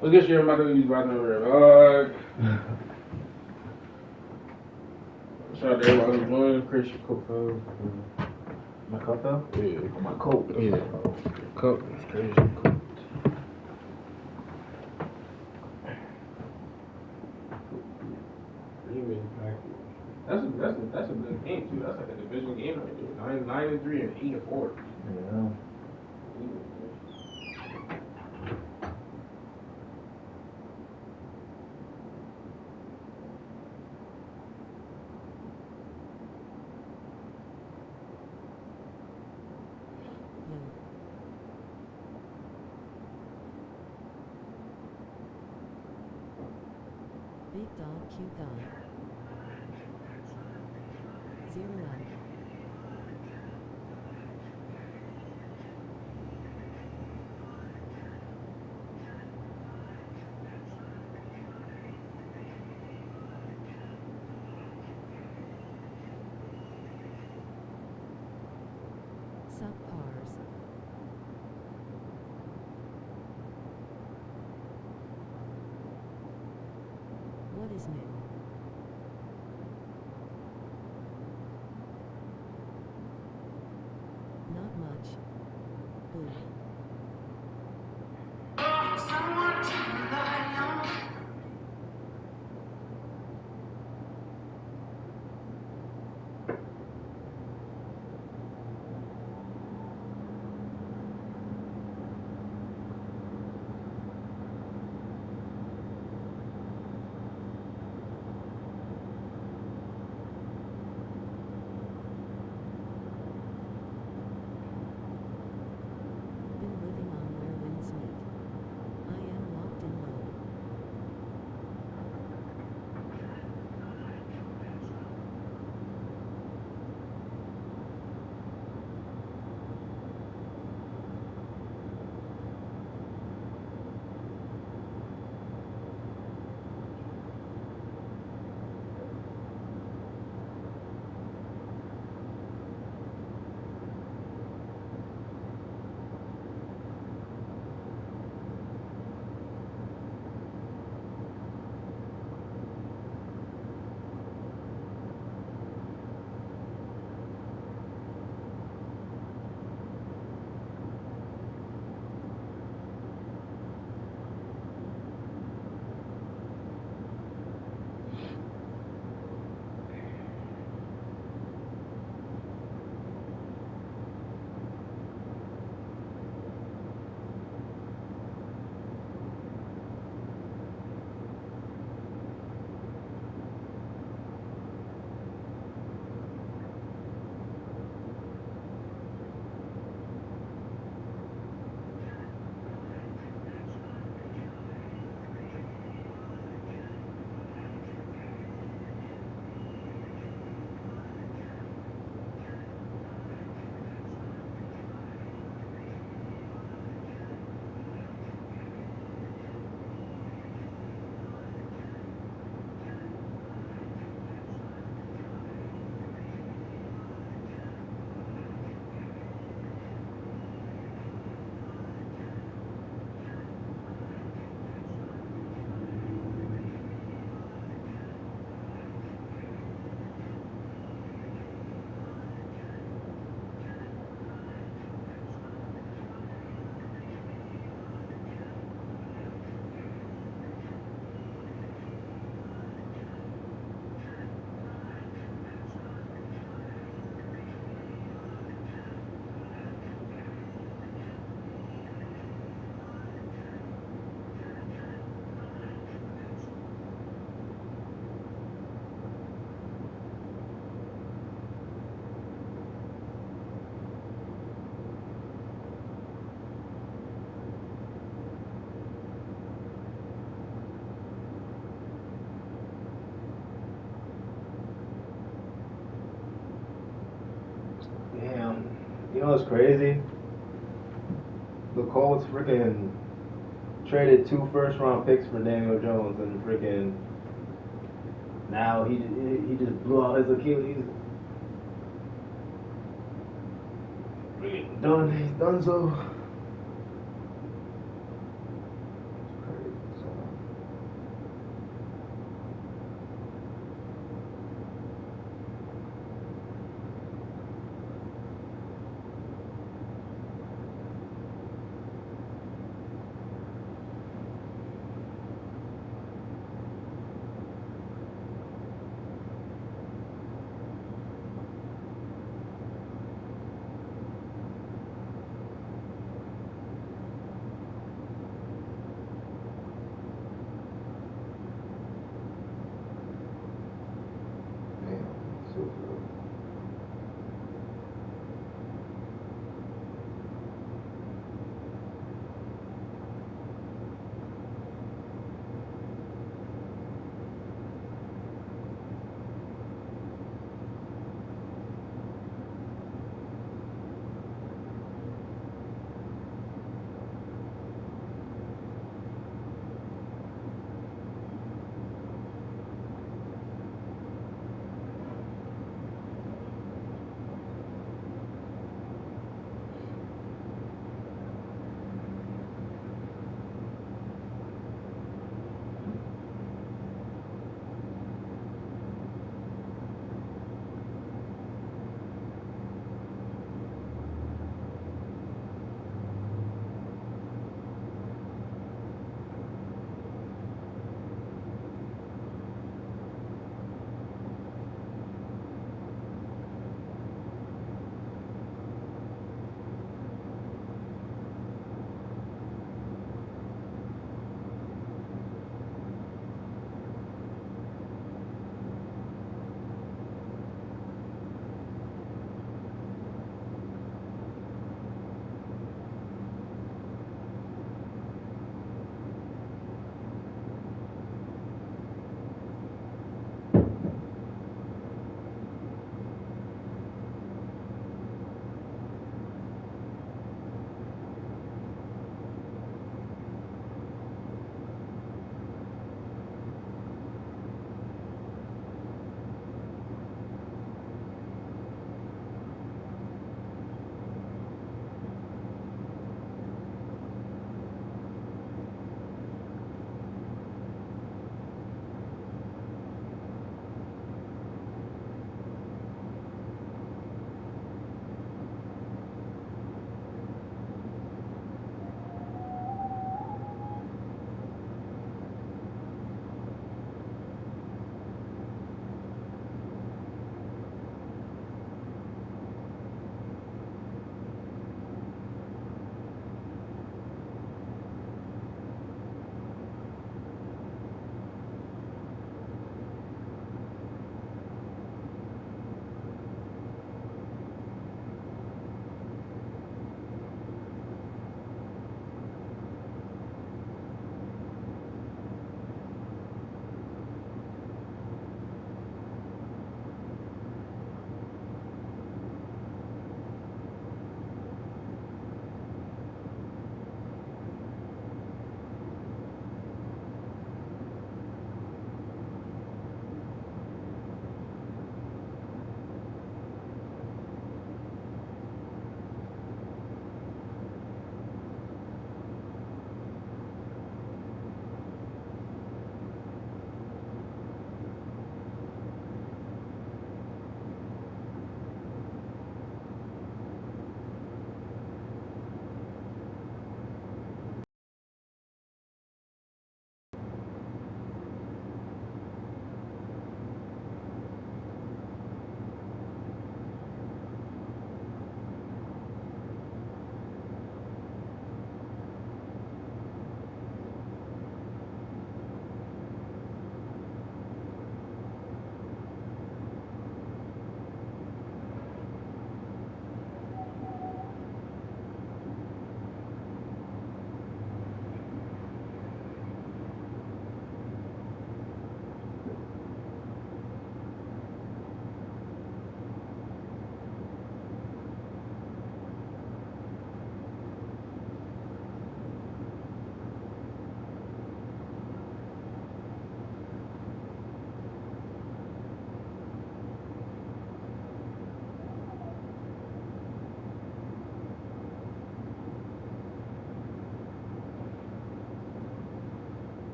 Look at your mother use by the shout out to everybody who's doing Christian Coco. My cup though? Yeah. Oh, my coat. Yeah. Coke is crazy. Coke. That's a good game too. That's like a division game right there. 9-3 and 8-4. Yeah. Big dog Qdagod. 0 up. Subcars. What is new? Not much. Boo. Been living on where winds meet. I am locked in mode. Damn. You know what's crazy? The Colts freaking traded 2 first-round picks for Daniel Jones, and freaking now he just blew out his Achilles. He's done so.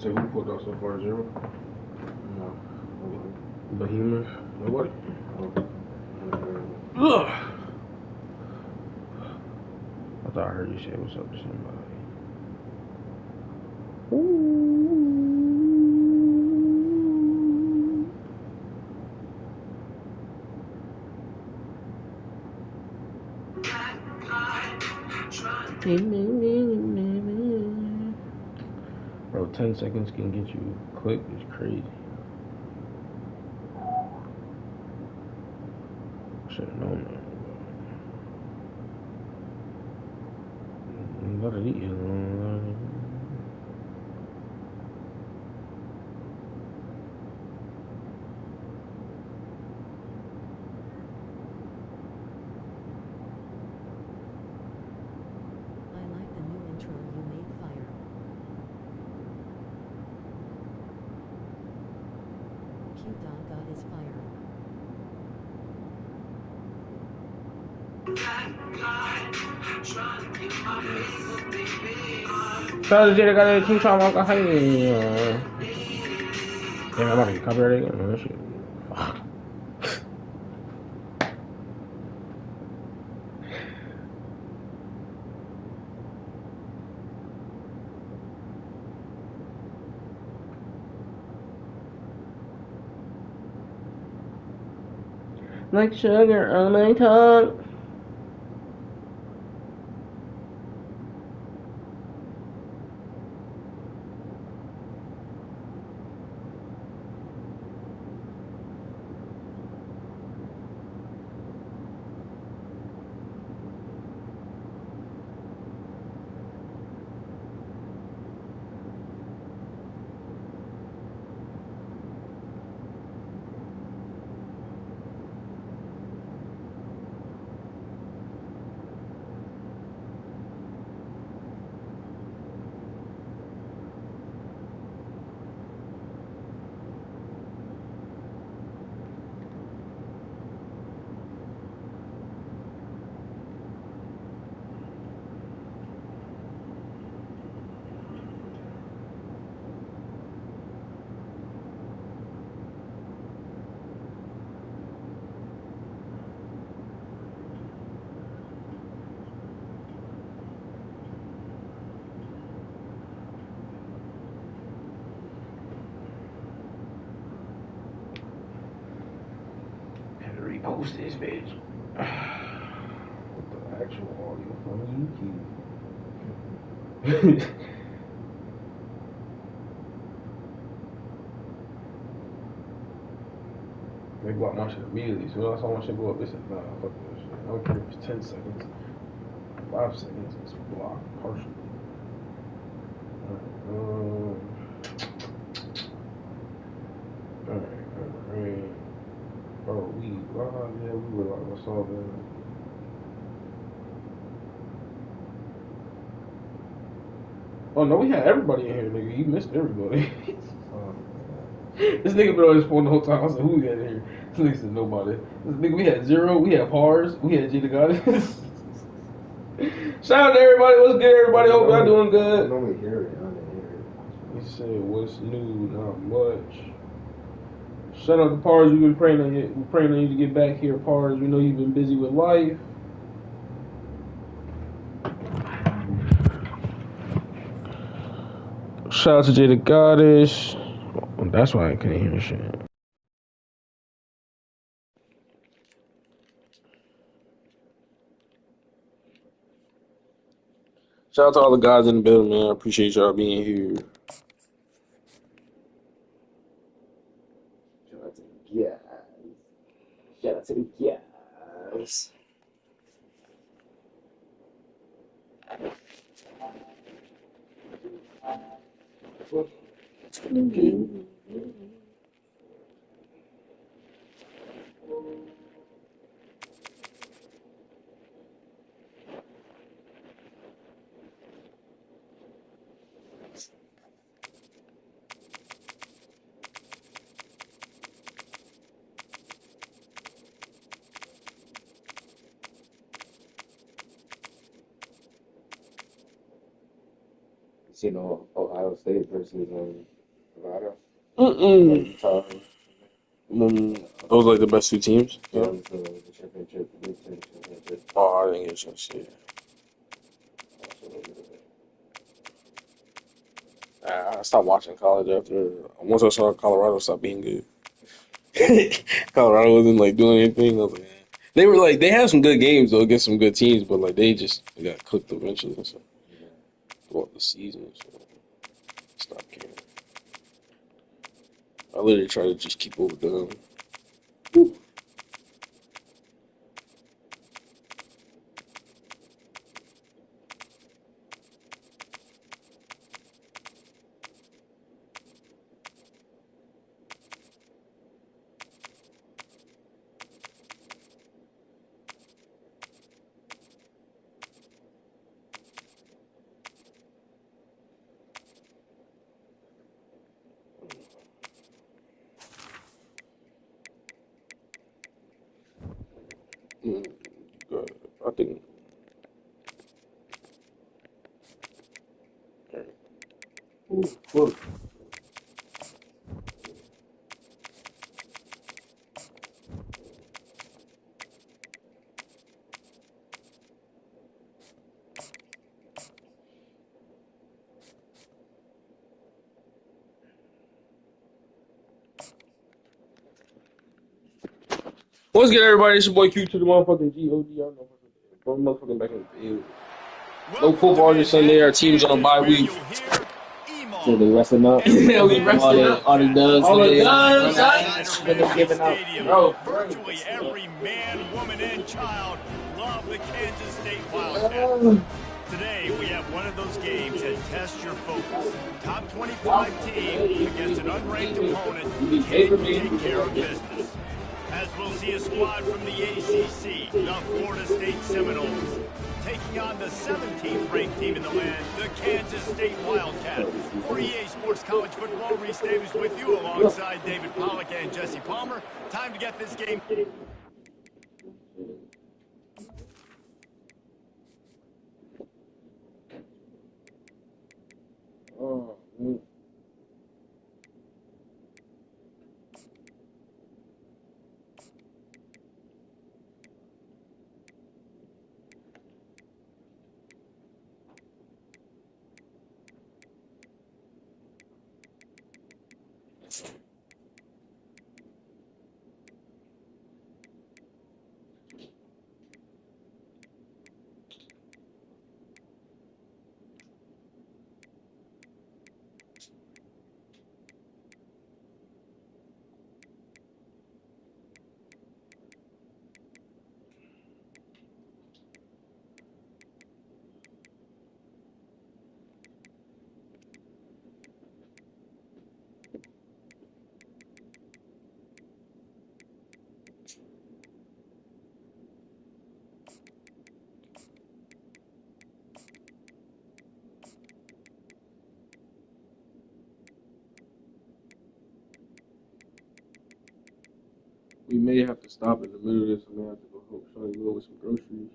So who pulled out so far? Zero? No. Behemoth? Nobody? Oh. Ugh. I thought I heard you say what's up to somebody. Bro, 10 seconds can get you quick. It's crazy. Should have known that. What did he eat? I like the new intro you made, fire. Qdagod is fire. Shout out to Jada, got that King Charm. Hey, damn, I'm about to get copyrighted again. That shit. Fuck. Like sugar on my tongue. Had to repost this bitch. With the actual audio from YouTube. They blocked my shit immediately. So when I saw my shit go up, they said, nah, fuck this shit. I don't care if it's 10 seconds, 5 seconds, it's blocked partially. Alright. Oh, we live, yeah, we were live. I saw that. Oh no, we had everybody in here, nigga. You missed everybody. This nigga been on his phone the whole time. I said, who we got in here? This nigga said nobody. This nigga, we had Zero, we had Pars, we had Qdagod. Shout out to everybody. What's good, everybody? Hope y'all doing good. I normally hear it. I didn't hear it. He said, what's new? Not much. Shout out to Pars. We've been praying on you. We're praying on you to get back here, Pars. We know you've been busy with life. Shout out to Qdagod. That's why I couldn't hear shit. Shout out to all the guys in the building, man. I appreciate y'all being here. Shout out to the guys. Shout out to the guys. seen Ohio State versus Nevada. Mm-mm. Those like the best two teams. Yeah, Yeah. it was the championship, Big Ten championship. Oh, I didn't get a chance to see it. I stopped watching college after once I saw Colorado stop being good. Colorado wasn't like doing anything. I was like, eh. They were like they had some good games though against some good teams, but like they got cooked eventually. So throughout the season, so I stopped caring. I literally try to just keep over them. Good. I think. Look, What's good, everybody? It's your boy Q to the motherfucking G-O-D. Y'all know I'm motherfucking back in the field. No football this Sunday. Our team's on bye week. so they resting up. Yeah, we resting up. All the duds. All the they- duds. They've been giving out. Bro, Virtually every man, woman, and child love the Kansas State Wildcats. Today, we have one of those games that tests your focus. Top 25 team against an unranked opponent. Can you take care of business? As we'll see a squad from the ACC, the Florida State Seminoles, taking on the 17th ranked team in the land, the Kansas State Wildcats. For EA Sports College Football, Reese Davis with you alongside David Pollack and Jesse Palmer. Time to get this game. Oh, man. We may have to stop in the middle of this. I may have to go help Shawty go with some groceries.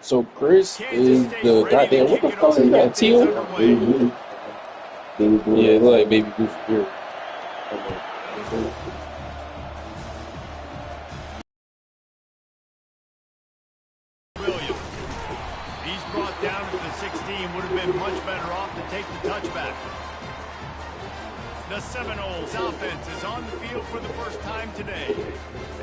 So Chris is the goddamn what the fuck is that? Teal? Yeah, like baby goofy girl. Williams. He's brought down to the 16. Would have been much better off to take the touchback. The Seminoles offense is on the field for the first time today.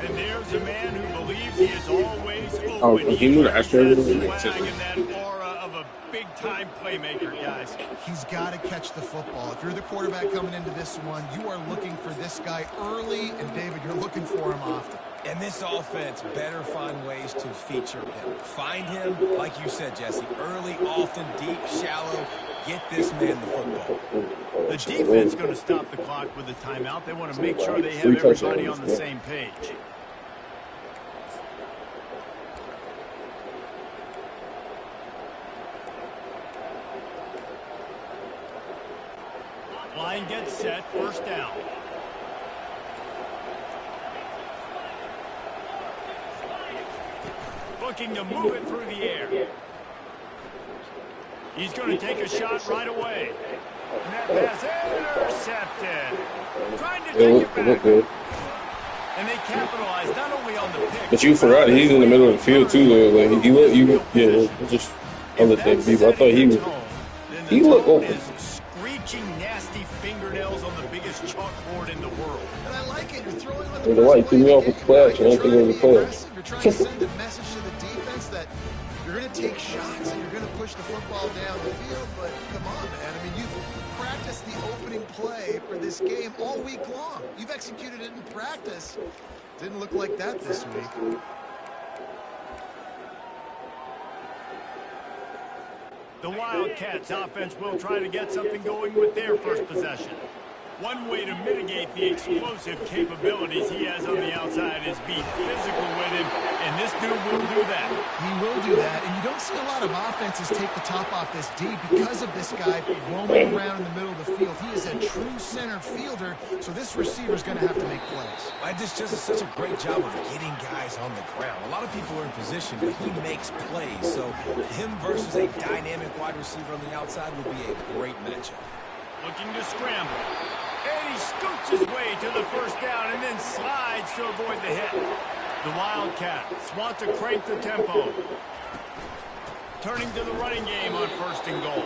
And there's a man who believes he is always open. Oh, he knew the Astros He were has that swag and that aura of a big-time playmaker, guys. He's got to catch the football. If you're the quarterback coming into this one, you are looking for this guy early, and David, you're looking for him often. And this offense better find ways to feature him. Find him, like you said, Jesse, early, often, deep, shallow. Get this man the football. The defense going to stop the clock with a timeout. They want to make sure they have everybody on the same page. Line gets set, first down. Looking to move it through the air. He's going to take a shot right away. And that pass intercepted. Trying to take it back. Good. And they capitalize not only on the pick. But you forgot he's in the middle of the field too. Though. Like just I'll let that be. But I thought he looked open. Screeching nasty fingernails on the biggest chalkboard in the world. And I like it. You're throwing on The light threw me off with the flash. I don't think it was a pass. You're trying to send a message to the defense that you're going to take shots and you're going to push the football down the field. But come on, man. I mean, you've practiced the opening play for this game all week long. You've executed it in practice. Didn't look like that this week. The Wildcats offense will try to get something going with their first possession. One way to mitigate the explosive capabilities he has on the outside is be physical with him, and this dude will do that. He will do that, and you don't see a lot of offenses take the top off this D because of this guy roaming around in the middle of the field. He is a true center fielder, so this receiver is going to have to make plays. I just does such a great job of getting guys on the ground. A lot of people are in position, but he makes plays, so him versus a dynamic wide receiver on the outside would be a great matchup. Looking to scramble. And he scoots his way to the first down and then slides to avoid the hit. The Wildcats want to crank the tempo. Turning to the running game on first and goal.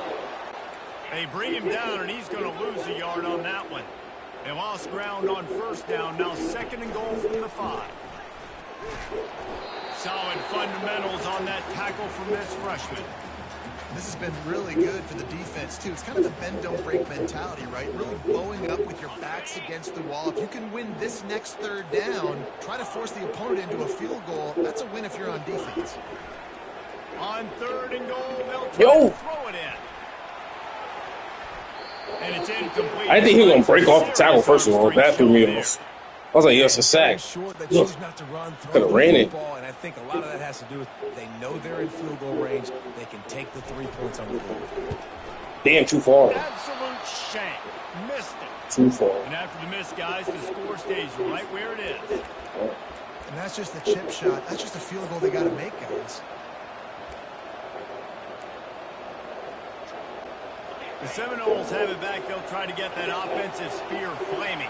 They bring him down, and he's going to lose a yard on that one. They lost ground on first down. Now second and goal from the 5. Solid fundamentals on that tackle from this freshman. This has been really good for the defense, too. It's kind of the bend-don't-break mentality, right? Really blowing up with your backs against the wall. If you can win this next third down, try to force the opponent into a field goal, that's a win if you're on defense. On third and goal, they'll try to throw it in. And it's incomplete. I think he was going to break off the tackle, first of all. That threw me off. I was like, yes, a sack. Could have ran it. And I think a lot of that has to do with they know they're in field goal range. They can take the 3 points on the board. Damn, too far. Absolute shank. Missed it. Too far. And after the miss, guys, the score stays right where it is. And that's just a chip shot. That's just a field goal they got to make, guys. The Seminoles have it back. They'll try to get that offensive spear flaming.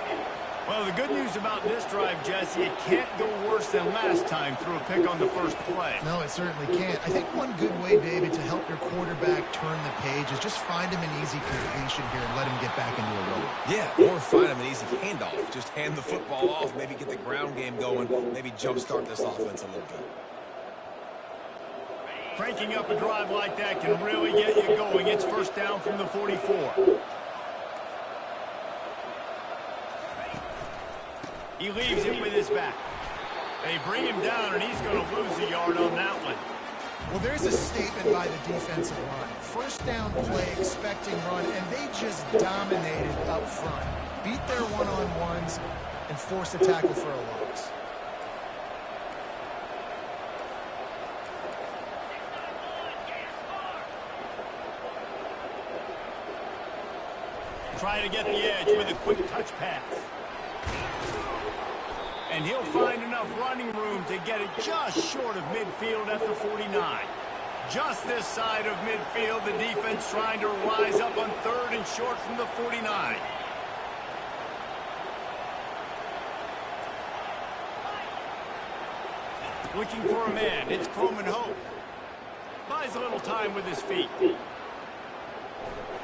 Well, the good news about this drive, Jesse, it can't go worse than last time through a pick on the first play. No, it certainly can't. I think one good way, David, to help your quarterback turn the page is just find him an easy completion here and let him get back into a roll. Yeah, or find him an easy handoff. Just hand the football off, maybe get the ground game going, maybe jumpstart this offense a little bit. Cranking up a drive like that can really get you going. It's first down from the 44. He leaves it with his back. They bring him down, and he's going to lose a yard on that one. Well, there's a statement by the defensive line. First down play, expecting run, and they just dominated up front. Beat their one-on-ones and forced a tackle for a loss. Try to get the edge with a quick touch pass. And he'll find enough running room to get it just short of midfield at the 49. Just this side of midfield, the defense trying to rise up on third and short from the 49. Looking for a man, it's Croman Hope. Buys a little time with his feet.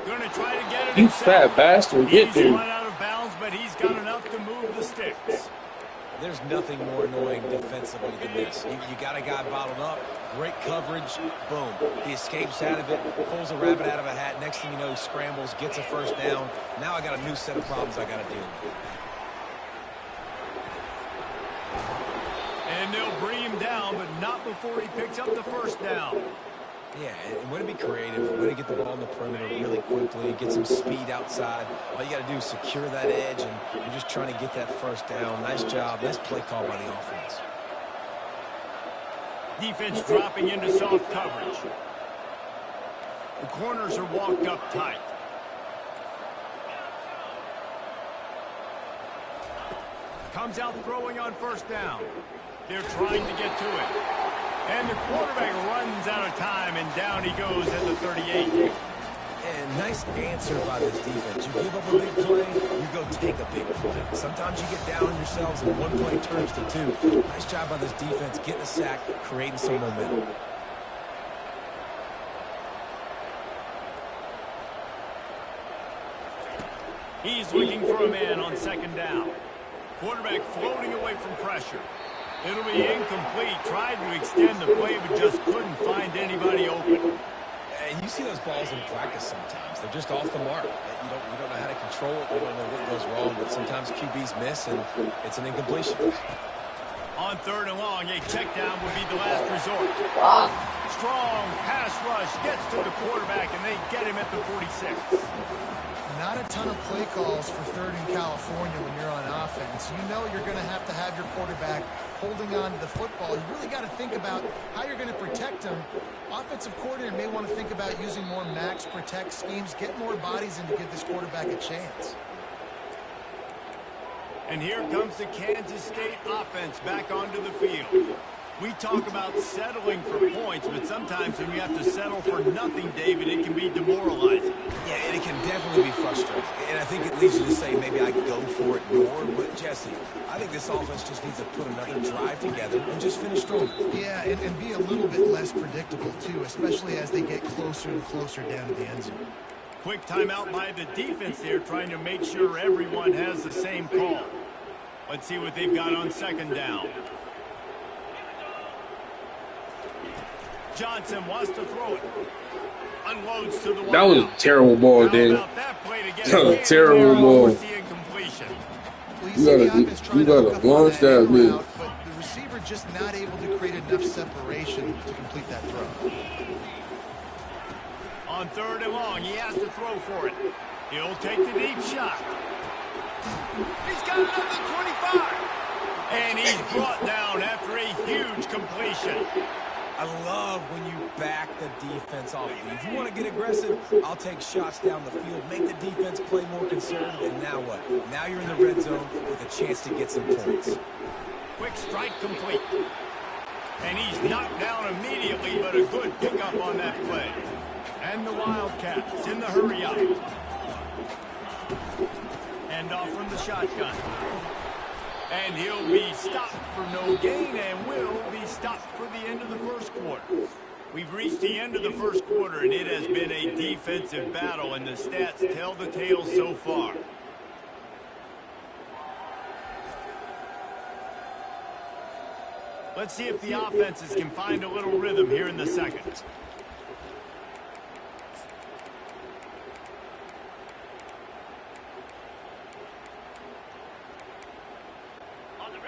Going to try to get it You himself. fat bastard. Get He's there. run out of bounds, but he's got enough to move the sticks. There's nothing more annoying defensively than this. You got a guy bottled up, great coverage, boom. He escapes out of it, pulls a rabbit out of a hat. Next thing you know, he scrambles, gets a first down. Now I got a new set of problems I got to deal with. And they'll bring him down, but not before he picks up the first down. Yeah, and way to be creative, way to get the ball on the perimeter really quickly, get some speed outside. All you got to do is secure that edge, and you're just trying to get that first down. Nice job. Nice play call by the offense. Defense dropping into soft coverage. The corners are walked up tight. Comes out throwing on first down. They're trying to get to it. And the quarterback runs out of time, and down he goes at the 38. And nice answer by this defense. You give up a big play, you go take a big play. Sometimes you get down on yourselves and one play turns to two. Nice job by this defense, getting a sack, creating some momentum. He's looking for a man on second down. Quarterback floating away from pressure. It'll be incomplete. Tried to extend the play, but just couldn't find anybody open. And you see those balls in practice sometimes. They're just off the mark. You don't know how to control it. You don't know what goes wrong, but sometimes QBs miss, and it's an incompletion. On third and long, a check down would be the last resort. Strong pass rush gets to the quarterback, and they get him at the 46. Not a ton of play calls for third in California when you're on offense. You know you're going to have your quarterback holding on to the football. You really got to think about how you're going to protect him. Offensive coordinator may want to think about using more max protect schemes, get more bodies in to give this quarterback a chance. And here comes the Kansas State offense back onto the field. We talk about settling for points, but sometimes when you have to settle for nothing, David, it can be demoralizing. Yeah, and it can definitely be frustrating. And I think it leads you to say maybe I could go for it more. But, Jesse, I think this offense just needs to put another drive together and just finish strong. Yeah, and be a little bit less predictable, too, especially as they get closer and closer down to the end zone. Quick timeout by the defense there, trying to make sure everyone has the same call. Let's see what they've got on second down. Johnson wants to throw it. Unloads to the That was a terrible ball, Danny. Terrible ball. You gotta launch that move. But the receiver just not able to create enough separation to complete that throw. On third and long, he has to throw for it. He'll take the deep shot. He's got another 25. And he's brought down after a huge completion. I love when you back the defense off. If you want to get aggressive, I'll take shots down the field, make the defense play more conservative, and now what? Now you're in the red zone with a chance to get some points. Quick strike complete. And he's knocked down immediately, but a good pickup on that play. And the Wildcats in the hurry up. Hand off from the shotgun. And he'll be stopped for no gain and will be stopped for the end of the first quarter. We've reached the end of the first quarter, and it has been a defensive battle, and the stats tell the tale so far. Let's see if the offenses can find a little rhythm here in the second.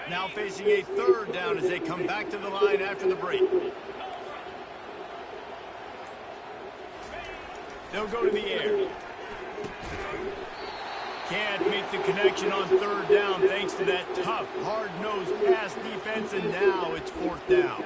Now facing a third down as they come back to the line after the break. They'll go to the air. Can't make the connection on third down thanks to that tough, hard-nosed pass defense, and now it's fourth down.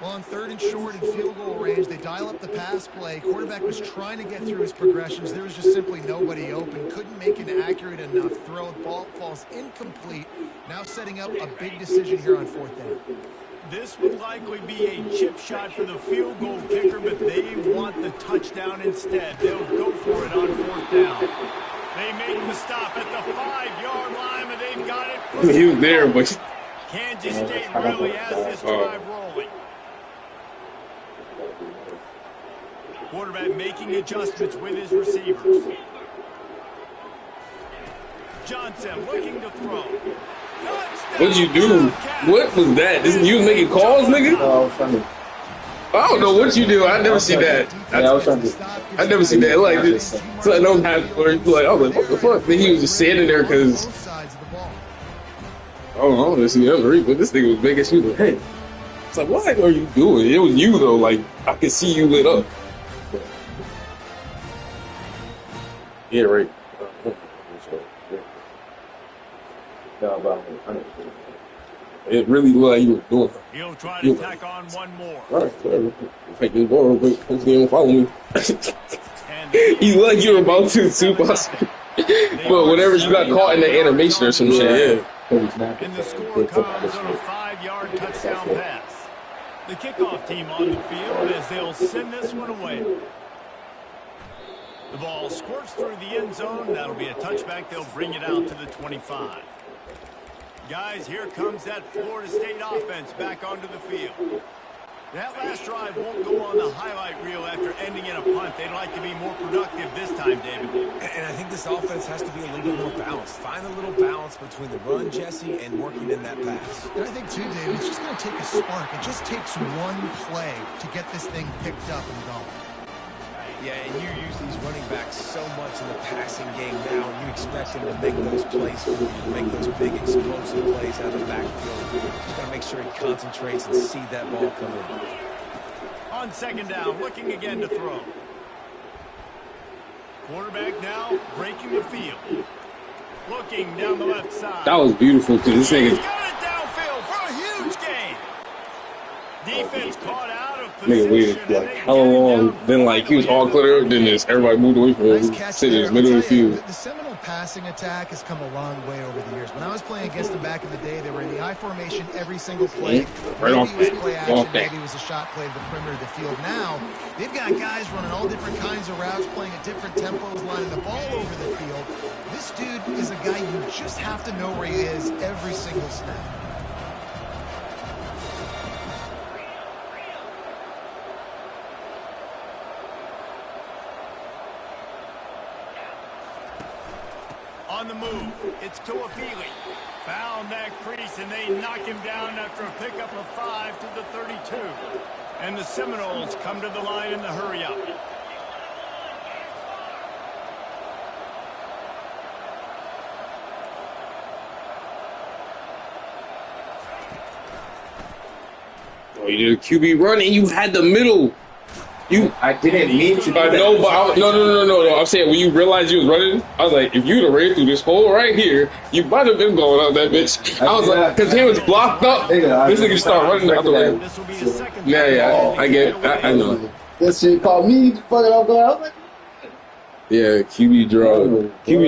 Well, on third and short and field goal range, they dial up the pass play. Quarterback was trying to get through his progressions. There was just simply nobody open. Couldn't make an accurate enough throw. The ball falls incomplete. Now setting up a big decision here on fourth down. This would likely be a chip shot for the field goal kicker, but they want the touchdown instead. They'll go for it on fourth down. They make the stop at the 5-yard line, and they've got it. He was there, but Kansas State really has this drive rolling. Quarterback making adjustments with his receivers. Johnson looking to throw. what'd you do? What was that? You was making calls, nigga? Oh, I was trying to. I don't know what you do. I never see that. Yeah, I was trying to. I never see that. Like this, something don't happen. Or like, I was like, what the fuck? Then he was just standing there because I don't know. See the other but this thing was big as shit. Like, hey, it's like, what are you doing? It was you though. Like I could see you lit up. But, yeah, right. It really looked like you were doing it. He'll try to tack on one more. All right, whatever. Take this ball real quick. Hopefully, don't follow me. You look like you were about to, too, possibly. But whatever, you got caught in the animation or some shit, yeah. And the score comes on a 5-yard touchdown pass. The kickoff team on the field as they'll send this one away. The ball squirts through the end zone. That'll be a touchback. They'll bring it out to the 25. Guys, here comes that Florida State offense back onto the field. That last drive won't go on the highlight reel after ending in a punt. They'd like to be more productive this time, David. And I think this offense has to be a little bit more balanced. Find a little balance between the run, Jesse, and working in that pass. And I think, too, David, it's just going to take a spark. It just takes one play to get this thing picked up and going. Yeah, and you use these running backs so much in the passing game now, and you expect them to make those plays for you, to make those big explosive plays out of the backfield. Just got to make sure he concentrates and see that ball come in. On second down, looking again to throw. Quarterback now breaking the field. Looking down the left side. That was beautiful because this He's nigga got it downfield for a huge gain. Defense caught out of nigga position. waited like hella long. Then like he was all clear. Then this everybody moved away from him. Nice catch Sitting in there. the middle I'll of the tell you, field. the Seminole passing attack has come a long way over the years. When I was playing against them back in the day, they were in the I formation every single play. Right Maybe off it was that. play Off action, that. maybe it was a shot play to the perimeter of the field. Now, they've got guys running all different kinds of routes, playing at different tempos, lining the ball over the field. This dude is a guy you just have to know where he is every single snap. On the move, it's Tuafili. Found that crease, and they knock him down after a pickup of 5 to the 32. And the Seminoles come to the line in the hurry-up. Oh, you did a QB run and you had the middle. I didn't mean to do that. No, but no. I'm saying when you realized you was running, I was like, if you'd have ran through this hole right here, you might have been going on that bitch. I was like, because he was blocked up. This nigga start running the other way. This will be his second Yeah, I get it. I know. That shit called me fucking off guard. I was like, Yeah, QB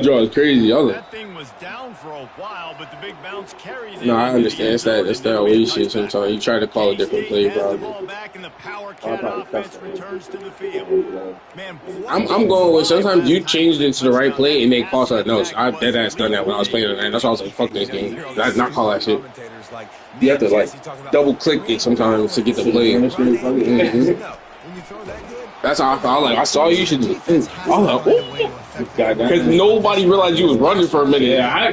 draw is crazy. I was like, That thing was down for a while, but the big bounce carries it. no, I understand. It's that way shit sometimes. You try to call a different play, Has the probably. ball back, and the Power Cat offense returns to the field. Man, I'm going with sometimes you changed it to the right play and they call something else. I dead ass done that when I was playing it, and that's why I was like, fuck this game. Not call that shit. You have to like double click it sometimes to get the play. Mhm. That's how I felt. Like I saw you should. I was like, because nobody realized you was running for a minute. yeah, I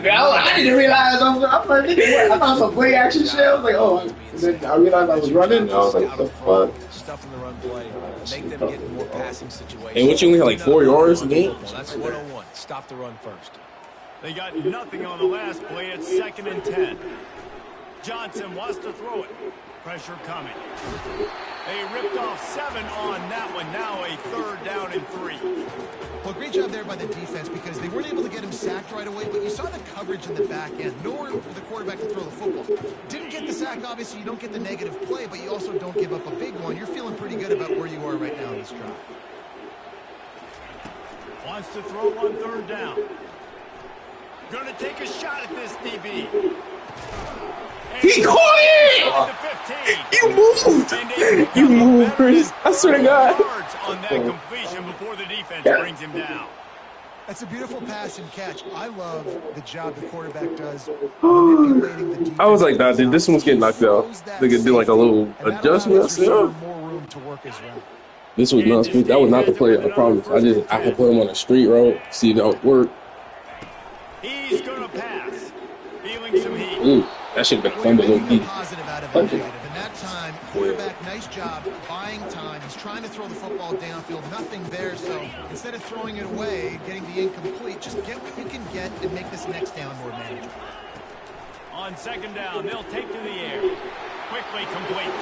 didn't realize I'm like, nigga, what? I thought it was some play action shit. I was like, oh, and then I realized I was running. I was like, what the fuck? Stuff in the run play. Make them get in more passing situations. And what you only had like 4 yards a game? Well, that's 101. Stop the run first. They got nothing on the last play. It's 2nd and 10. Johnson wants to throw it. Pressure coming. They ripped off 7 on that one. Now a 3rd down and 3. Well, great job there by the defense because they weren't able to get him sacked right away, but you saw the coverage in the back end. Nowhere for the quarterback to throw the football. Didn't get the sack, obviously. You don't get the negative play, but you also don't give up a big one. You're feeling pretty good about where you are right now in this drive. Wants to throw on 3rd down. Going to take a shot at this DB. He caught it! You moved! You moved, Chris. I swear to God. On that completion before the defense brings him down. That's a beautiful pass and catch. I love the job the quarterback does manipulating the defense. I was like, nah, dude, this one's getting knocked out. They could do like a little And that adjustment. I allows said, your oh. receiver more room to work as well. This was not smooth. That was not the play. I promise. I had put him on a street road, see if that would work. He's going to pass. Feeling some heat. Ooh, that should have been fun, but Making low a key. positive out of a negative. And that time, quarterback, nice job buying time. He's trying to throw the football downfield. Nothing there. So instead of throwing it away, getting the incomplete, just get what you can get and make this next down more manageable. On 2nd down, they'll take to the air. Quickly complete.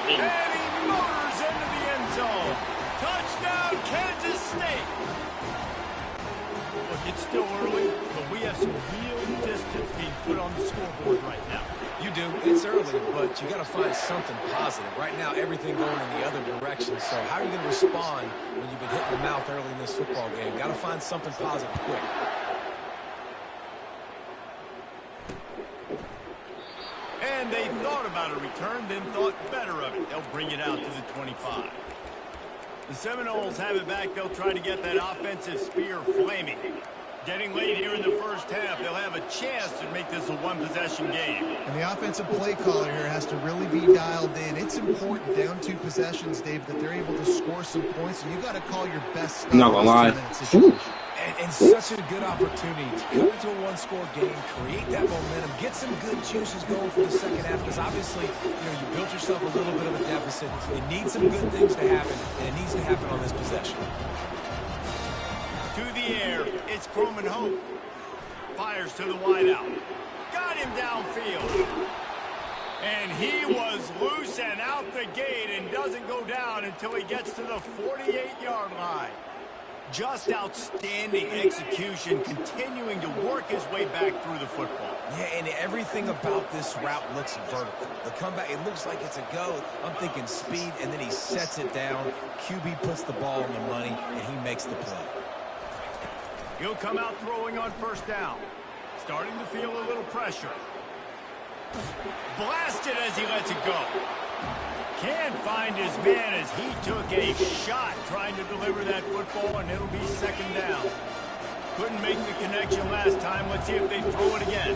And he motors into the end zone. Touchdown, Kansas State. Look, it's still early, but we have some real distance being put on the scoreboard right now. You do. It's early, but you got to find something positive. Right now, everything going in the other direction. So how are you going to respond when you've been hit in the mouth early in this football game? Got to find something positive quick. And they thought about a return, then thought better of it. They'll bring it out to the 25. The Seminoles have it back. They'll try to get that offensive spear flaming. Getting late here in the first half, they'll have a chance to make this a one-possession game. And the offensive play caller here has to really be dialed in. It's important down 2 possessions, Dave, that they're able to score some points. So you got to call your best stuff. I'm not gonna lie. And such a good opportunity to come into a one-score game, create that momentum, get some good juices going for the second half, because obviously, you built yourself a little bit of a deficit. You need some good things to happen, and it needs to happen on this possession. To the air, it's Croman Hope. Fires to the wideout. Got him downfield. And he was loose and out the gate and doesn't go down until he gets to the 48-yard line. Just outstanding execution, continuing to work his way back through the football. Yeah, and everything about this route looks vertical. The comeback, it looks like it's a go. I'm thinking speed, and then he sets it down. QB puts the ball on the money, and he makes the play. He'll come out throwing on first down. Starting to feel a little pressure. Blasted as he lets it go. Can't find his man as he took a shot trying to deliver that football, and it'll be second down. Couldn't make the connection last time. Let's see if they throw it again.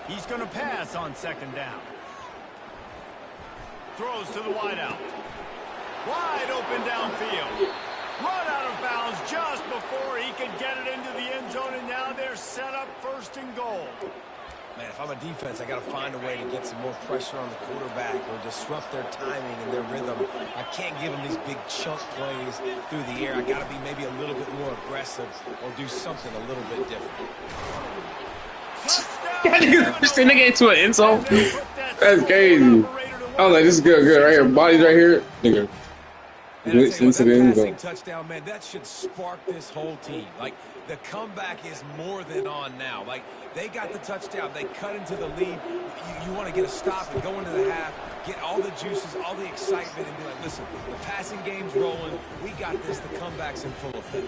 He's going to pass on second down. Throws to the wideout. Wide open downfield. Run out of bounds just before he could get it into the end zone, and now they're set up first and goal. Man, if I'm a defense, I got to find a way to get some more pressure on the quarterback or disrupt their timing and their rhythm. I can't give them these big chunk plays through the air. I got to be maybe a little bit more aggressive or do something a little bit different. How do you push the nigga into an end zone? That's crazy. I was like, this is good right here. Body's right here. Nigga. Blitz into the end zone. Touchdown, man, that should spark this whole team. Like, the comeback is more than on now. Like, they got the touchdown. They cut into the lead. You want to get a stop and go into the half, get all the juices, all the excitement, and be like, listen, the passing game's rolling. We got this. The comeback's in full effect.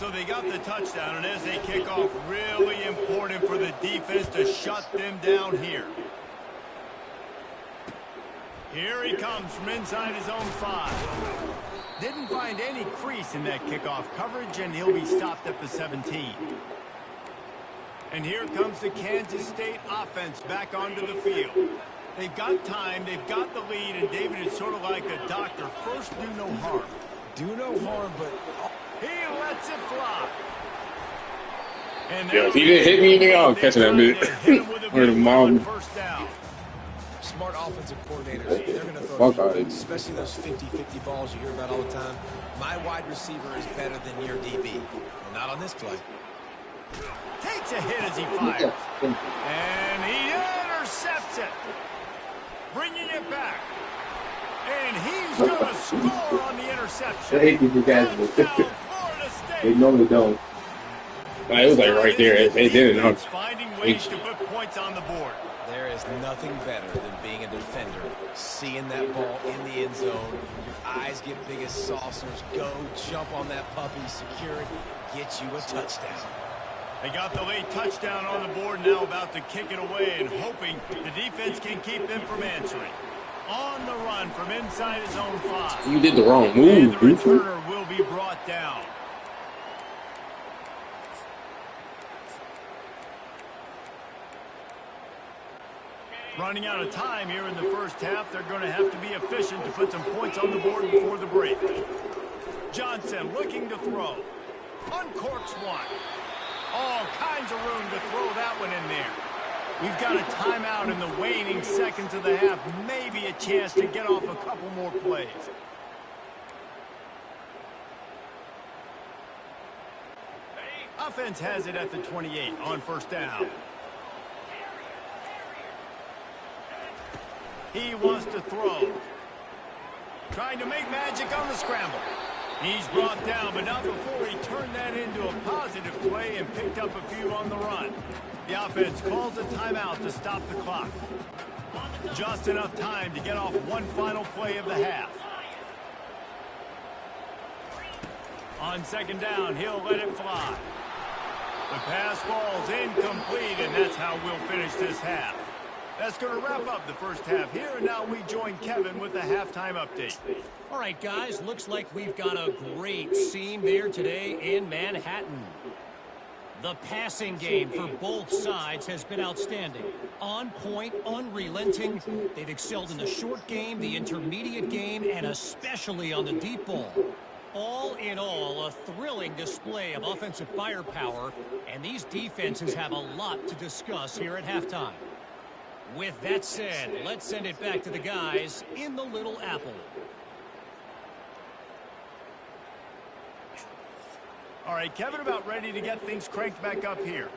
So they got the touchdown, and as they kick off, really important for the defense to shut them down here. Here he comes from inside his own 5. Didn't find any crease in that kickoff coverage, and he'll be stopped at the 17. And here comes the Kansas State offense back onto the field. They've got time, they've got the lead, and David is sort of like a doctor. First, do no harm. Do no harm, but... He lets it fly. And yeah, if he didn't hit me, nigga, I'll catch that bitch. Or the mom. First down. Smart offensive coordinators, they're going to throw Fuck deep, especially those 50-50 balls you hear about all the time. My wide receiver is better than your DB. Well, not on this play. Takes a hit as he fires. And he intercepts it. Bringing it back. And he's going to score on the interception. I hate these guys. They normally don't. It was like right there. It didn't know. Finding ways to put points on the board. There is nothing better than being a defender. Seeing that ball in the end zone. Your eyes get big as saucers. Go jump on that puppy, secure it, get you a touchdown. They got the late touchdown on the board, now about to kick it away and hoping the defense can keep them from answering. On the run from inside his own 5. You did the wrong move. And the returner will be brought down. Running out of time here in the first half. They're going to have to be efficient to put some points on the board before the break. Johnson looking to throw. Uncorks one. All kinds of room to throw that one in there. We've got a timeout in the waning seconds of the half. Maybe a chance to get off a couple more plays. Offense has it at the 28 on first down. He wants to throw. Trying to make magic on the scramble. He's brought down, but not before he turned that into a positive play and picked up a few on the run. The offense calls a timeout to stop the clock. Just enough time to get off one final play of the half. On second down, he'll let it fly. The pass falls incomplete, and that's how we'll finish this half. That's going to wrap up the first half here, and now we join Kevin with the halftime update. All right, guys, looks like we've got a great scene there today in Manhattan. The passing game for both sides has been outstanding. On point, unrelenting. They've excelled in the short game, the intermediate game, and especially on the deep ball. All in all, a thrilling display of offensive firepower, and these defenses have a lot to discuss here at halftime. With that said, let's send it back to the guys in the Little Apple. All right, Kevin, about ready to get things cranked back up here.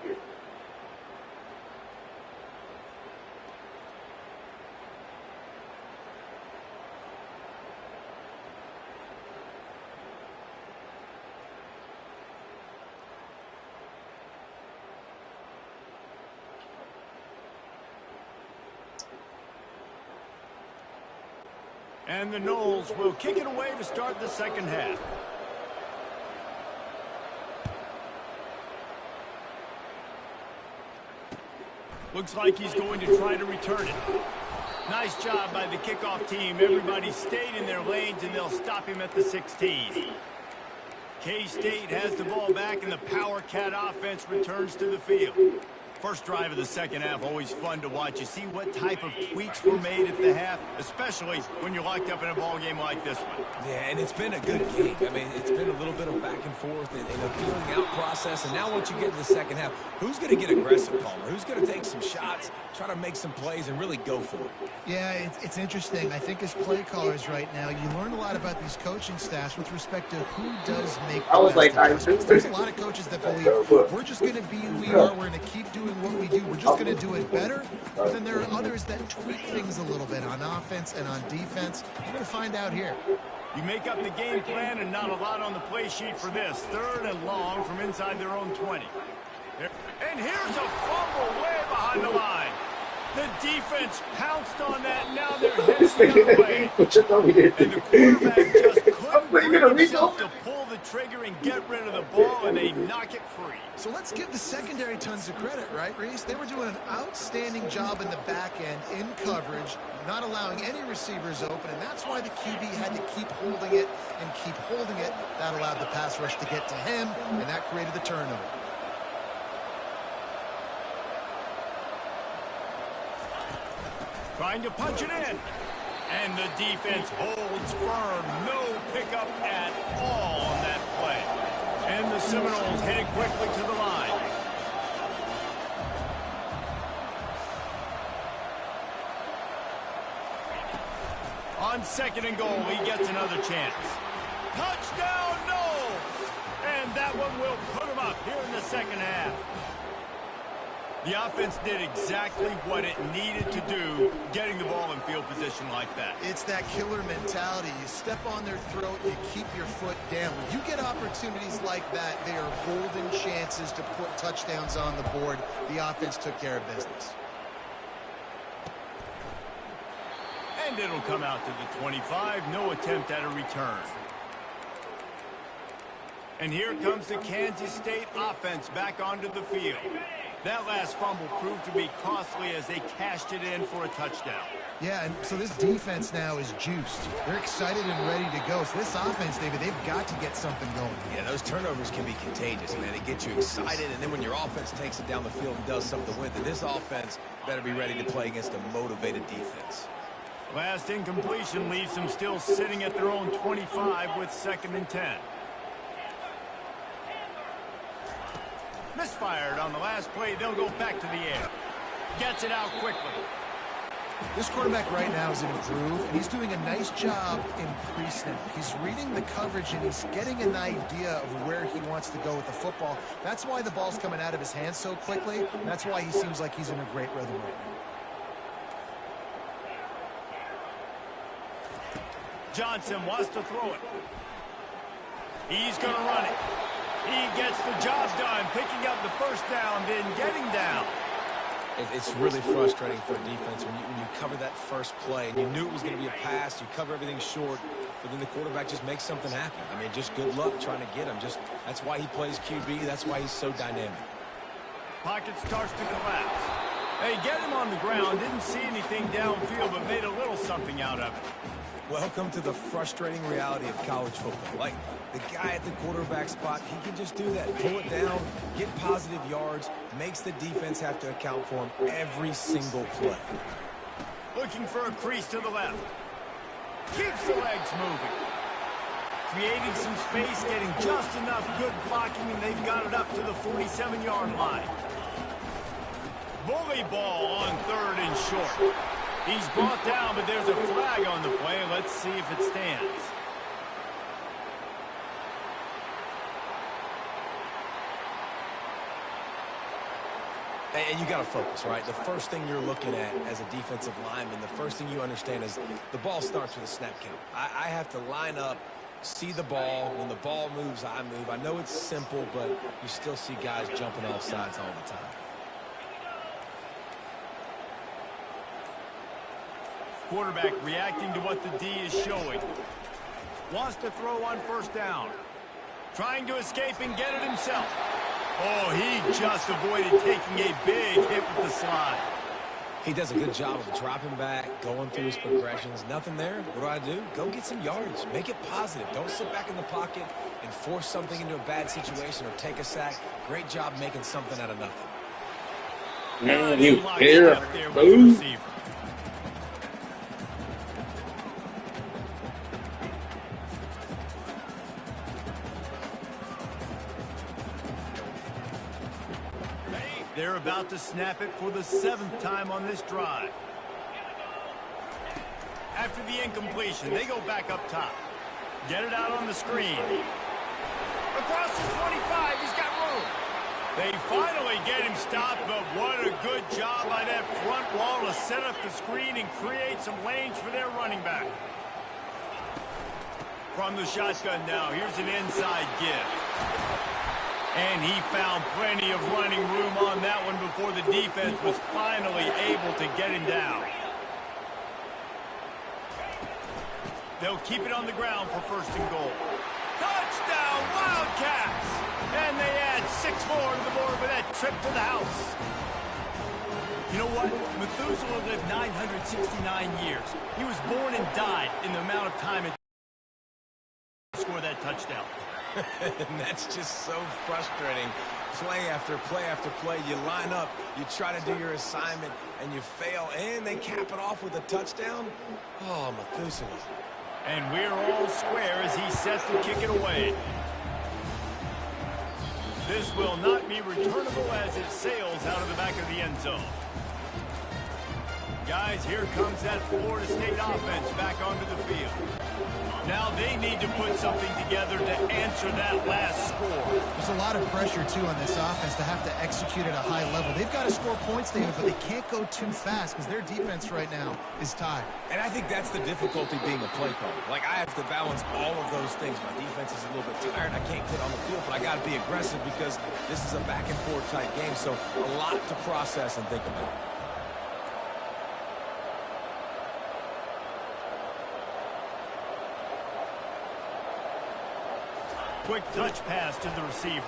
And the Noles will kick it away to start the second half. Looks like he's going to try to return it. Nice job by the kickoff team. Everybody stayed in their lanes, and they'll stop him at the 16. K-State has the ball back, and the Power Cat offense returns to the field. First drive of the second half, always fun to watch. You see what type of tweaks were made at the half, especially when you're locked up in a ball game like this one. Yeah, and it's been a good game. I mean, it's been a little bit of back and forth and a feeling out process. And now once you get to the second half, who's going to get aggressive, Palmer? Who's going to take some shots, try to make some plays, and really go for it? Yeah, it's interesting. I think as play callers right now, you learn a lot about these coaching staffs with respect to who does make the best adjustments. There's a lot of coaches that believe we're just going to be who we are. We're going to keep doing what we do. We're just going to do it better. But then there are others that tweak things a little bit on offense and on defense. We're going to find out here. You make up the game plan and not a lot on the play sheet for this. Third and long from inside their own 20. And here's a fumble way behind the line. The defense pounced on that. Now they're heading the other way. And the quarterback just couldn't bring himself to pull the trigger and get rid of the ball, and they knock it free. So let's give the secondary tons of credit, right, Reese? They were doing an outstanding job in the back end, in coverage, not allowing any receivers open, and that's why the QB had to keep holding it and keep holding it. That allowed the pass rush to get to him, and that created the turnover. Trying to punch it in. And the defense holds firm. No pickup at all on that play. And the Seminoles headed quickly to the line. On second and goal, he gets another chance. Touchdown, no! And that one will put him up here in the second half. The offense did exactly what it needed to do, getting the ball in field position like that. It's that killer mentality. You step on their throat, you keep your foot down. When you get opportunities like that, they are golden chances to put touchdowns on the board. The offense took care of business. And it'll come out to the 25. No attempt at a return. And here comes the Kansas State offense back onto the field. That last fumble proved to be costly as they cashed it in for a touchdown. Yeah, and so this defense now is juiced. They're excited and ready to go. So this offense, David, they've got to get something going. Yeah, those turnovers can be contagious, man. It gets you excited, and then when your offense takes it down the field and does something with it, this offense better be ready to play against a motivated defense. Last incompletion leaves them still sitting at their own 25 with 2nd and 10. Misfired on the last play. They'll go back to the air. Gets it out quickly. This quarterback right now is in a groove, and he's doing a nice job in pre-snap. He's reading the coverage, and he's getting an idea of where he wants to go with the football. That's why the ball's coming out of his hands so quickly, and that's why he seems like he's in a great rhythm right now. Johnson wants to throw it. He's going to run it. He gets the job done, picking up the first down, then getting down. It's really frustrating for a defense when you cover that first play, and you knew it was going to be a pass. You cover everything short, but then the quarterback just makes something happen. I mean, just good luck trying to get him. That's why he plays QB. That's why he's so dynamic. Pocket starts to collapse. Hey, get him on the ground. Didn't see anything downfield, but made a little something out of it. Welcome to the frustrating reality of college football. Like, the guy at the quarterback spot, he can just do that. Pull it down, get positive yards, makes the defense have to account for him every single play. Looking for a crease to the left. Keeps the legs moving. Creating some space, getting just enough good blocking, and they've got it up to the 47-yard line. Bully ball on 3rd and short. He's brought down, but there's a flag on the play. Let's see if it stands. And you got to focus, right? The first thing you're looking at as a defensive lineman, the first thing you understand is the ball starts with a snap count. I have to line up, see the ball. When the ball moves, I move. I know it's simple, but you still see guys jumping off sides all the time. Quarterback reacting to what the D is showing. Wants to throw on 1st down. Trying to escape and get it himself. Oh, he just avoided taking a big hit with the slide. He does a good job of dropping back, going through his progressions. Nothing there. What do? Go get some yardage. Make it positive. Don't sit back in the pocket and force something into a bad situation or take a sack. Great job making something out of nothing. Man, you here, boom. They're about to snap it for the 7th time on this drive. After the incompletion, they go back up top. Get it out on the screen. Across the 25, he's got room. They finally get him stopped, but what a good job by that front wall to set up the screen and create some lanes for their running back. From the shotgun now, here's an inside give. And he found plenty of running room on that one before the defense was finally able to get him down. They'll keep it on the ground for 1st and goal. Touchdown, Wildcats! And they add 6 more to the board with that trip to the house. You know what? Methuselah lived 969 years. He was born and died in the amount of time it took to score that touchdown. And that's just so frustrating. Play after play after play. You line up, you try to do your assignment, and you fail, and they cap it off with a touchdown. Oh, Methuselah. And we're all square as he's set to kick it away. This will not be returnable as it sails out of the back of the end zone. Guys, here comes that Florida State offense back onto the field. Now they need to put something together to answer that last score. There's a lot of pressure, too, on this offense to have to execute at a high level. They've got to score points, but they can't go too fast because their defense right now is tied. And I think that's the difficulty being a play caller. Like, I have to balance all of those things. My defense is a little bit tired. I can't get on the field, but I got to be aggressive because this is a back-and-forth type game. So a lot to process and think about. Quick touch pass to the receiver.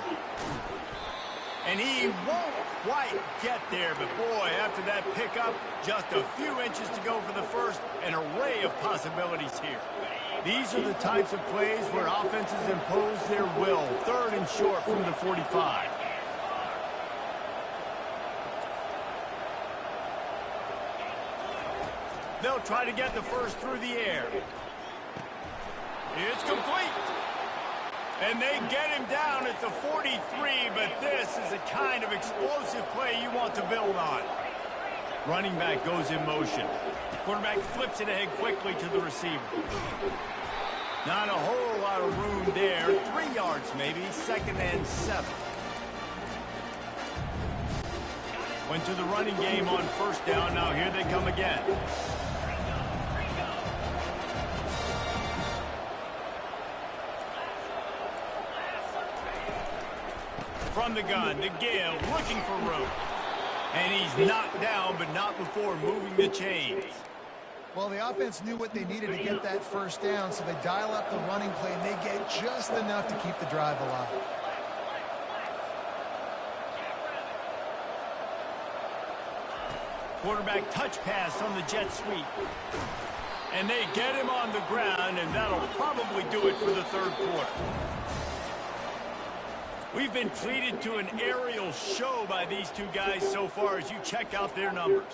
And he won't quite get there, but boy, after that pickup, just a few inches to go for the first, an array of possibilities here. These are the types of plays where offenses impose their will. 3rd and short from the 45. They'll try to get the first through the air. It's complete. And they get him down at the 43, but this is the kind of explosive play you want to build on. Running back goes in motion. Quarterback flips it ahead quickly to the receiver. Not a whole lot of room there. 3 yards maybe, 2nd and 7. Went to the running game on 1st down. Now here they come again. From the gun, to Gale, looking for room. And he's knocked down, but not before moving the chains. Well, the offense knew what they needed to get that first down, so they dial up the running play, and they get just enough to keep the drive alive. Quarterback touch pass on the jet sweep. And they get him on the ground, and that'll probably do it for the third quarter. We've been treated to an aerial show by these two guys so far as you check out their numbers.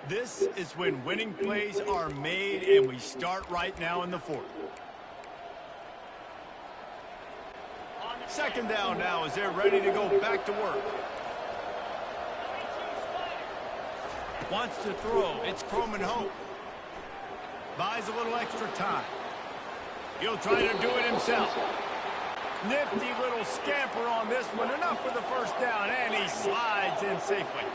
This is when winning plays are made, and we start right now in the fourth. Second down now as they're ready to go back to work. Wants to throw. It's Croman Hope. Buys a little extra time. He'll try to do it himself. Nifty little scamper on this one. Enough for the first down, and he slides in safely.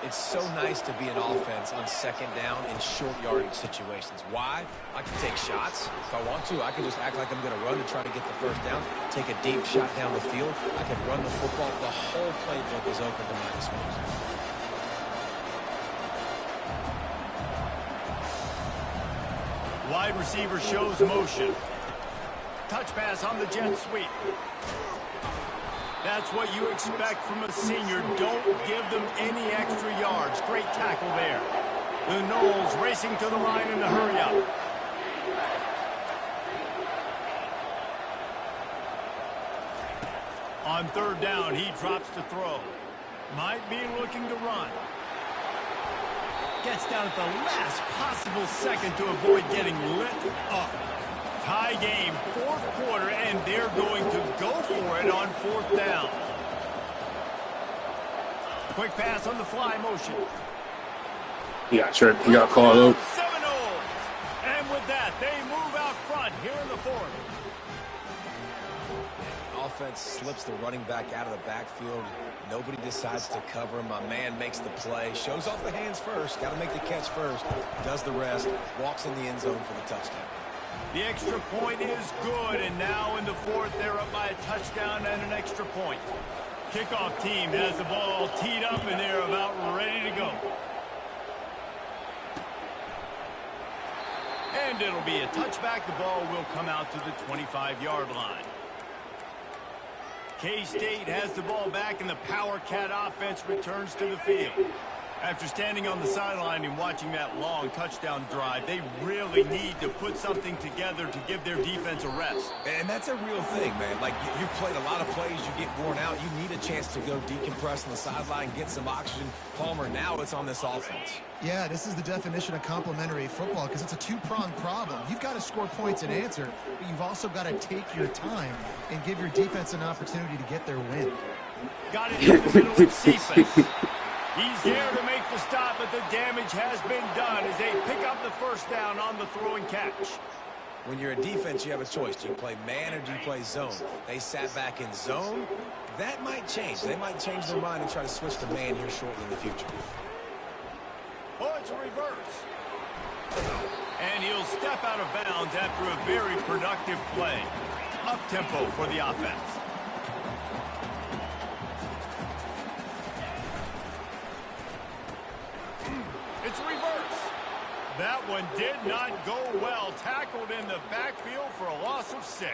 It's so nice to be an offense on second down in short yardage situations. Why? I can take shots. If I want to, I can just act like I'm going to run to try to get the first down, take a deep shot down the field. I can run the football. The whole playbook is open to my disposal. Wide receiver shows motion. Touch pass on the jet sweep. That's what you expect from a senior. Don't give them any extra yards. Great tackle there. The Knowles racing to the line in a hurry up. On third down, he drops to throw. Might be looking to run. Gets down at the last possible second to avoid getting lit up. Tie game, fourth quarter, and they're going to go for it on fourth down. Quick pass on the fly motion. He got tripped. He got called up. Seminoles. And with that, they move out front here in the fourth. Offense slips the running back out of the backfield. Nobody decides to cover him. My man makes the play. Shows off the hands first. Got to make the catch first. Does the rest. Walks in the end zone for the touchdown. The extra point is good, and now in the fourth, they're up by a touchdown and an extra point. Kickoff team has the ball teed up, and they're about ready to go. And it'll be a touchback. The ball will come out to the 25-yard line. K-State has the ball back, and the Power Cat offense returns to the field. After standing on the sideline and watching that long touchdown drive, they really need to put something together to give their defense a rest. And that's a real thing, man. Like, you played a lot of plays, you get worn out, you need a chance to go decompress on the sideline, get some oxygen. Palmer, now it's on this offense. Yeah, this is the definition of complementary football because it's a two-pronged problem. You've got to score points and answer, but you've also got to take your time and give your defense an opportunity to get their win. Got it in the middle of Cephas. He's there to make the stop, but the damage has been done as they pick up the first down on the throw and catch. When you're a defense, you have a choice. Do you play man or do you play zone? They sat back in zone. That might change. They might change their mind and try to switch to man here shortly in the future. Oh, it's a reverse. And he'll step out of bounds after a very productive play. Up-tempo for the offense. It's a reverse. That one did not go well. Tackled in the backfield for a loss of 6.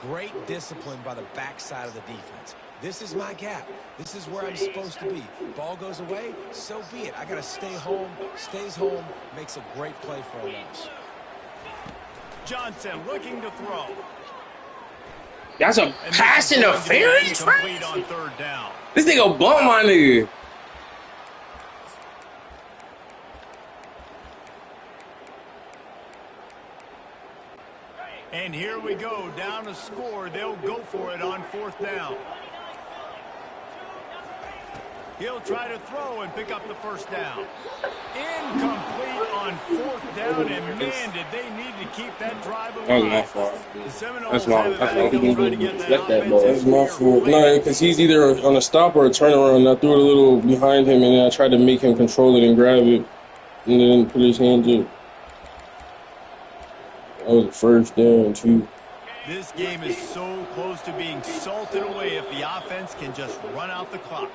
Great discipline by the backside of the defense. This is my gap. This is where I'm supposed to be. Ball goes away, so be it. I got to stay home. Stays home. Makes a great play for a loss. Johnson looking to throw. That's a pass interference, complete on third down. This nigga bumped my nigga. And here we go, down a score. They'll go for it on fourth down. He'll try to throw and pick up the first down. Incomplete on fourth down, and man, did they need to keep that drive alive. That was my fault. The Seminoles That's my have fault. it back. They'll try to get that That's my fault. No, because he's either on a stop or a turnaround. I threw it a little behind him, and then I tried to make him control it and grab it, and then put his hands up. That was the first down, too. This game is so close to being salted away if the offense can just run out the clock.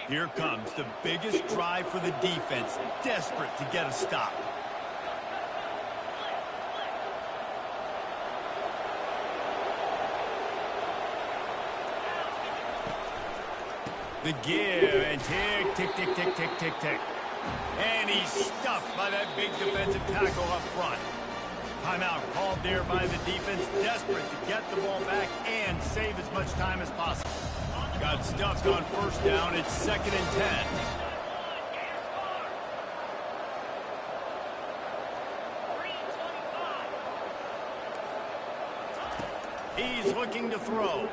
Here comes the biggest drive for the defense, desperate to get a stop. The give and tick, tick, tick, tick, tick, tick, tick. And he's stuffed by that big defensive tackle up front. Timeout called there by the defense, desperate to get the ball back and save as much time as possible. Got stuffed on first down. It's 2nd and 10. He's looking to throw.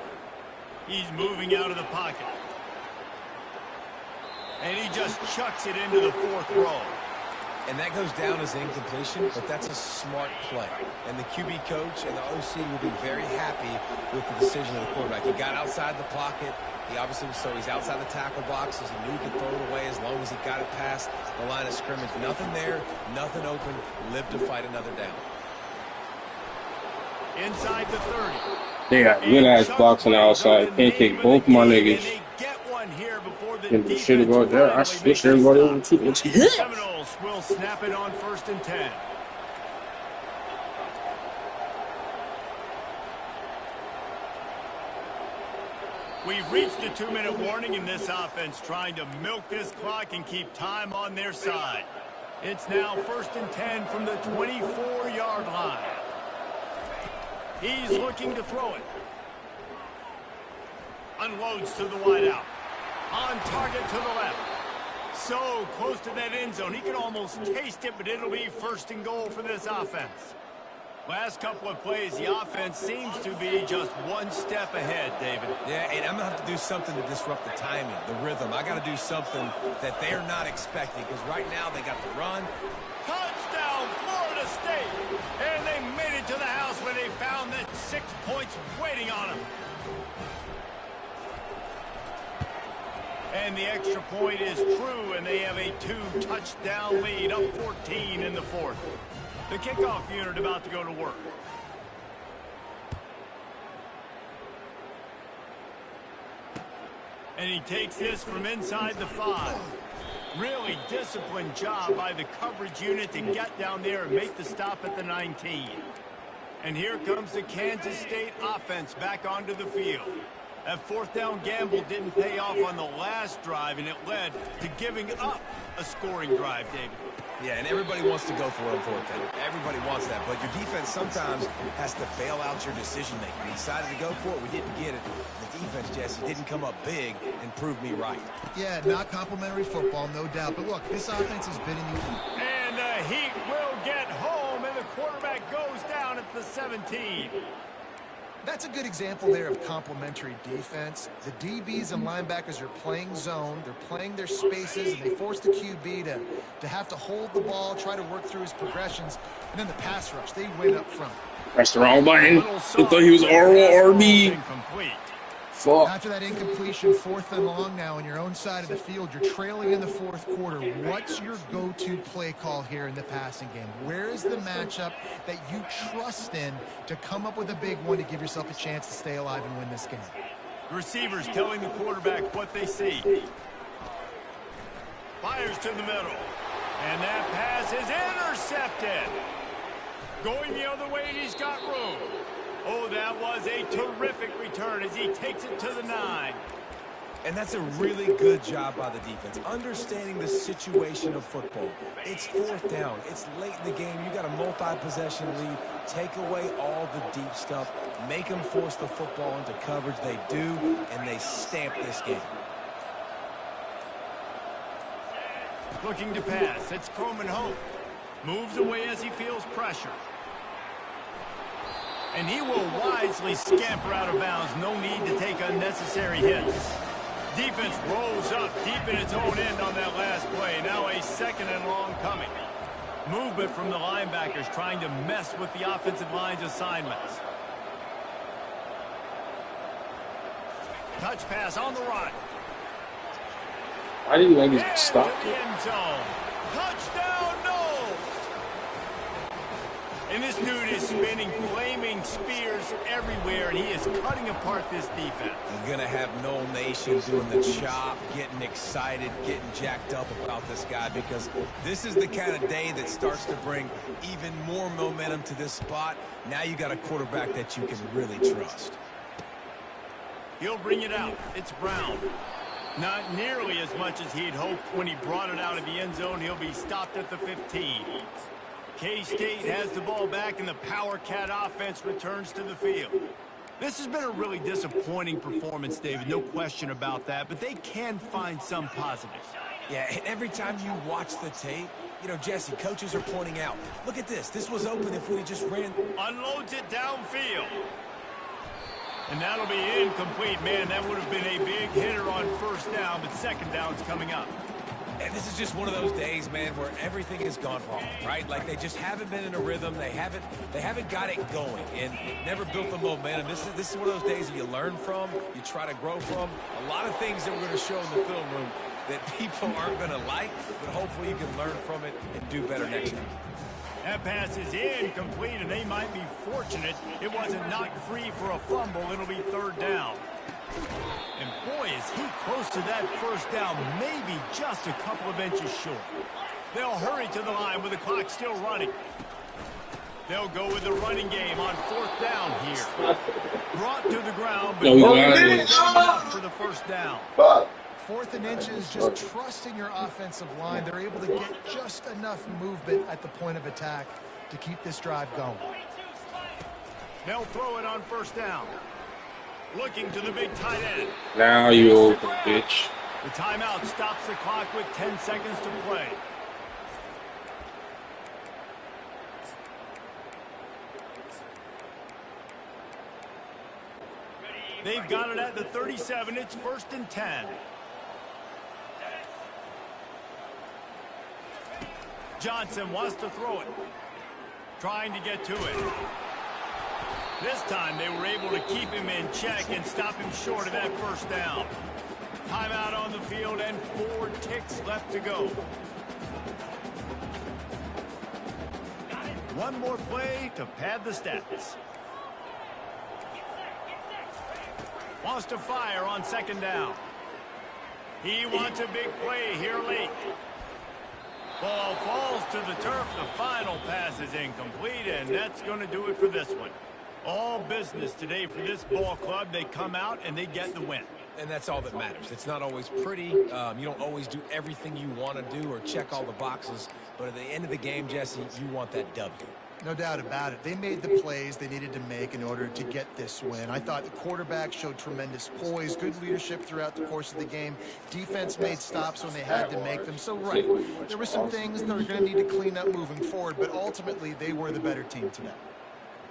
He's moving out of the pocket. And he just chucks it into the 4th row. And that goes down as incompletion, but that's a smart play. And the QB coach and the OC will be very happy with the decision of the quarterback. He got outside the pocket. He obviously was, so he's outside the tackle boxes. He knew he could throw it away as long as he got it past the line of scrimmage. Nothing there, nothing open. Live to fight another down. Inside the 30. They got good ass blocks on the outside. Can't kick both my niggas. Give the shit about that. I switched everybody over to the Seminoles will snap it on 1st and 10. We've reached a 2-minute warning in this offense, trying to milk this clock and keep time on their side. It's now 1st and 10 from the 24-yard line. He's looking to throw it. Unloads to the wideout. On target to the left. So close to that end zone. He can almost taste it, but it'll be 1st and goal for this offense. Last couple of plays, the offense seems to be just one step ahead, David. Yeah, and I'm going to have to do something to disrupt the timing, the rhythm. I got to do something that they're not expecting, because right now they got the run. Touchdown, Florida State! And they made it to the house where they found that 6 points waiting on them. And the extra point is true, and they have a 2-touchdown lead, up 14 in the 4th. The kickoff unit about to go to work. And he takes this from inside the 5. Really disciplined job by the coverage unit to get down there and make the stop at the 19. And here comes the Kansas State offense back onto the field. That 4th down gamble didn't pay off on the last drive, and it led to giving up a scoring drive, David. Yeah, and everybody wants to go for it on 4th down. Everybody wants that, but your defense sometimes has to bail out your decision-making. We decided to go for it. We didn't get it. The defense, Jesse, didn't come up big and prove me right. Yeah, not complimentary football, no doubt. But look, this offense has been in the heat. And the heat will get home, and the quarterback goes down at the 17. That's a good example there of complementary defense. The DBs and linebackers are playing zone. They're playing their spaces, and they force the QB to have to hold the ball, try to work through his progressions. And then the pass rush, they win up front. Press the wrong button. I thought he was RB. Fuck. After that incompletion, 4th and long now on your own side of the field, you're trailing in the 4th quarter. What's your go-to play call here in the passing game? Where is the matchup that you trust in to come up with a big one to give yourself a chance to stay alive and win this game? Receivers telling the quarterback what they see. Fires to the middle. And that pass is intercepted. Going the other way, and he's got room. Oh, that was a terrific return as he takes it to the 9. And that's a really good job by the defense, understanding the situation of football. It's 4th down. It's late in the game. You got a multi-possession lead. Take away all the deep stuff. Make them force the football into coverage. They do, and they stamp this game. Looking to pass. It's Coleman Hope. Moves away as he feels pressure. And he will wisely scamper out of bounds. No need to take unnecessary hits. Defense rolls up deep in its own end on that last play. Now a 2nd and long coming. Movement from the linebackers trying to mess with the offensive line's assignments. Touch pass on the run. Why didn't I just stop it? Touchdown, Knowles. And this dude is spinning flaming spears everywhere, and he is cutting apart this defense. You're going to have Noel Nation doing the chop, getting excited, getting jacked up about this guy, because this is the kind of day that starts to bring even more momentum to this spot. Now you got a quarterback that you can really trust. He'll bring it out. It's Brown. Not nearly as much as he'd hoped when he brought it out of the end zone. He'll be stopped at the 15. K-State has the ball back, and the Power Cat offense returns to the field. This has been a really disappointing performance, David, no question about that, but they can find some positives. Yeah, and every time you watch the tape, you know, Jesse, coaches are pointing out, look at this. This was open if we just ran. Unloads it downfield. And that'll be incomplete. Man, that would have been a big hitter on first down, but second down's coming up. And this is just one of those days, man, where everything has gone wrong, right? Like they just haven't been in a rhythm. They haven't got it going and never built the momentum. This is one of those days that you learn from, you try to grow from. A lot of things that we're going to show in the film room that people aren't going to like, but hopefully you can learn from it and do better next time. That pass is incomplete, and they might be fortunate it wasn't knocked free for a fumble. It'll be third down. And boy, is he close to that first down, maybe just a couple of inches short. They'll hurry to the line with the clock still running. They'll go with the running game on fourth down here. Brought to the ground, but enough for the first down. Fourth and inches, just trusting your offensive line. They're able to get just enough movement at the point of attack to keep this drive going. They'll throw it on first down. Looking to the big tight end. Now you open, bitch. The timeout stops the clock with 10 seconds to play. They've got it at the 37. It's first and 10. Johnson wants to throw it. Trying to get to it. This time they were able to keep him in check and stop him short of that first down. Timeout on the field and 4 ticks left to go. One more play to pad the stats. Wants to fire on second down. He wants a big play here late. Ball falls to the turf. The final pass is incomplete, and that's going to do it for this one. All business today for this ball club. They come out and they get the win. And that's all that matters. It's not always pretty. You don't always do everything you want to do or check all the boxes. But at the end of the game, Jesse, you want that W. No doubt about it. They made the plays they needed to make in order to get this win. I thought the quarterback showed tremendous poise, good leadership throughout the course of the game. Defense made stops when they had to make them. So, right, there were some things that are going to need to clean up moving forward, but ultimately they were the better team today.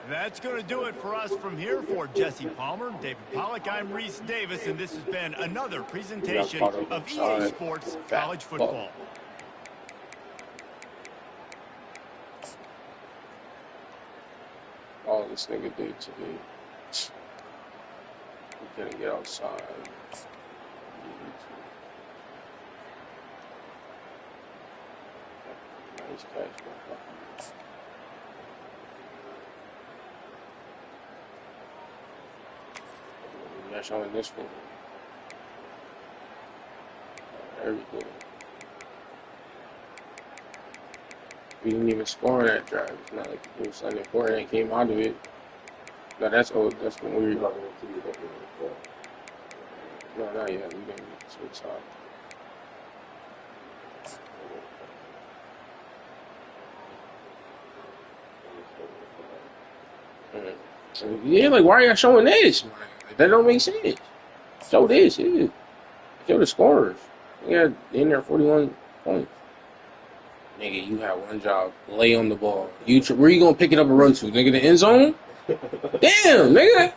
That's going to do it for us from here. For Jesse Palmer, David Pollack, I'm Reese Davis, and this has been another presentation of EA Sports College Football. All this nigga did to me. We couldn't get outside. Nice catch, bro. Not showing this one. Everything. We didn't even score on that drive. It's not like it was something important that came out of it. No, that's old. That's when we were. No, not yet. We didn't switch off. Yeah, like, why are y'all showing this? Like, that don't make sense. Show this, yeah. Show the scorers. We got in there 41 points. Nigga, you have one job. Lay on the ball. Where you gonna pick it up and run to? Nigga, the end zone? Damn, nigga.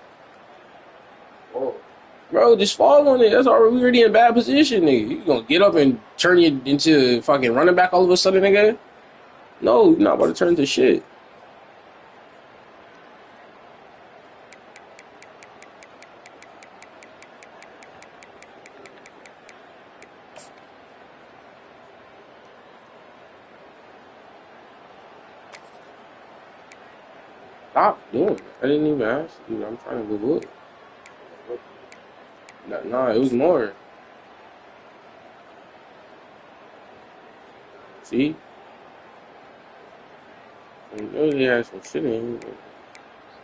Bro, just fall on it. That's already in bad position, nigga. You gonna get up and turn you into fucking running back all of a sudden, nigga? No, you're not about to turn into shit. Stop doing it. I didn't even ask you. I'm trying to go look. Nah, it was more. See? I know he had some shit in him, but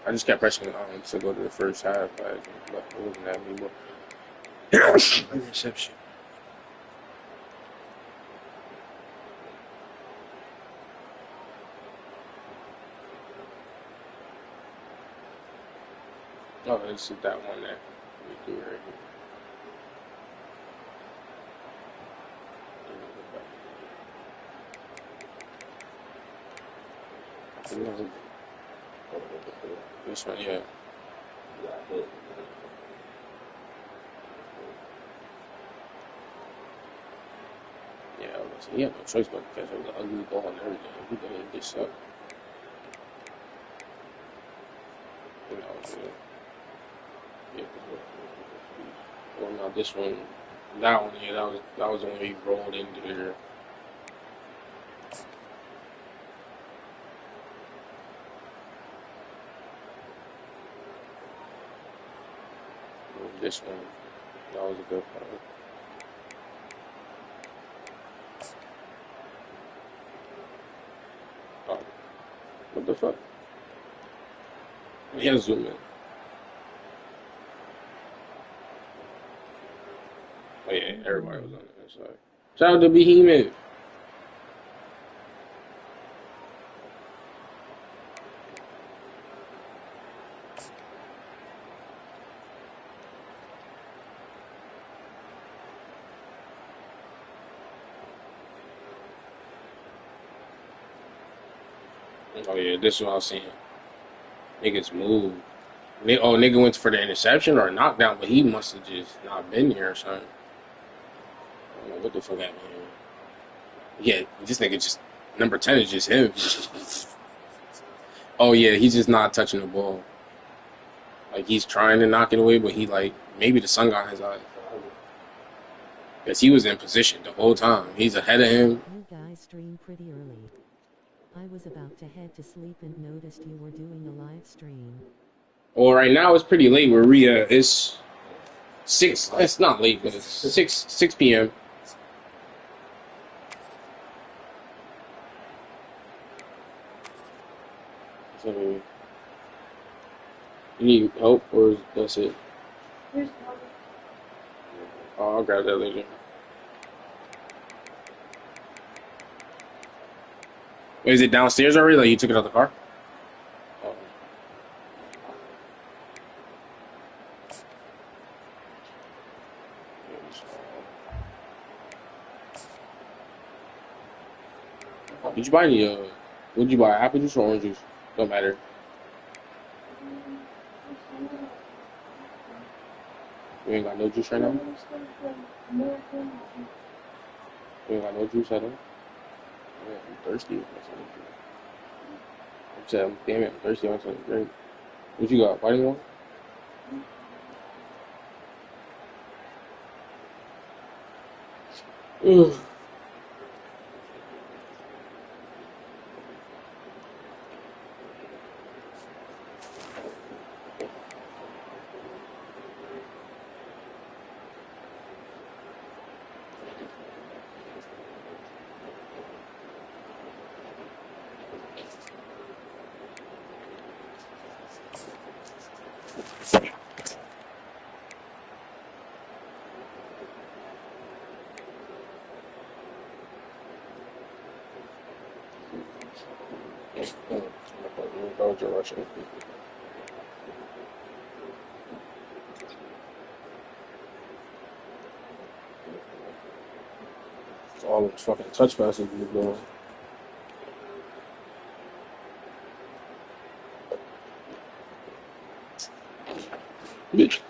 I just kept pressing to go to the first half, but it wasn't that anymore. Interception. Oh, this is that one there. Let me do it right here. This one, yeah. Yeah, he had no choice but to catch up the ugly ball and everything. He didn't get sucked. You know, yeah. Well, now this one, that one, yeah, that was the one he rolled into there. This one, that was a good part. Oh, what the fuck? He has zoom in. Oh yeah, everybody was on the side. Shout out to Behemoth. Oh yeah, this is what I was saying. Niggas move. Nigga went for the interception or knockdown, but he must have just not been here or something. I don't know what the fuck happened here. Yeah, this nigga just number 10 is just him. Oh yeah, he's just not touching the ball. Like he's trying to knock it away, but he like maybe the sun got in his eyes. Because he was in position the whole time. He's ahead of him. You guys stream pretty early. I was about to head to sleep and noticed you were doing a live stream. Well, right now it's pretty late where it's 6. It's not late, but it's 6 p.m. So, you need help, or that's it? Oh, I'll grab that later. Wait, is it downstairs already? Like you took it out of the car? Oh. Did you buy any? What did you buy? Apple juice or orange juice? Don't matter. You ain't got no juice right now? You ain't got no juice at all? Yeah, I'm thirsty. Damn it, I'm thirsty. I want something great. What you got? Fighting one? Ugh. You're rushing. All those fucking touch passes you're doing. Bitch.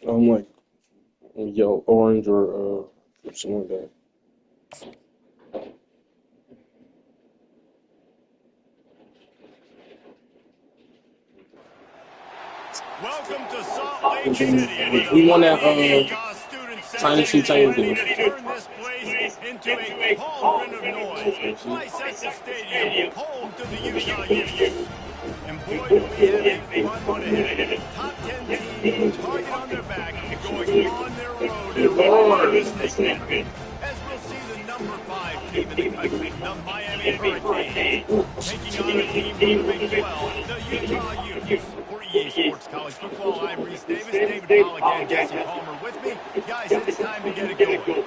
I'm like yellow, orange, or something like that. Welcome to Salt Lake City. We won that Utah student tiny section tiny is ready thing. to turn this place into a cauldron of noise. Twice at the stadium, home to the Utah Utes. And boy, do we have a fun one ahead. Top 10 team, target on their back, going on their road and roaring this thing. As we'll see the number 5 team in the country, the Miami Hurricanes, taking on a team from the Big 12, the Utah Utes. For EA Sports College Football, I'm Reese Davis, David Pollock, and Jesse Palmer with me. Guys, it's time to get it going.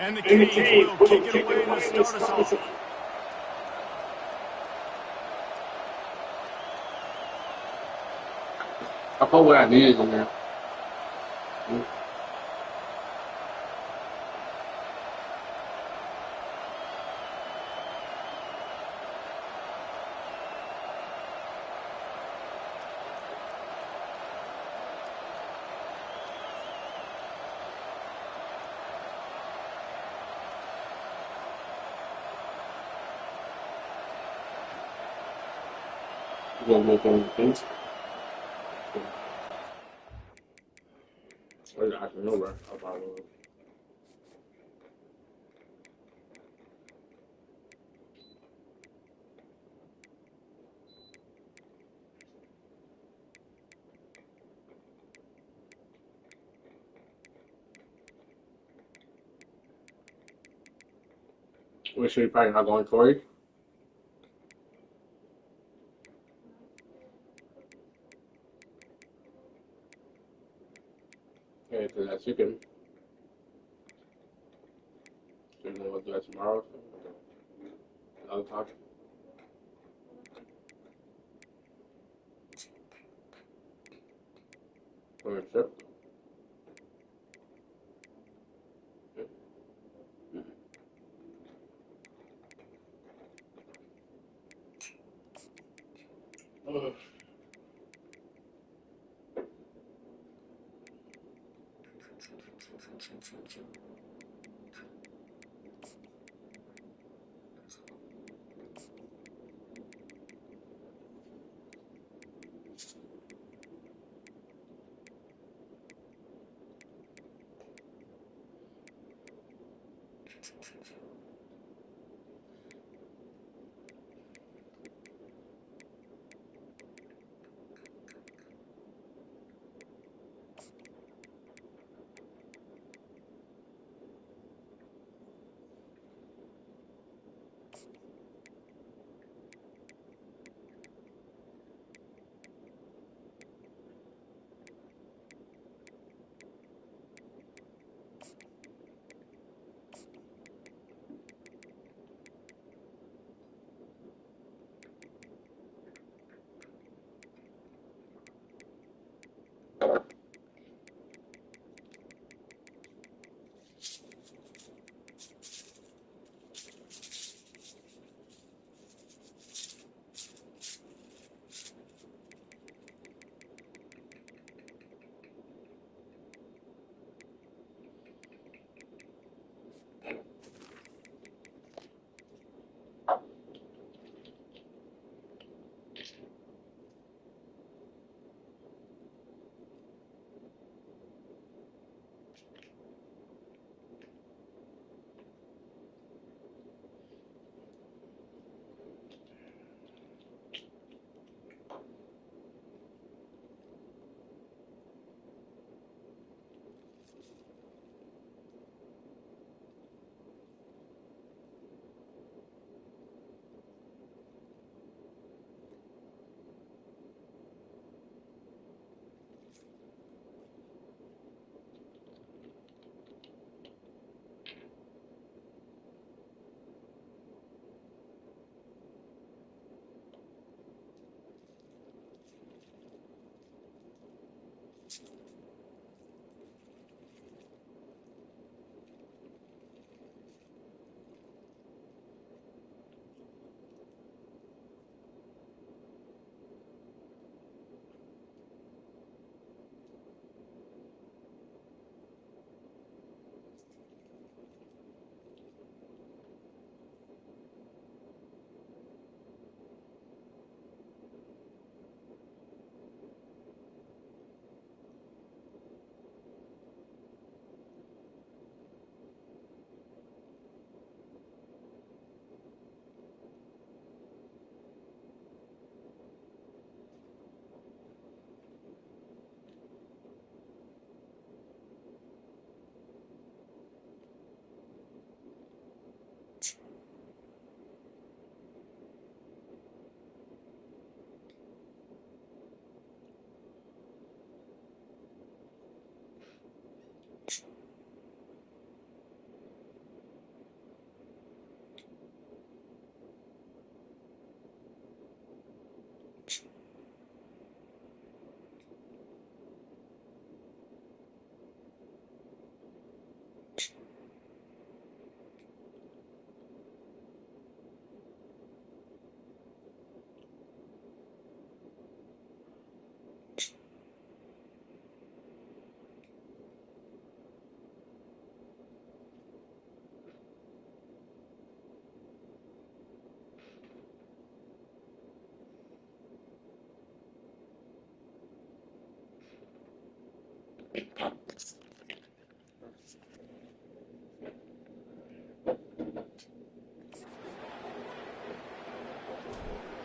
And the Canes will kick it away to start us off. I put what I needed in there. You gonna make anything? I can know where I probably will. We should probably not going Corey. Yeah, because that's chicken. So you want to do that tomorrow? Another time? For a trip?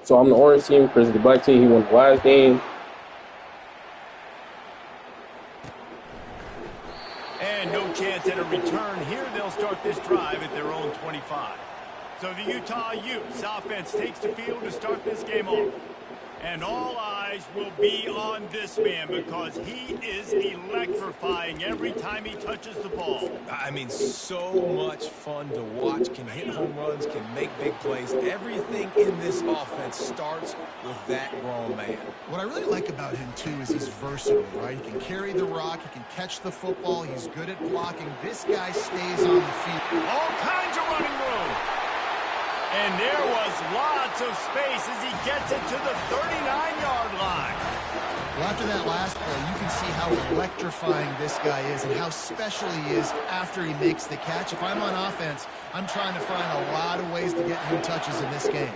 So I'm the orange team, Chris is the black team. He won the last game. And no chance at a return here. They'll start this drive at their own 25. So the Utah Utes offense takes the field to start this game off. And all eyes will be on this man because he is electrifying every time he touches the ball. I mean, so much fun to watch. Can hit home runs, can make big plays. Everything in this offense starts with that grown man. What I really like about him, too, is he's versatile, right? He can carry the rock, he can catch the football, he's good at blocking. This guy stays on the field. All kinds of running room. And there was lots of space as he gets it to the 39-yard line. Well, after that last play, you can see how electrifying this guy is and how special he is after he makes the catch. If I'm on offense, I'm trying to find a lot of ways to get him touches in this game.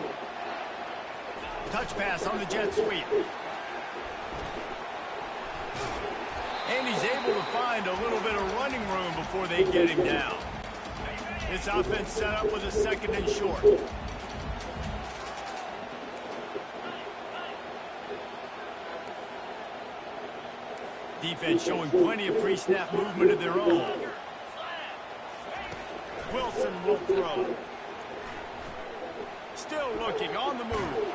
Touch pass on the jet sweep. And he's able to find a little bit of running room before they get him down. This offense set up with a second and short. Defense showing plenty of pre-snap movement of their own. Wilson will throw. Still looking on the move.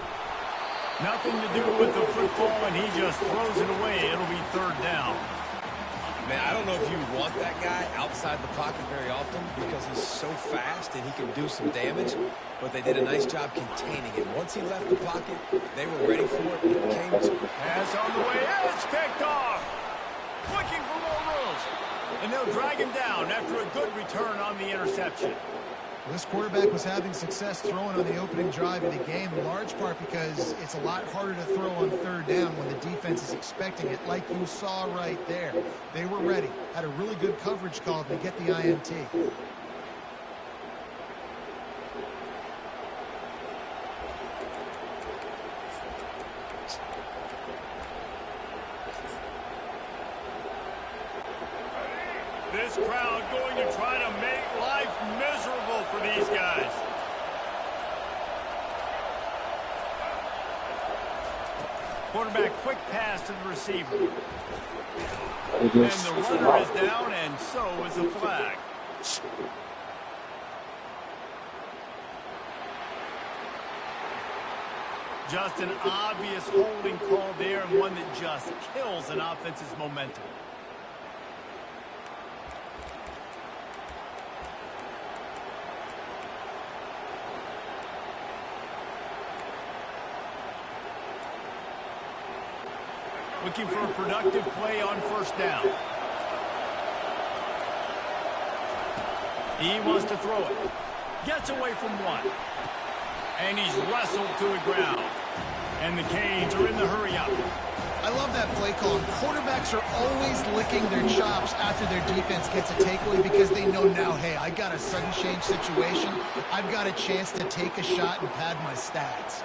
Nothing to do with the football, and he just throws it away. It'll be third down. Man, I don't know if you want that guy outside the pocket very often because he's so fast and he can do some damage, but they did a nice job containing him. Once he left the pocket, they were ready for it. It came to pass on the way. It's picked off. Looking for more room. And they'll drag him down after a good return on the interception. Well, this quarterback was having success throwing on the opening drive of the game, in large part because it's a lot harder to throw on third down when the defense is expecting it, like you saw right there. They were ready, had a really good coverage call to get the INT. This crowd going to try to make life miserable for these guys. Quarterback, quick pass to the receiver. And the runner is down, and so is the flag. Just an obvious holding call there, and one that just kills an offense's momentum. Looking for a productive play on first down. He wants to throw it. Gets away from one. And he's wrestled to the ground. And the Canes are in the hurry-up. I love that play call. Quarterbacks are always licking their chops after their defense gets a takeaway because they know now, hey, I got a sudden change situation. I've got a chance to take a shot and pad my stats.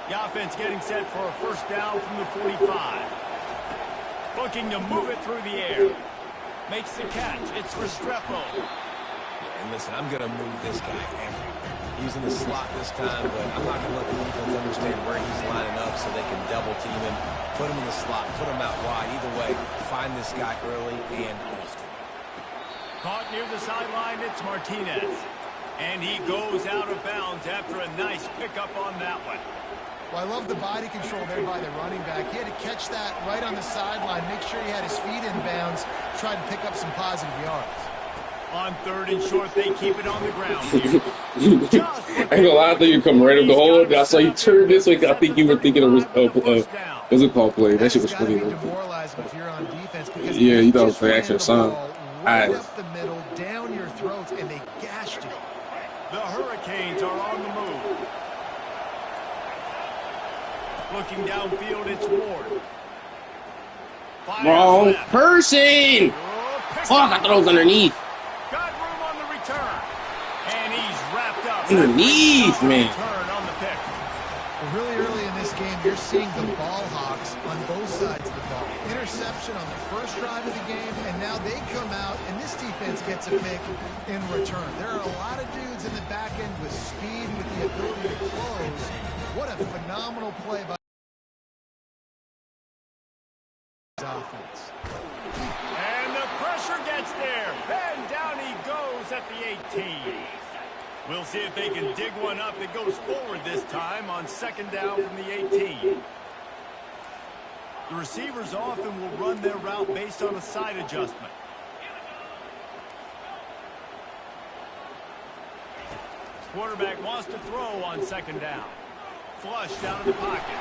The offense getting set for a first down from the 45. Looking to move it through the air. Makes the catch. It's Restrepo. Yeah, and listen, I'm going to move this guy everywhere. He's in the slot this time, but I'm not going to let the defense understand where he's lining up so they can double team him, put him in the slot, put him out wide. Either way, find this guy early and often. Caught near the sideline, it's Martinez. And he goes out of bounds after a nice pickup on that one. Well, I love the body control there by the running back. He had to catch that right on the sideline, make sure he had his feet in bounds, try to pick up some positive yards. On third and short, they keep it on the ground. I ain't gonna lie, I thought you come right up the hole. I saw you turn this way. I think you were thinking of what's it called play? That shit was funny. Yeah, you thought it was the actual song. Right up the middle, down your throats, and they gashed you. The Hurricanes are on the move. Looking downfield, it's Ward. Wrong person! Fuck, I thought it was underneath. Got room on the return. And he's wrapped up. Underneath, man. On the pick. Well, really early in this game, you're seeing the ball hawks on both sides of the ball. interception on the first drive of the game, and now they come out, and this defense gets a pick in return. There are a lot of dudes in the back end with speed, with the ability to close. What a phenomenal play by the offense. And the pressure gets there. And down he goes at the 18. We'll see if they can dig one up that goes forward this time on second down from the 18. The receivers often will run their route based on a side adjustment. Quarterback wants to throw on second down. Flush down in the pocket.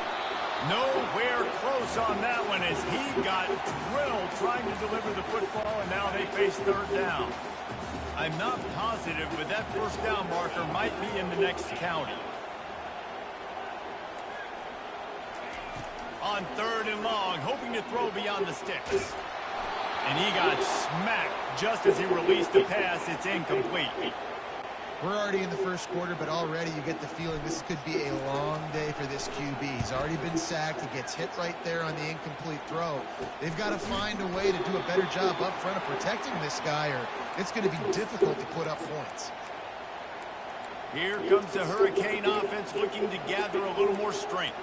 Nowhere close on that one as he got drilled trying to deliver the football, and now they face third down. I'm not positive, but that first down marker might be in the next county. On third and long, hoping to throw beyond the sticks. And he got smacked just as he released the pass. It's incomplete. We're already in the first quarter, but already you get the feeling this could be a long day for this QB. He's already been sacked. He gets hit right there on the incomplete throw. They've got to find a way to do a better job up front of protecting this guy, or it's going to be difficult to put up points. Here comes the Hurricane offense looking to gather a little more strength.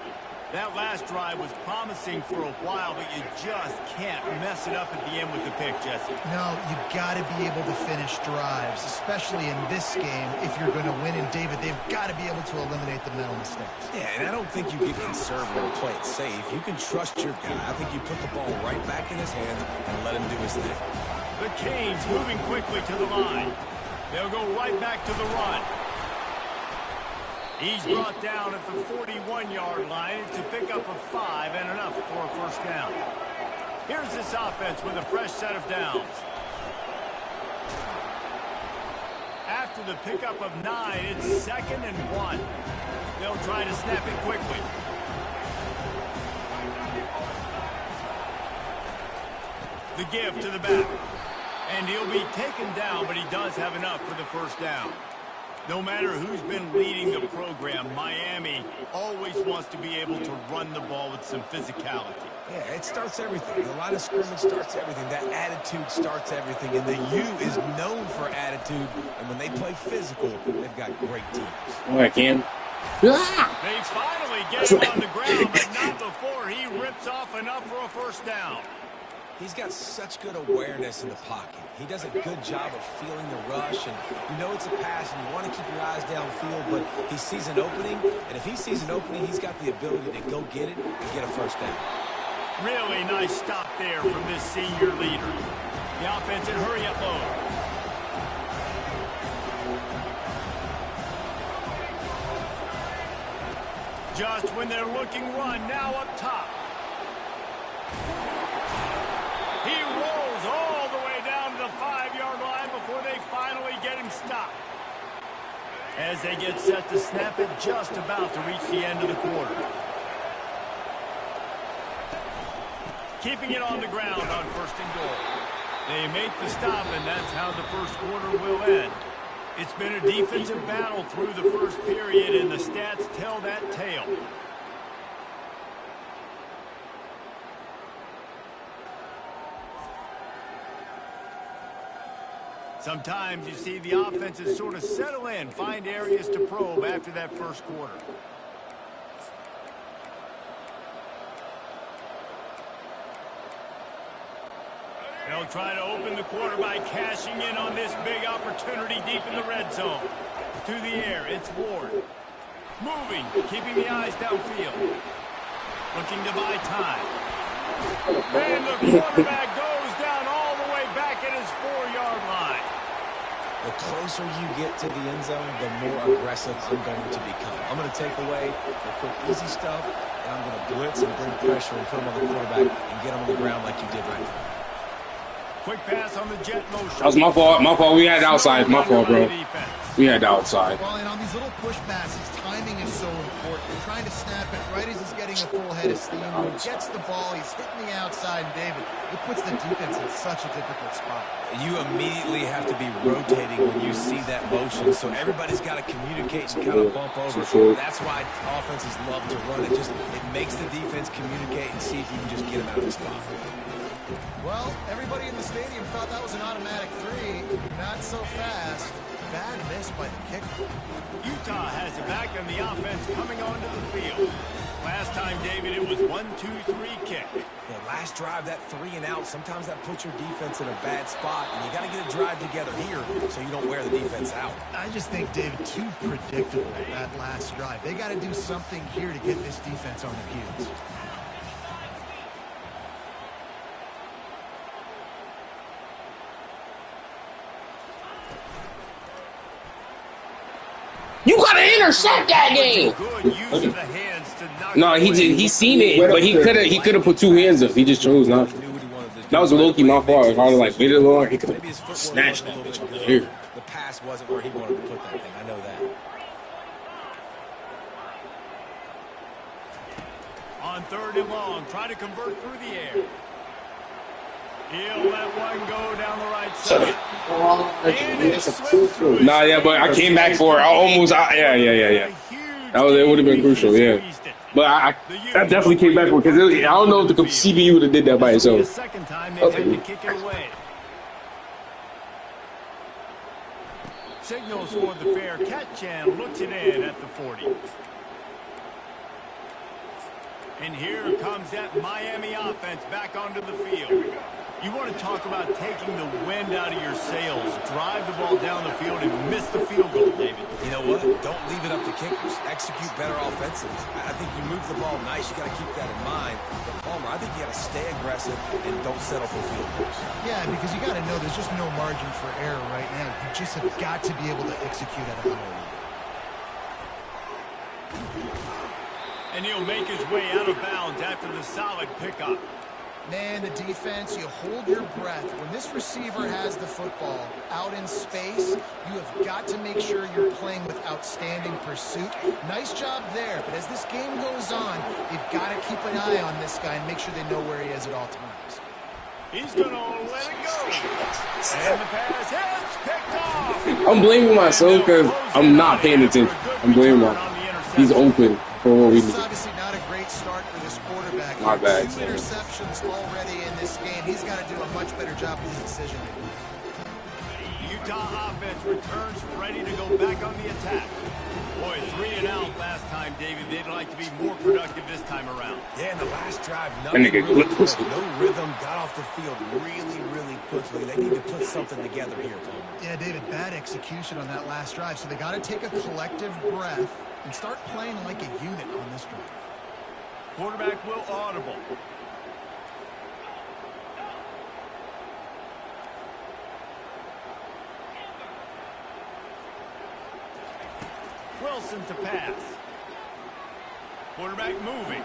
That last drive was promising for a while, but you just can't mess it up at the end with the pick, Jesse. No, you got to be able to finish drives, especially in this game. If you're going to win, and David, they've got to be able to eliminate the mental mistakes. Yeah, and I don't think you get conservative and play it safe. You can trust your guy. I think you put the ball right back in his hands and let him do his thing. The Canes moving quickly to the line. They'll go right back to the run. He's brought down at the 41-yard line to pick up a 5 and enough for a first down. Here's this offense with a fresh set of downs. After the pickup of 9, it's 2nd and 1. They'll try to snap it quickly. The give to the back. And he'll be taken down, but he does have enough for the first down. No matter who's been leading the program, Miami always wants to be able to run the ball with some physicality. Yeah, it starts everything. The line of scrimmage starts everything. That attitude starts everything. And the U is known for attitude. And when they play physical, they've got great teams. Oh, I can. They finally get him on the ground, but not before he rips off enough for a first down. He's got such good awareness in the pocket. He does a good job of feeling the rush, and you know it's a pass, and you want to keep your eyes downfield, but he sees an opening, and if he sees an opening, he's got the ability to go get it and get a first down. Really nice stop there from this senior leader. The offense in hurry-up mode. Just when they're looking run, now up top. He rolls all the way down to the 5-yard line before they finally get him stopped. As they get set to snap it, just about to reach the end of the quarter. Keeping it on the ground on 1st and goal. They make the stop, and that's how the first quarter will end. It's been a defensive battle through the first period, and the stats tell that tale. Sometimes you see the offenses sort of settle in, find areas to probe after that first quarter. They'll try to open the quarter by cashing in on this big opportunity deep in the red zone. To the air, it's Ward. Moving, keeping the eyes downfield. Looking to buy time. And the quarterback goes down all the way back at his 4-yard line. The closer you get to the end zone, the more aggressive I'm going to become. I'm going to take away the quick, easy stuff, and I'm going to blitz and bring pressure and put him on the quarterback and get him on the ground like you did right now. Quick pass on the jet motion. That was my fault. My fault. We had the outside. My fault, bro. We had the outside. Well, and on these little push passes, timing is so important. You're trying to snap it right as he's getting a full head of steam. When he gets the ball, he's hitting the outside, and David, it puts the defense in such a difficult spot. You immediately have to be rotating when you see that motion, so everybody's got to communicate and kind of bump over. That's why offenses love to run it. It makes the defense communicate and see if you can just get them out of the spot. Well, everybody in the stadium thought that was an automatic three. Not so fast. Bad miss by the kicker. Utah has it back and the offense coming onto the field. Last time, David, it was 1-2-3 kick. Yeah, last drive, that 3 and out, sometimes that puts your defense in a bad spot, and you got to get a drive together here so you don't wear the defense out. I just think, David, too predictable that last drive. They got to do something here to get this defense on their heels. You gotta intercept that game. Good use of the hands to knock No, he seen it, but he could have put two hands up. He just chose not to. That was low key my fault. If I was like waited long, he could have snatched that bitch over here. The pass wasn't where he wanted to put that thing. I know that. On 3rd and long, try to convert through the air. He'll let one go down the right side. Nah, yeah, but I came back for it. Yeah. It would have been crucial, yeah. But I definitely came back for it because I don't know if the CBU would have did that by itself. The second time they had to kick it away. Signals for the fair catch and looks it in at the 40. And here comes that Miami offense back onto the field. You want to talk about taking the wind out of your sails. Drive the ball down the field and miss the field goal, David. You know what? Don't leave it up to kickers. Execute better offensively. I think you move the ball nice. You got to keep that in mind. But Palmer, I think you got to stay aggressive and don't settle for field goals. Yeah, because you got to know there's just no margin for error right now. You just have got to be able to execute at a high level. And he'll make his way out of bounds after the solid pickup. Man, the defense, you hold your breath. When this receiver has the football out in space, you have got to make sure you're playing with outstanding pursuit. Nice job there, but as this game goes on, you've got to keep an eye on this guy and make sure they know where he is at all times. He's going to let it go. And the pass is picked off. I'm blaming myself because I'm not paying attention. I'm blaming myself. He's open for what we need. It's obviously not a great start for this quarterback. Not bad. 2 interceptions already in this game. He's got to do a much better job with his decision making. The Utah offense returns ready to go back on the attack. Boy, 3 and out last time, David. They'd like to be more productive this time around. Yeah, in the last drive, nothing really quick. No rhythm, got off the field really quickly. They need to put something together here, Palmer. Yeah, David, bad execution on that last drive. So they got to take a collective breath and start playing like a unit on this drive. Quarterback will audible. Wilson to pass. Quarterback moving.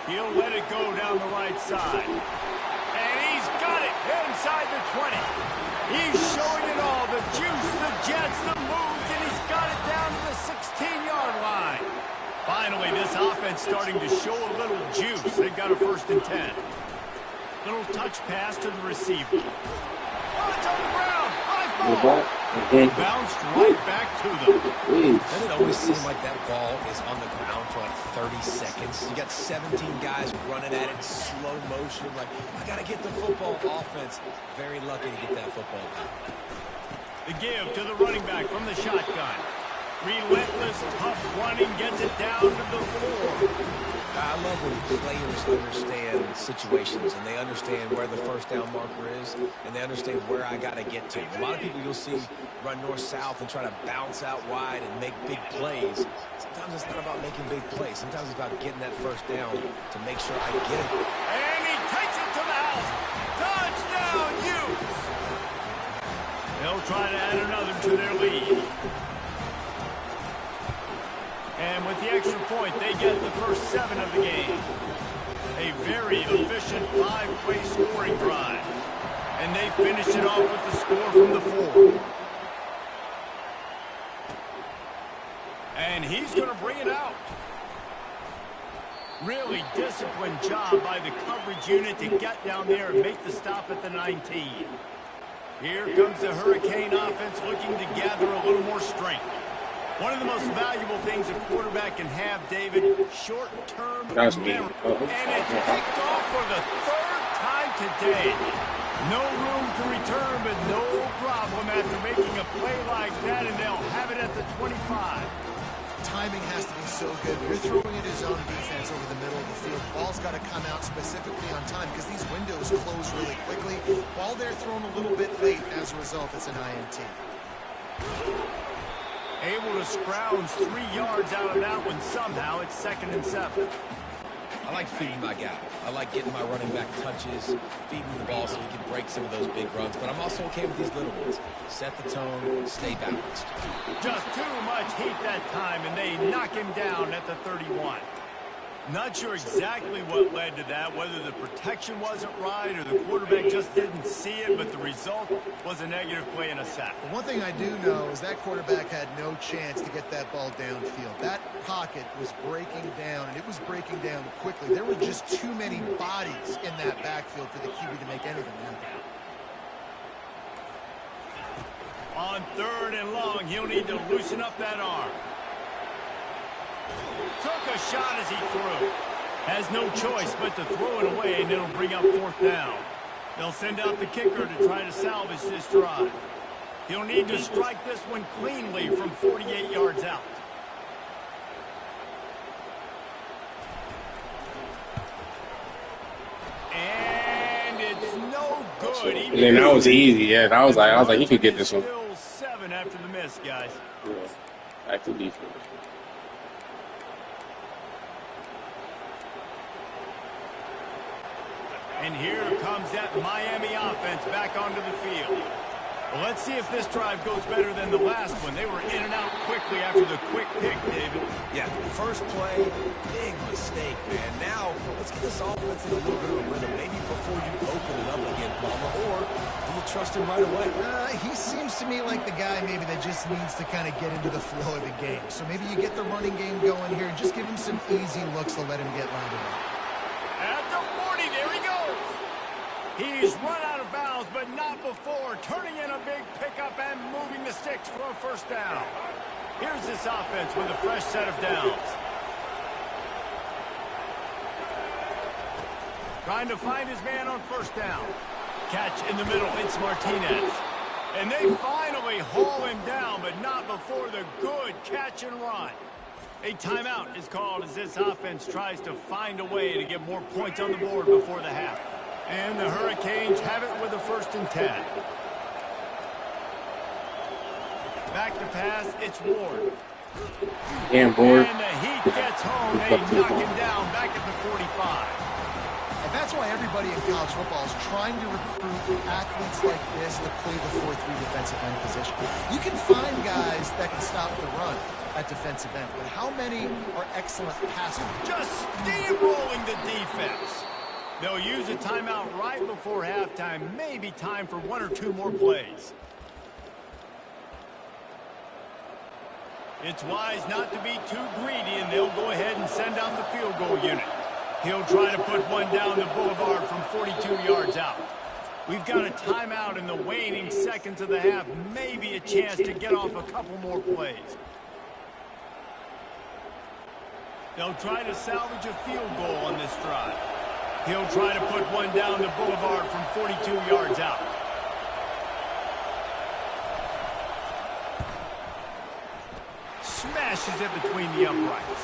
He'll let it go down the right side. And he's got it inside the 20. He's showing it all. The juice, the jets, the moves, and he's got it down to the 16-yard line. Finally, this offense starting to show a little juice. They've got a 1st and 10. Little touch pass to the receiver. Oh, it's on the ground. High ball. Bounced right back to them. Doesn't it always seem like that ball is on the ground for like 30 seconds? You got 17 guys running at it in slow motion. Like, I got to get the football. Offense, very lucky to get that football back. The give to the running back from the shotgun. Relentless, tough running, gets it down to the 4. I love when players understand situations and they understand where the 1st down marker is and they understand where I got to get to. A lot of people you'll see run north-south and try to bounce out wide and make big plays. Sometimes it's not about making big plays. Sometimes it's about getting that 1st down to make sure I get it. And he takes it to the house. Touchdown, Utes! They'll try to add another to their lead. And with the extra point, they get the first 7 of the game. A very efficient 5-play scoring drive. And they finish it off with the score from the 4. And he's going to bring it out. Really disciplined job by the coverage unit to get down there and make the stop at the 19. Here comes the Hurricane offense looking to gather a little more strength. One of the most valuable things a quarterback can have, David, short-term memory. And it's picked off for the 3rd time today. No room to return, but no problem after making a play like that, and they'll have it at the 25. Timing has to be so good. You're throwing it his own defense over the middle of the field. Ball's got to come out specifically on time because these windows close really quickly. While they're thrown a little bit late, as a result, it's an INT. Able to scrounge 3 yards out of that one somehow. It's 2nd and 7. I like feeding my guy. I like getting my running back touches, feeding the ball so he can break some of those big runs. But I'm also okay with these little ones. Set the tone, stay balanced. Just too much heat that time, and they knock him down at the 31. Not sure exactly what led to that, whether the protection wasn't right or the quarterback just didn't see it, but the result was a negative play and a sack. But one thing I do know is that quarterback had no chance to get that ball downfield. That pocket was breaking down, and it was breaking down quickly. There were just too many bodies in that backfield for the QB to make anything happen. On 3rd and long, he'll need to loosen up that arm. Took a shot as he threw. Has no choice but to throw it away, and it'll bring up 4th down. They'll send out the kicker to try to salvage this drive. He'll need to strike this one cleanly from 48 yards out. And it's no good. And then that was easy. Yeah, I was like, he could get this one. Still 7 after the miss, guys. Yeah. Back to defense. And here comes that Miami offense back onto the field. Well, let's see if this drive goes better than the last one. They were in and out quickly after the quick pick, David. Yeah, first play, big mistake, man. Now, let's get this offense in a little bit of a rhythm. Maybe before you open it up again, Palmer, or do you trust him right away? He seems to me like the guy maybe that just needs to kind of get into the flow of the game. So maybe you get the running game going here and just give him some easy looks to let him get lined up. At the 40, there he goes. He's run out of bounds, but not before. Turning in a big pickup and moving the sticks for a 1st down. Here's this offense with a fresh set of downs. Trying to find his man on 1st down. Catch in the middle, it's Martinez. And they finally haul him down, but not before the good catch and run. A timeout is called as this offense tries to find a way to get more points on the board before the half. And the Hurricanes have it with a 1st and 10. Back to pass, it's Ward. Damn, Ward. And the heat gets home. They knock him down back at the 45. And that's why everybody in college football is trying to recruit athletes like this to play the 4-3 defensive end position. You can find guys that can stop the run at defensive end, but how many are excellent passers? Just steamrolling the defense. They'll use a timeout right before halftime. Maybe time for 1 or 2 more plays. It's wise not to be too greedy, and they'll go ahead and send out the field goal unit. He'll try to put one down the boulevard from 42 yards out. We've got a timeout in the waning seconds of the half. Maybe a chance to get off a couple more plays. They'll try to salvage a field goal on this drive. He'll try to put one down the boulevard from 42 yards out. Smashes it between the uprights.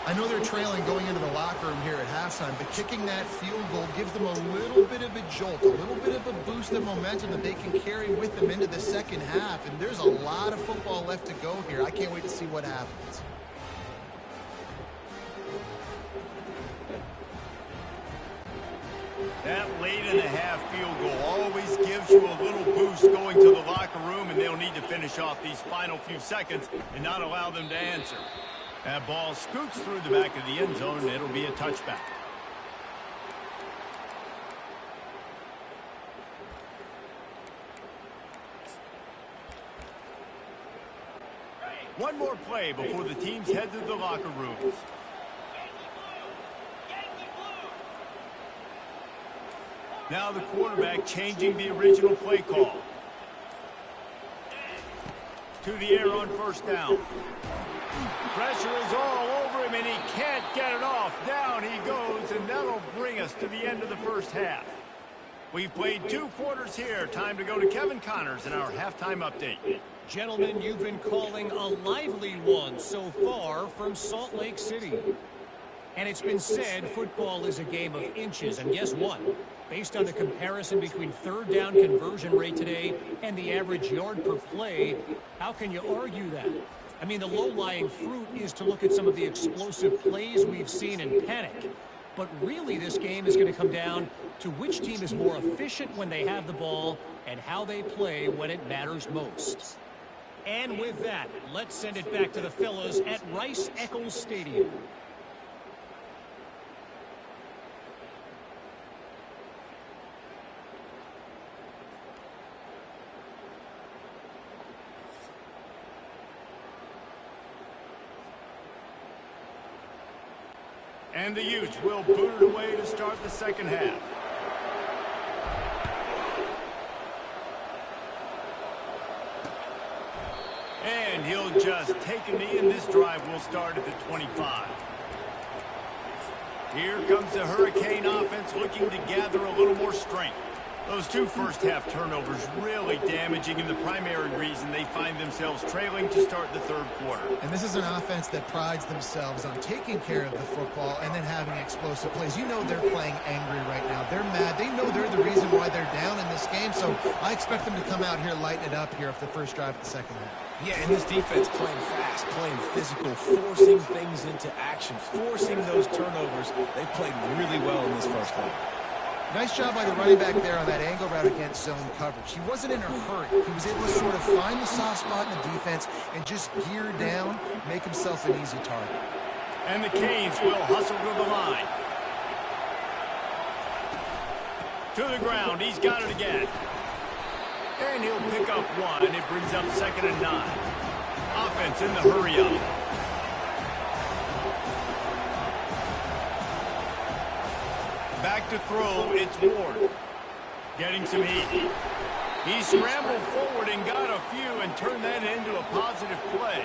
I know they're trailing going into the locker room here at halftime, but kicking that field goal gives them a little bit of a jolt, a little bit of a boost of momentum that they can carry with them into the 2nd half. And there's a lot of football left to go here. I can't wait to see what happens. That late in the half field goal always gives you a little boost going to the locker room, and they'll need to finish off these final few seconds and not allow them to answer. That ball scoots through the back of the end zone, and it'll be a touchback. One more play before the teams head to the locker rooms. Now the quarterback changing the original play call. To the air on 1st down. Pressure is all over him, and he can't get it off. Down he goes, and they'll that'll bring us to the end of the first half. We've played 2 quarters here. Time to go to Kevin Connors in our halftime update. Gentlemen, you've been calling a lively one so far from Salt Lake City. And it's been said football is a game of inches. And guess what? Based on the comparison between third down conversion rate today and the average yard per play, how can you argue that? I mean, the low-lying fruit is to look at some of the explosive plays we've seen in panic. But really, this game is going to come down to which team is more efficient when they have the ball and how they play when it matters most. And with that, let's send it back to the fellas at Rice-Eccles Stadium. And the Utes will boot it away to start the second half. And he'll just take a knee, and this drive will start at the 25. Here comes the Hurricane offense looking to gather a little more strength. Those 2 first-half turnovers really damaging, and the primary reason they find themselves trailing to start the third quarter. And this is an offense that prides themselves on taking care of the football and then having explosive plays. You know they're playing angry right now. They're mad. They know they're the reason why they're down in this game, so I expect them to come out here, lighten it up here after the first drive of the second half. Yeah, and this defense playing fast, playing physical, forcing things into action, forcing those turnovers. They played really well in this first half. Nice job by the running back there on that angle route against zone coverage. He wasn't in a hurry. He was able to sort of find the soft spot in the defense and just gear down, make himself an easy target. And the Canes will hustle to the line. To the ground. He's got it again. And he'll pick up 1. It brings up 2nd and 9. Offense in the hurry-up. Back to throw, it's Ward. Getting some heat. He scrambled forward and got a few and turned that into a positive play.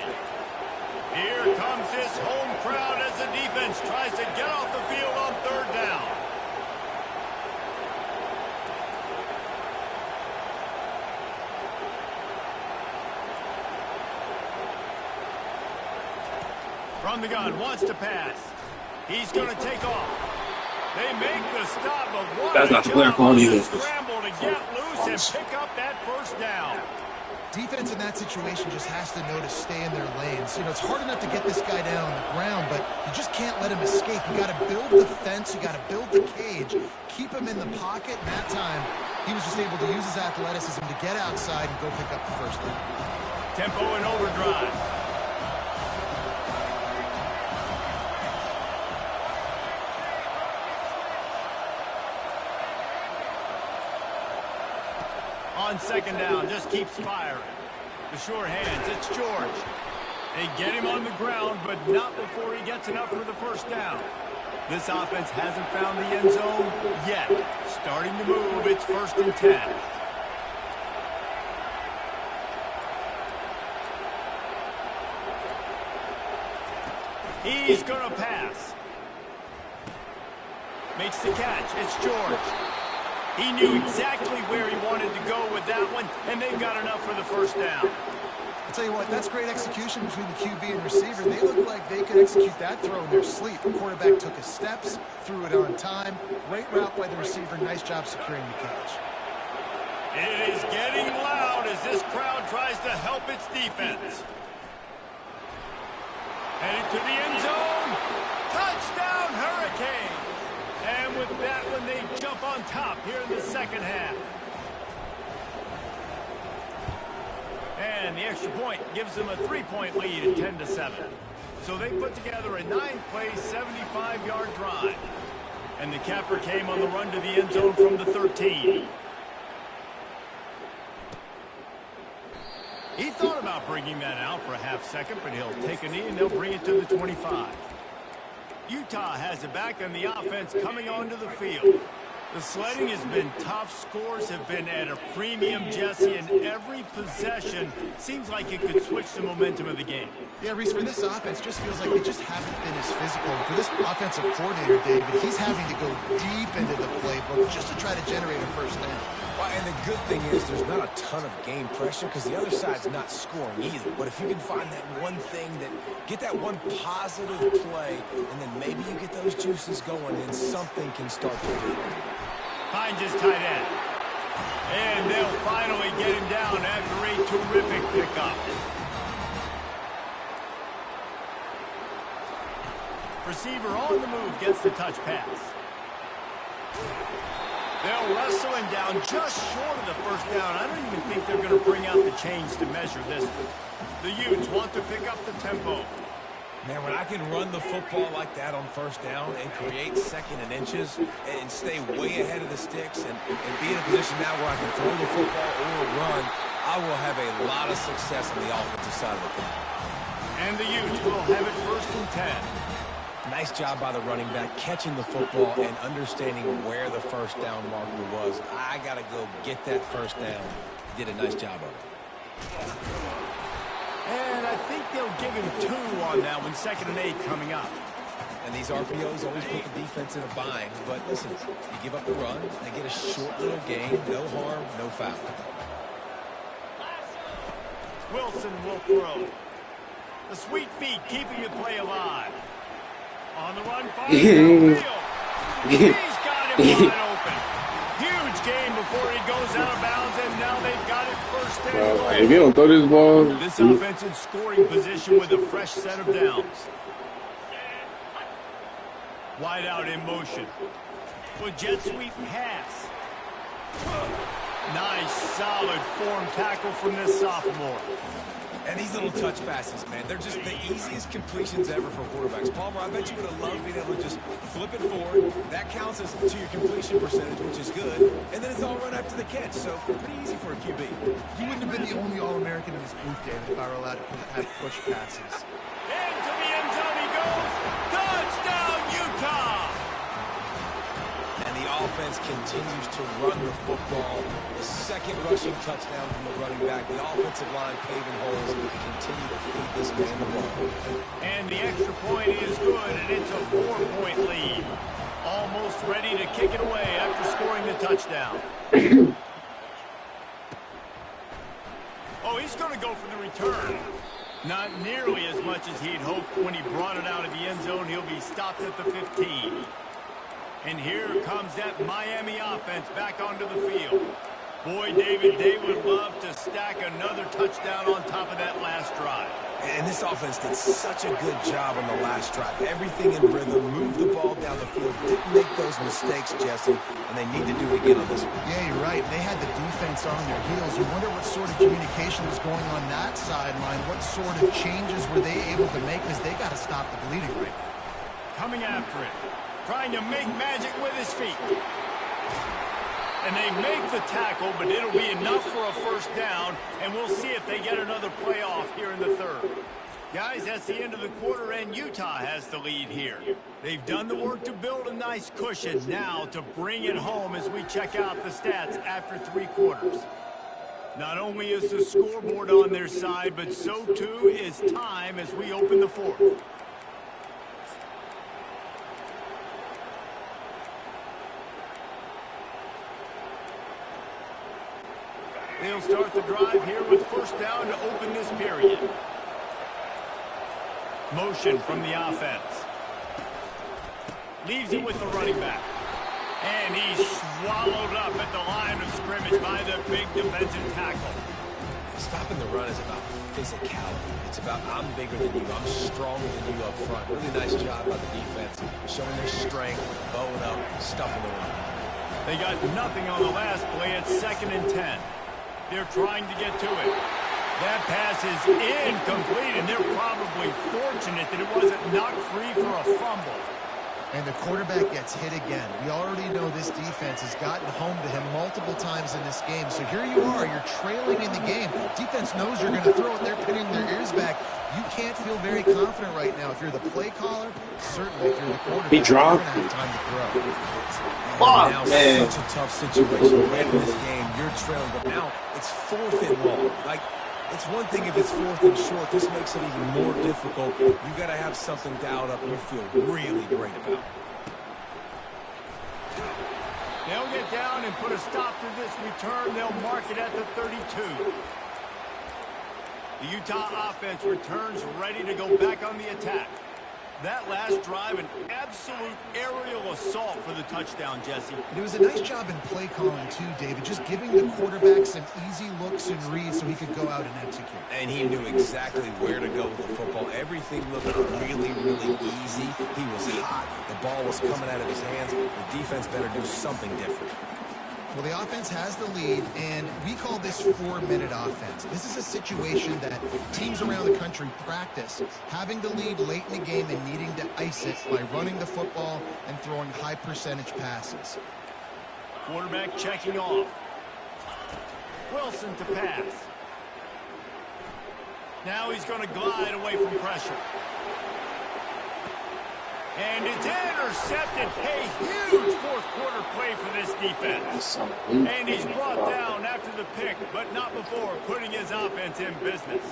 Here comes this home crowd as the defense tries to get off the field on 3rd down. From the gun, wants to pass. He's going to take off. They make the stop, but what that's not the player quality of this. Scramble to get loose and pick up that first down. Defense in that situation just has to know to stay in their lanes. You know, it's hard enough to get this guy down on the ground, but you just can't let him escape. You got to build the fence. You got to build the cage. Keep him in the pocket. And that time, he was just able to use his athleticism to get outside and go pick up the first down. Tempo and overdrive. On 2nd down, just keeps firing. The short hands, it's George. They get him on the ground, but not before he gets enough for the first down. This offense hasn't found the end zone yet. Starting to move, it's 1st and 10. He's going to pass. Makes the catch, it's George. He knew exactly where he wanted to go with that one, and they've got enough for the first down. I'll tell you what, that's great execution between the QB and receiver. They look like they could execute that throw in their sleep. The quarterback took his steps, threw it on time. Great route by the receiver. Nice job securing the catch. It is getting loud as this crowd tries to help its defense. Headed to the end zone. Touchdown, Hurricane! And with that one, they jump on top here in the second half. And the extra point gives them a 3-point lead at 10-7. So they put together a 9-play, 75-yard drive. And the capper came on the run to the end zone from the 13. He thought about bringing that out for a half-second, but he'll take a knee and they'll bring it to the 25. Utah has it back, and the offense coming onto the field. The sledding has been tough. Scores have been at a premium, Jesse, and every possession seems like it could switch the momentum of the game. Yeah, Reese, for this offense, just feels like they just haven't been as physical. For this offensive coordinator, David, he's having to go deep into the playbook just to try to generate a first down. Well, and the good thing is there's not a ton of game pressure because the other side's not scoring either. But if you can find that one thing, get that one positive play, and then maybe you get those juices going and something can start to do. Finds his tight end. And they'll finally get him down after a terrific pickup. Receiver on the move gets the touch pass. They'll wrestle him down just short of the first down. I don't even think they're going to bring out the chains to measure this. The Utes want to pick up the tempo. Man, when I can run the football like that on first down and create second and inches and stay way ahead of the sticks and be in a position now where I can throw the football or run, I will have a lot of success on the offensive side of the ball. And the Utes will have it 1st and 10. Nice job by the running back catching the football and understanding where the first down marker was. I got to go get that first down. Did a nice job of it. And I think they'll give him 2 on that one, 2nd and 8 coming up. And these RPOs always put the defense in a bind. But listen, you give up the run, they get a short little gain, no harm, no foul. Wilson will throw. The sweet feet keeping the play alive. On the run, far downfield. He's got him wide open. Huge game before he goes out of bounds, and now they've got it 1st and goal. If you don't throw this ball, This offense in scoring position with a fresh set of downs. Wide out in motion. With jet sweep pass. Nice, solid form tackle from this sophomore. And these little touch passes, man, they're just the easiest completions ever for quarterbacks. Palmer, I bet you would have loved being able to just flip it forward. That counts as to your completion percentage, which is good. And then it's all run after the catch, so pretty easy for a QB. He wouldn't have been the only All-American in his booth, David, if I were allowed to have push passes. Into the end zone he goes. Touchdown, Utah! And the offense continues to run the football. The 2nd rushing touchdown from the running back. The offensive line paving holes and continue to feed this man the ball. And the extra point is good, and it's a 4-point lead. Almost ready to kick it away after scoring the touchdown. Oh, he's going to go for the return. Not nearly as much as he'd hoped when he brought it out of the end zone. He'll be stopped at the 15. And here comes that Miami offense back onto the field. Boy, David, they would love to stack another touchdown on top of that last drive. And this offense did such a good job on the last drive. Everything in rhythm, moved the ball down the field, didn't make those mistakes, Jesse, and they need to do it again on this one. Yeah, you're right. They had the defense on their heels. You wonder what sort of communication was going on that sideline. What sort of changes were they able to make, because they got to stop the bleeding right now. Coming after it, trying to make magic with his feet. And they make the tackle, but it'll be enough for a first down, and we'll see if they get another play off here in the 3rd. Guys, that's the end of the quarter, and Utah has the lead here. They've done the work to build a nice cushion. Now to bring it home as we check out the stats after 3 quarters. Not only is the scoreboard on their side, but so too is time as we open the 4th. They'll start the drive here with first down to open this period. Motion from the offense. Leaves it with the running back. And he's swallowed up at the line of scrimmage by the big defensive tackle. Stopping the run is about physicality. It's about I'm bigger than you, I'm stronger than you up front. Really nice job by the defense, showing their strength, bowing up, stuffing the run. They got nothing on the last play at 2nd and 10. They're trying to get to it. That pass is incomplete, and they're probably fortunate that it wasn't knocked free for a fumble. And the quarterback gets hit again. We already know this defense has gotten home to him multiple times in this game. So here you are, you're trailing in the game. Defense knows you're going to throw it. They're pinning their ears back. You can't feel very confident right now. If you're the play caller, certainly if you're the quarterback, He dropped. you're going to have time to throw. And now man. such a tough situation. Late in this game, you're trailing, but now it's 4th and long. Like, it's one thing if it's 4th and short. This makes it even more difficult. You got to have something dialed up you feel really great about. They'll get down and put a stop to this return. They'll mark it at the 32. The Utah offense returns ready to go back on the attack. That last drive, an absolute aerial assault for the touchdown, Jesse. It was a nice job in play calling, too, David, just giving the quarterback some easy looks and reads so he could go out and execute. And he knew exactly where to go with the football. Everything looked really, really easy. He was hot. The ball was coming out of his hands. The defense better do something different. Well, the offense has the lead, and we call this 4-minute offense. This is a situation that teams around the country practice, having the lead late in the game and needing to ice it by running the football and throwing high-percentage passes. Quarterback checking off. Wilson to pass. Now he's going to glide away from pressure. And it's intercepted. A huge fourth-quarter play for this defense. And he's brought down after the pick, but not before putting his offense in business.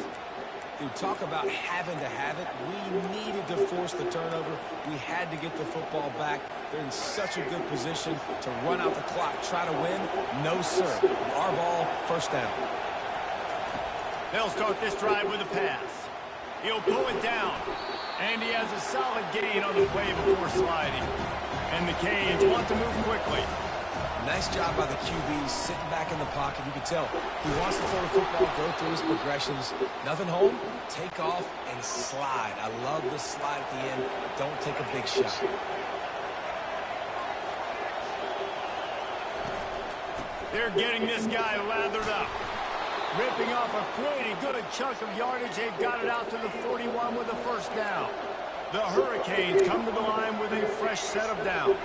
Dude, talk about having to have it. We needed to force the turnover. We had to get the football back. They're in such a good position to run out the clock, try to win. No, sir. Our ball, first down. They'll start this drive with a pass. He'll pull it down. And he has a solid gain on the play before sliding. And the Canes want to move quickly. Nice job by the QB, sitting back in the pocket. You can tell he wants to throw the football, go through his progressions. Nothing home, take off, and slide. I love the slide at the end. Don't take a big shot. They're getting this guy lathered up. Ripping off a pretty good chunk of yardage. They've got it out to the 41 with a first down. The Hurricanes come to the line with a fresh set of downs.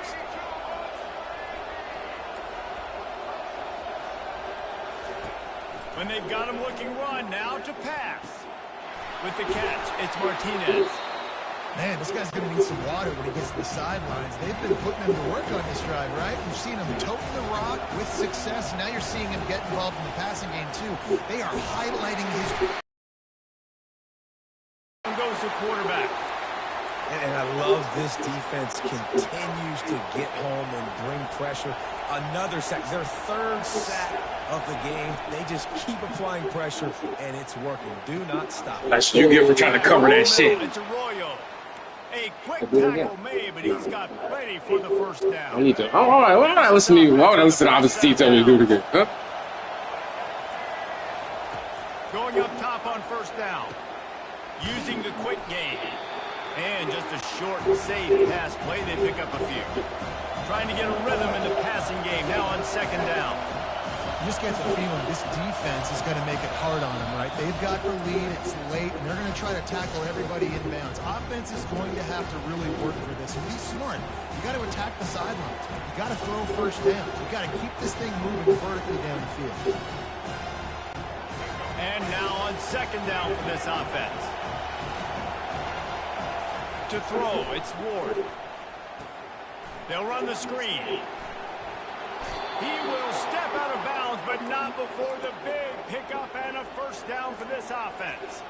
When they've got him looking run, now to pass. With the catch, it's Martinez. Man, this guy's going to need some water when he gets to the sidelines. They've been putting him to work on this drive, right? We've seen him toting the rock with success. Now you're seeing him get involved in the passing game, too. They are highlighting his... Goes to quarterback. And I love this defense continues to get home and bring pressure. Another sack, their 3rd sack of the game. They just keep applying pressure, and it's working. Do not stop. That's what you get for trying to cover that shit. It's Arroyo. A quick tackle made, but he's got plenty for the first down. I need to. Oh, all right. Why would I listen to you? Why would I listen to the opposite team tell me to do it again? Huh? Going up top on first down. Using the quick game. And just a short, safe pass play. They pick up a few. Trying to get a rhythm in the passing game now on second down. You just get the feeling this defense is going to make it hard on them, right? They've got the lead, it's late, and they're going to try to tackle everybody inbounds. Offense is going to have to really work for this. And be smart. You got to attack the sidelines. You got to throw first down. You got to keep this thing moving vertically down the field. And now on second down for this offense. To throw, it's Ward. They'll run the screen. He will step out of bounds, but not before the big pickup and a first down for this offense.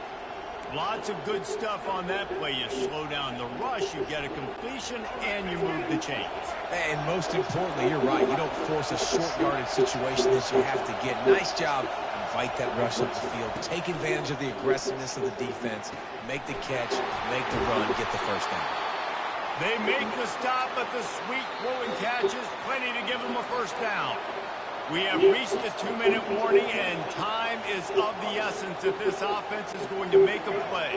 Lots of good stuff on that play. You slow down the rush, you get a completion, and you move the chains. And most importantly, you're right. You don't force a short yardage situation that you have to get. Nice job. Invite that rush up the field. Take advantage of the aggressiveness of the defense. Make the catch, make the run, get the first down. They make the stop, but the sweet rolling catch is plenty to give them a first down. We have reached the 2-minute warning, and time is of the essence if this offense is going to make a play.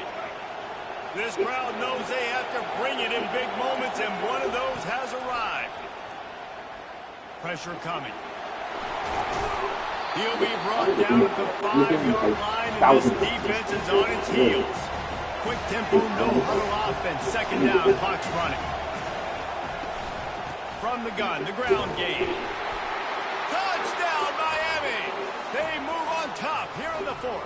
This crowd knows they have to bring it in big moments, and one of those has arrived. Pressure coming. He'll be brought down at the 5-yard line, and this defense is on its heels. Quick tempo, no huddle offense. Second down, clock's running. from the gun, the ground game. Touchdown, Miami! They move on top here in the fourth.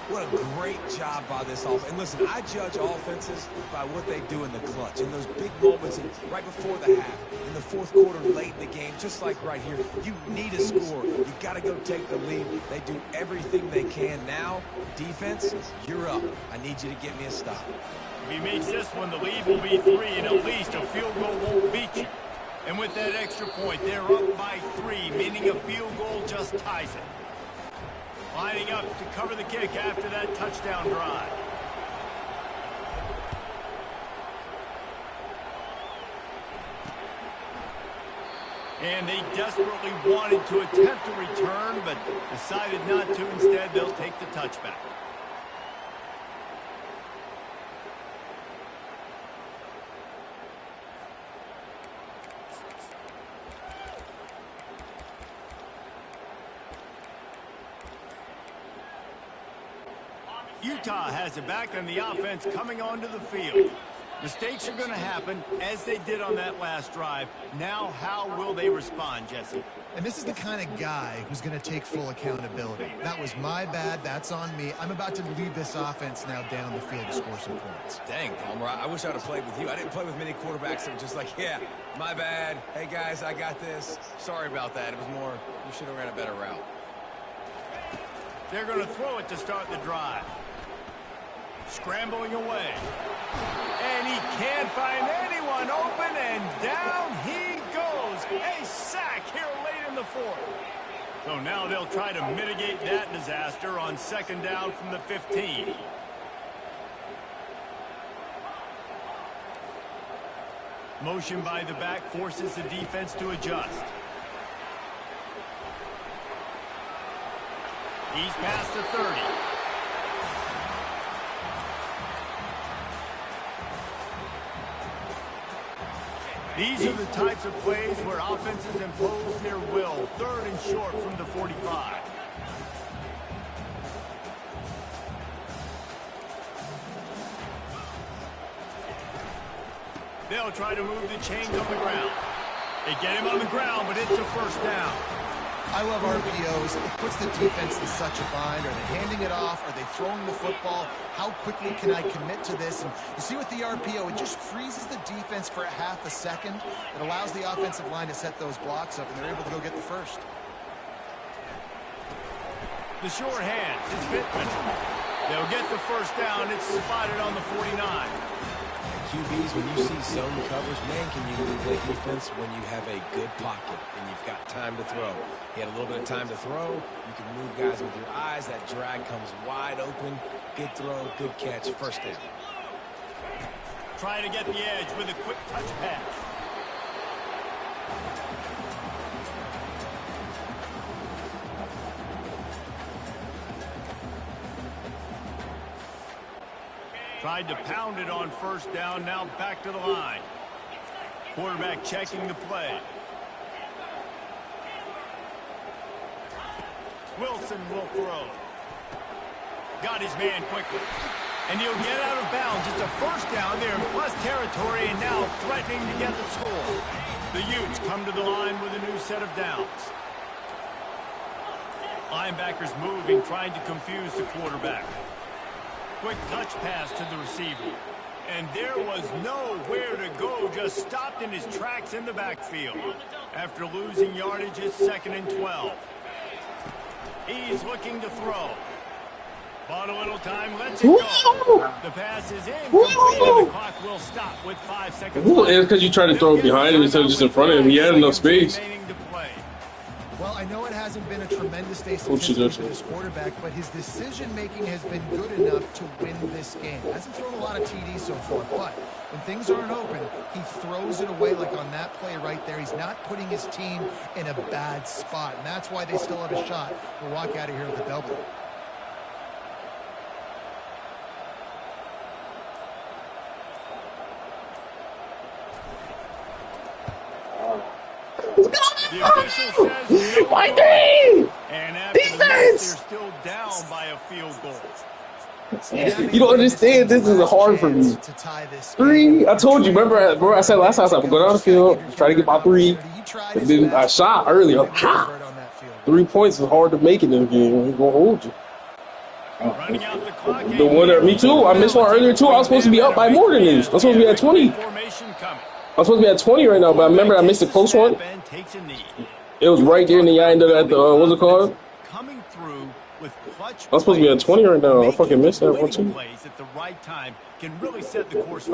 What a great job by this offense. And listen, I judge offenses by what they do in the clutch. In those big moments right before the half, in the fourth quarter, late in the game, just like right here, you need a score. You got to go take the lead. They do everything they can. Now, defense, you're up. I need you to get me a stop. If he makes this one, the lead will be 3, and at least a field goal won't beat you. And with that extra point, they're up by 3, meaning a field goal just ties it. Lining up to cover the kick after that touchdown drive. And they desperately wanted to attempt a return, but decided not to. Instead, they'll take the touchback. Utah has it back on the offense coming onto the field. Mistakes are going to happen, as they did on that last drive. Now, how will they respond, Jesse? And this is the kind of guy who's going to take full accountability. That was my bad. That's on me. I'm about to lead this offense now down the field to score some points. Dang, Palmer, I wish I'd have played with you. I didn't play with many quarterbacks that were just like, yeah, my bad. Hey, guys, I got this. Sorry about that. It was more, you should have ran a better route. They're going to throw it to start the drive. Scrambling away. And he can't find anyone open, and down he goes. A sack here late in the fourth. So now they'll try to mitigate that disaster on second down from the 15. Motion by the back forces the defense to adjust. He's past the 30. These are the types of plays where offenses impose their will. 3rd and short from the 45. They'll try to move the chains on the ground. They get him on the ground, but it's a first down. I love RPOs. It puts the defense in such a bind. Are they handing it off? Are they throwing the football? How quickly can I commit to this? And you see with the RPO, it just freezes the defense for a half a second. It allows the offensive line to set those blocks up, and they're able to go get the first. The short hand is Pittman. They'll get the first down. It's spotted on the 49. QBs, when you see zone coverage, man, can you move that defense when you have a good pocket and you've got time to throw. He had a little bit of time to throw. You can move guys with your eyes. That drag comes wide open. Good throw, good catch, first down. Trying to get the edge with a quick touch pass. Tried to pound it on first down, now back to the line. Quarterback checking the play. Wilson will throw. Got his man quickly. And he'll get out of bounds. It's a first down there in plus territory, and now threatening to get the score. The Utes come to the line with a new set of downs. Linebackers moving, trying to confuse the quarterback. Quick touch pass to the receiver. And there was nowhere to go, just stopped in his tracks in the backfield. After losing yardage, it's 2nd and 12. He's looking to throw. Bought a little time, lets it go. The pass is incomplete, and the clock will stop with 5 seconds left. It's because you try to throw it behind him instead of just in front of him. He had enough space. Well, I know it hasn't been a tremendous day statistically for this quarterback, but his decision-making has been good enough to win this game. Hasn't thrown a lot of TDs so far, but when things aren't open, he throws it away like on that play right there. He's not putting his team in a bad spot, and that's why they still have a shot to walk out of here with a W. The official says no. And after the miss, they're still down by a field goal. You don't understand. This is hard for me. 3. I told you. Remember I said last time I was like, go down the field, try to get my 3. And then I shot earlier. 3 points is hard to make in this game. He's gonna hold you. The one that me too. I missed one earlier too. I was supposed to be up by more than this. I was supposed to be at 20. I'm supposed to be at 20 right now, but I remember I missed a close one. It was right there in the end of that. What's it called? I'm supposed to be at 20 right now. I fucking missed that one too. I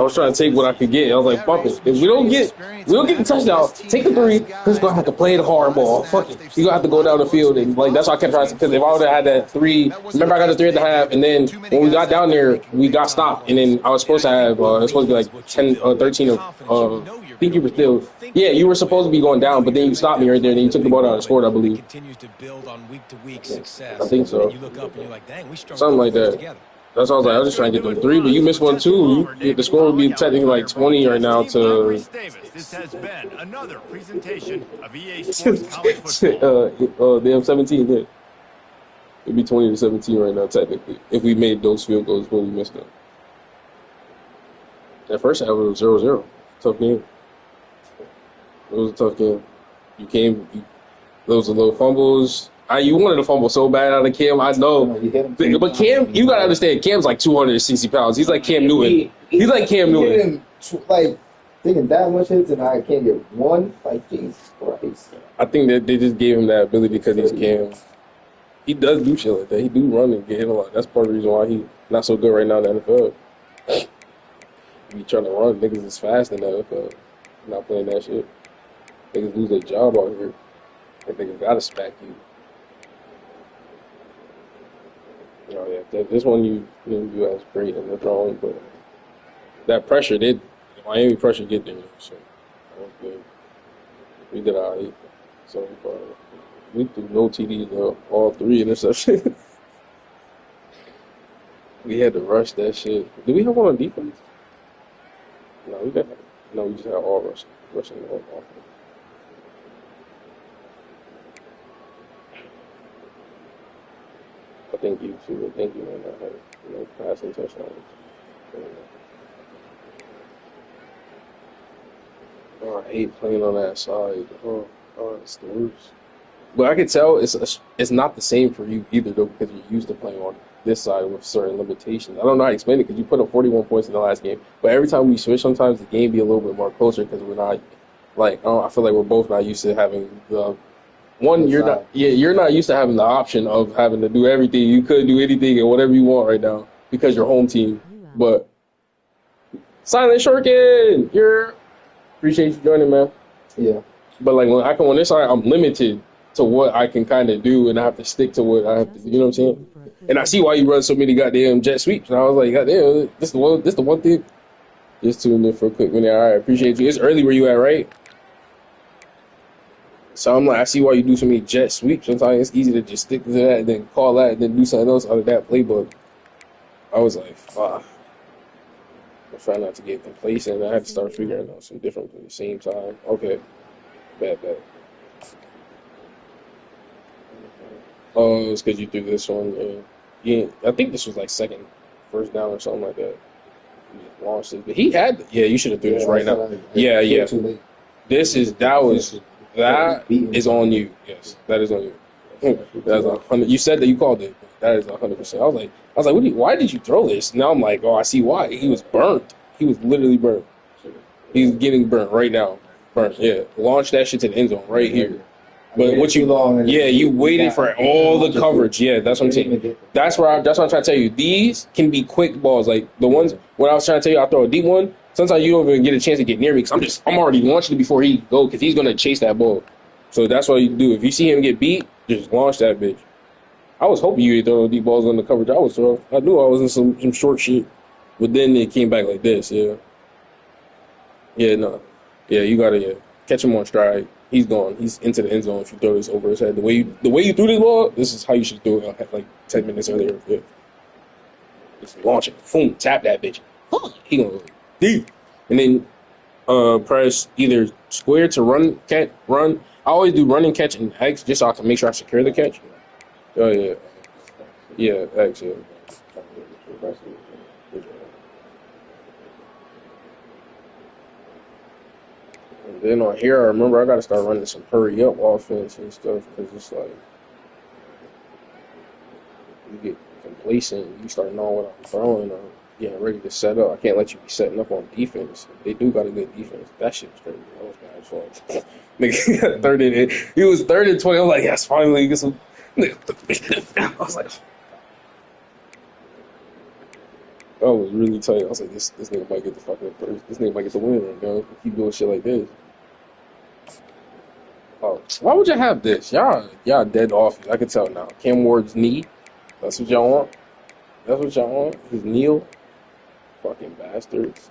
was trying to take what I could get. I was like, fuck it. If we don't get the touchdown, take the 3. We're gonna have to play the hard ball. Fuck it. You're gonna have to go down the field and like that's why I kept trying to. Because if I would have had that 3, remember I got the 3 at the half, and then when we got down there, we got stopped, and then I was supposed to have. It was supposed to be like 10 or 13 of. I think you were still. Yeah, you were supposed to be going down, but then you stopped me right there, and then you took the ball out and scored, I believe. I think so. Something like that. That's why I was like, I was just trying to get them 3, but you missed one too. The score would be technically like 20 right now to. This has been another presentation of EA Sports College Football. They have 17 there. It'd be 20 to 17 right now technically if we made those field goals, but we missed them. That first half was 0-0. Tough game. It was a tough game. There was a little fumbles. You wanted to fumble so bad out of Cam, I know. But Cam, you gotta understand, Cam's like 260 pounds. He's like Cam Newton. He's like Cam Newton. Like taking that much hits and I can't get one. Like Jesus Christ. I think that they just gave him that ability because he's Cam. He does do shit like that. He do run and get hit a lot. That's part of the reason why he's not so good right now in the NFL. He trying to run, niggas is fast in the NFL. Not playing that shit. Niggas lose their job out here. And niggas gotta smack you. Oh yeah, this one you guys great in the throwing, but that pressure Miami pressure get there, so that was good. We did all right so far. We threw no TDs though, all 3 interceptions. We had to rush that shit. Did we have one on defense? No, we just had all rushing all offense. Thank you, too. Thank you, man. I had passing touchdowns. Oh, I hate playing on that side. Oh, it's the worst. But I can tell it's not the same for you either, though, because you're used to playing on this side with certain limitations. I don't know how to explain it because you put up 41 points in the last game. But every time we switch, sometimes the game be a little bit more closer because we're not, I feel like we're both not used to having the. One, you're not used to having the option of having to do everything. You could do anything and whatever you want right now because you're home team. But Silent Shurkin, appreciate you joining, man. Yeah. But like when I come on this side, I'm limited to what I can kind of do, and I have to stick to what I have to do. You know what I'm saying? And I see why you run so many goddamn jet sweeps. And I was like, goddamn, this the one thing. Just tuned in for a quick minute. All right, appreciate you. It's early where you at, right? So I'm like, I see why you do so many jet sweeps. Sometimes it's easy to just stick to that and then call that and then do something else out of that playbook. I was like, fuck. I'm trying not to get complacent. I had to start figuring out some different at the same time. Okay. Bad. Oh, it's because you threw this one. Yeah, I think this was like first down or something like that. You just launched it. But he had, you should have threw this right now. Yeah. That is on you. Yes, that is on you. That's 100. You said that you called it. That is 100%. I was like, why did you throw this? Now I'm like, I see why. He was burnt. He was literally burnt. He's getting burnt right now. Burnt. Yeah. Launch that shit to the end zone right here. But what you waited for all the coverage. Yeah, that's what I'm saying. That's what I'm trying to tell you. These can be quick balls. Like the ones when I was trying to tell you, I throw a deep one. Sometimes you don't even get a chance to get near me because I'm already launching it before he go because he's gonna chase that ball. So that's what you do. If you see him get beat, just launch that bitch. I was hoping you would throw deep balls on the coverage. I knew I was in some short shit, but then it came back like this. Yeah. You gotta catch him on stride. He's gone. He's into the end zone if you throw this over his head. The way you threw this ball, this is how you should do it. Like 10 minutes earlier. Yeah. Just launch it. Boom. Tap that bitch. He gonna go deep. And then press either square to run. I always do running catch and X just so I can make sure I secure the catch. Oh yeah. Yeah, X. Yeah. And then on here, I remember I got to start running some hurry up offense and stuff because it's like you get complacent, you start knowing what I'm throwing or getting ready to set up. I can't let you be setting up on defense. They do got a good defense. That shit was crazy. That was bad fault. Nigga, third and 8. He was 3rd and 20. I'm like, yes, finally get some. I was like, I was really tight. I was like, this nigga might get the fucking first. This nigga might get the win, bro. Keep doing shit like this. Oh, why would you have this? Y'all dead off. I can tell now. Cam Ward's knee. That's what y'all want. That's what y'all want. His kneel. Fucking bastards.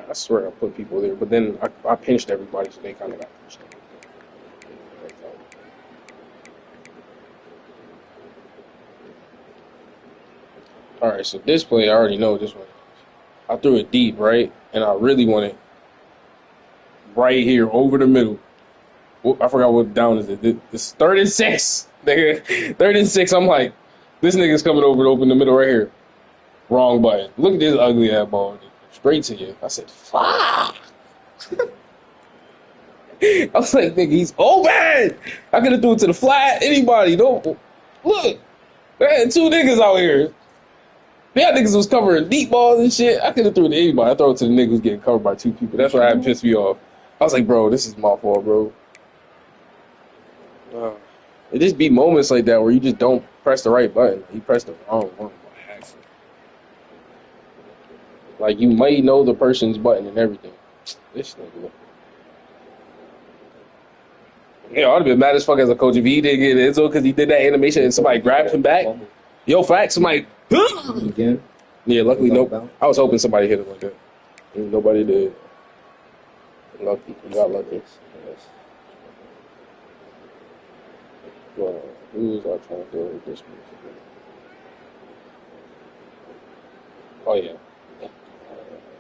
I swear I put people there, but then I pinched everybody, so they kind of got pinched. All right, so this play, I already know this one. I threw it deep, right? And I really want it right here over the middle. I forgot what down is it. It's 3rd and 6. Nigga. 3rd and 6. I'm like, this nigga's coming over to open the middle right here. Wrong button. Look at this ugly ass ball. Straight to you. I said, fuck. I was like, nigga, he's open. I could have threw it to the flat. Anybody. Don't look. Man, 2 niggas out here. Yeah, niggas was covering deep balls and shit. I could have threw it to anybody. I throw it to the niggas who's getting covered by 2 people. That's what had pissed me off. I was like, bro, this is my fault, bro. It just be moments like that where you just don't press the right button. You press the wrong one by accident. Like, you might know the person's button and everything. This nigga. Yeah, I'd have been mad as fuck as a coach if he didn't get Enzo because he did that animation and somebody grabbed him back. Yo, fact, somebody. Again? Yeah, luckily, nope. I was hoping somebody hit him like that. And nobody did. Lucky. You got lucky. Yes. Well, who was I trying to do with this one? Oh, yeah.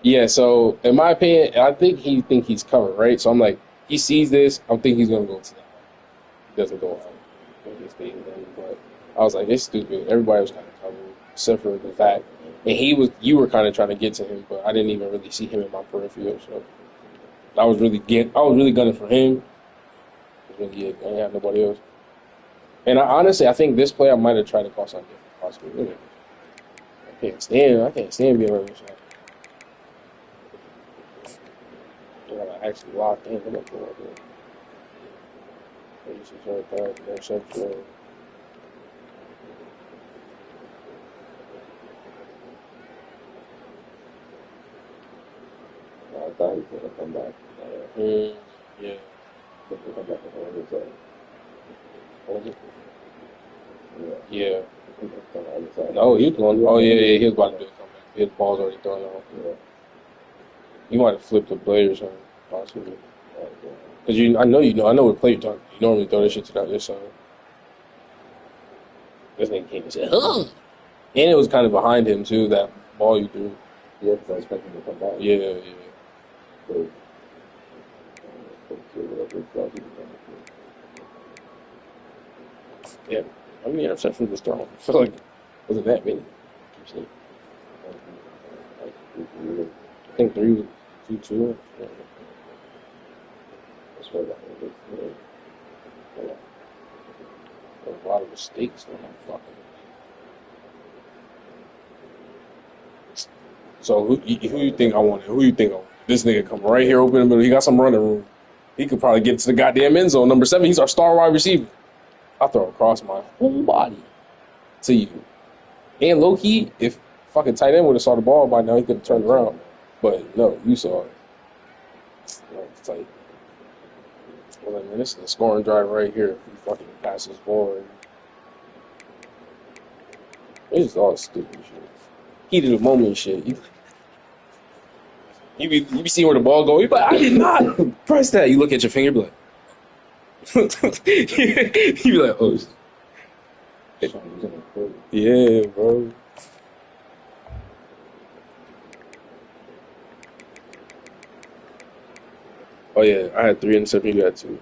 Yeah, so, in my opinion, I think he's covered, right? So, I'm like, he sees this, I think he's going to go to that. He doesn't go out. But I was like, it's stupid. Everybody was kind of covered, except for the fact. And you were kind of trying to get to him, but I didn't even really see him in my peripheral, so I was really gunning for him. I didn't have nobody else. And I think this play I might have tried to call something different, possibly. I can't stand being on this shot. I gotta actually lock in. What am I doing here? This is right there. There's central. I thought he was gonna come back. Yeah. Come back on his side. What was it? Yeah. No, he was going. Oh yeah, he was about to do a comeback. His ball's already thrown off. Yeah. You might have flipped the blade or something, possibly. Because I know what play you're talking. You normally throw this shit to the other side. This nigga came and said, "Huh." And it was kind of behind him too. That ball you threw. Yeah, because I expected him to come back. Yeah. Yeah, how many interceptions was thrown? I feel like wasn't that many. I think 3, 2. That's what a lot of mistakes. So who you think I want? Who you think I want? This nigga come right here, open the middle. He got some running room. He could probably get to the goddamn end zone. Number 7, he's our star wide receiver. I'll throw across my whole body to you. And low key, if fucking tight end would have saw the ball by now, he could have turned around. But no, you saw it. It's like, well, man, this is a scoring drive right here. If he fucking passes forward. It's just all stupid shit. Heat of the moment shit. You be seeing where the ball go. You be like, I did not press that. You look at your finger, be like, you be like, oh shit. Yeah, bro. Oh yeah, I had 3 interceptions. You had 2.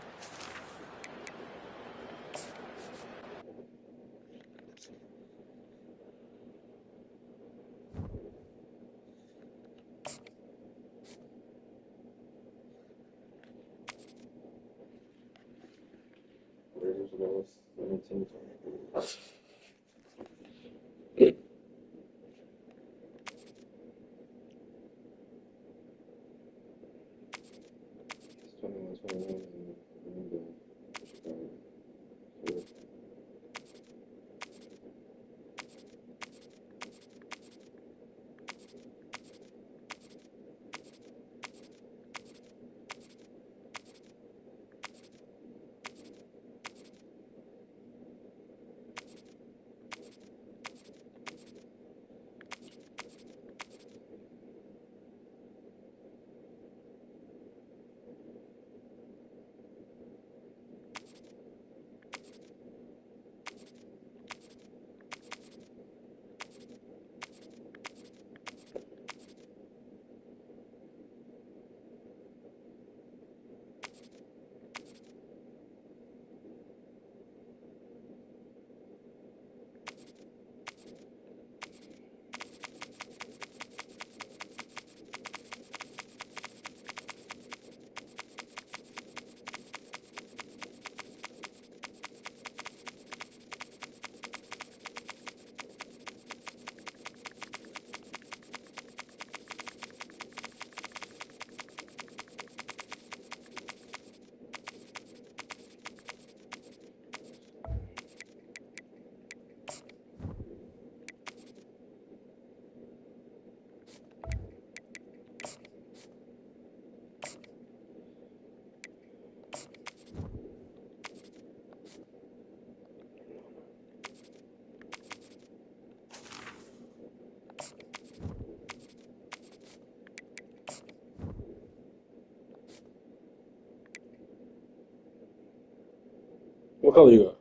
What color you got?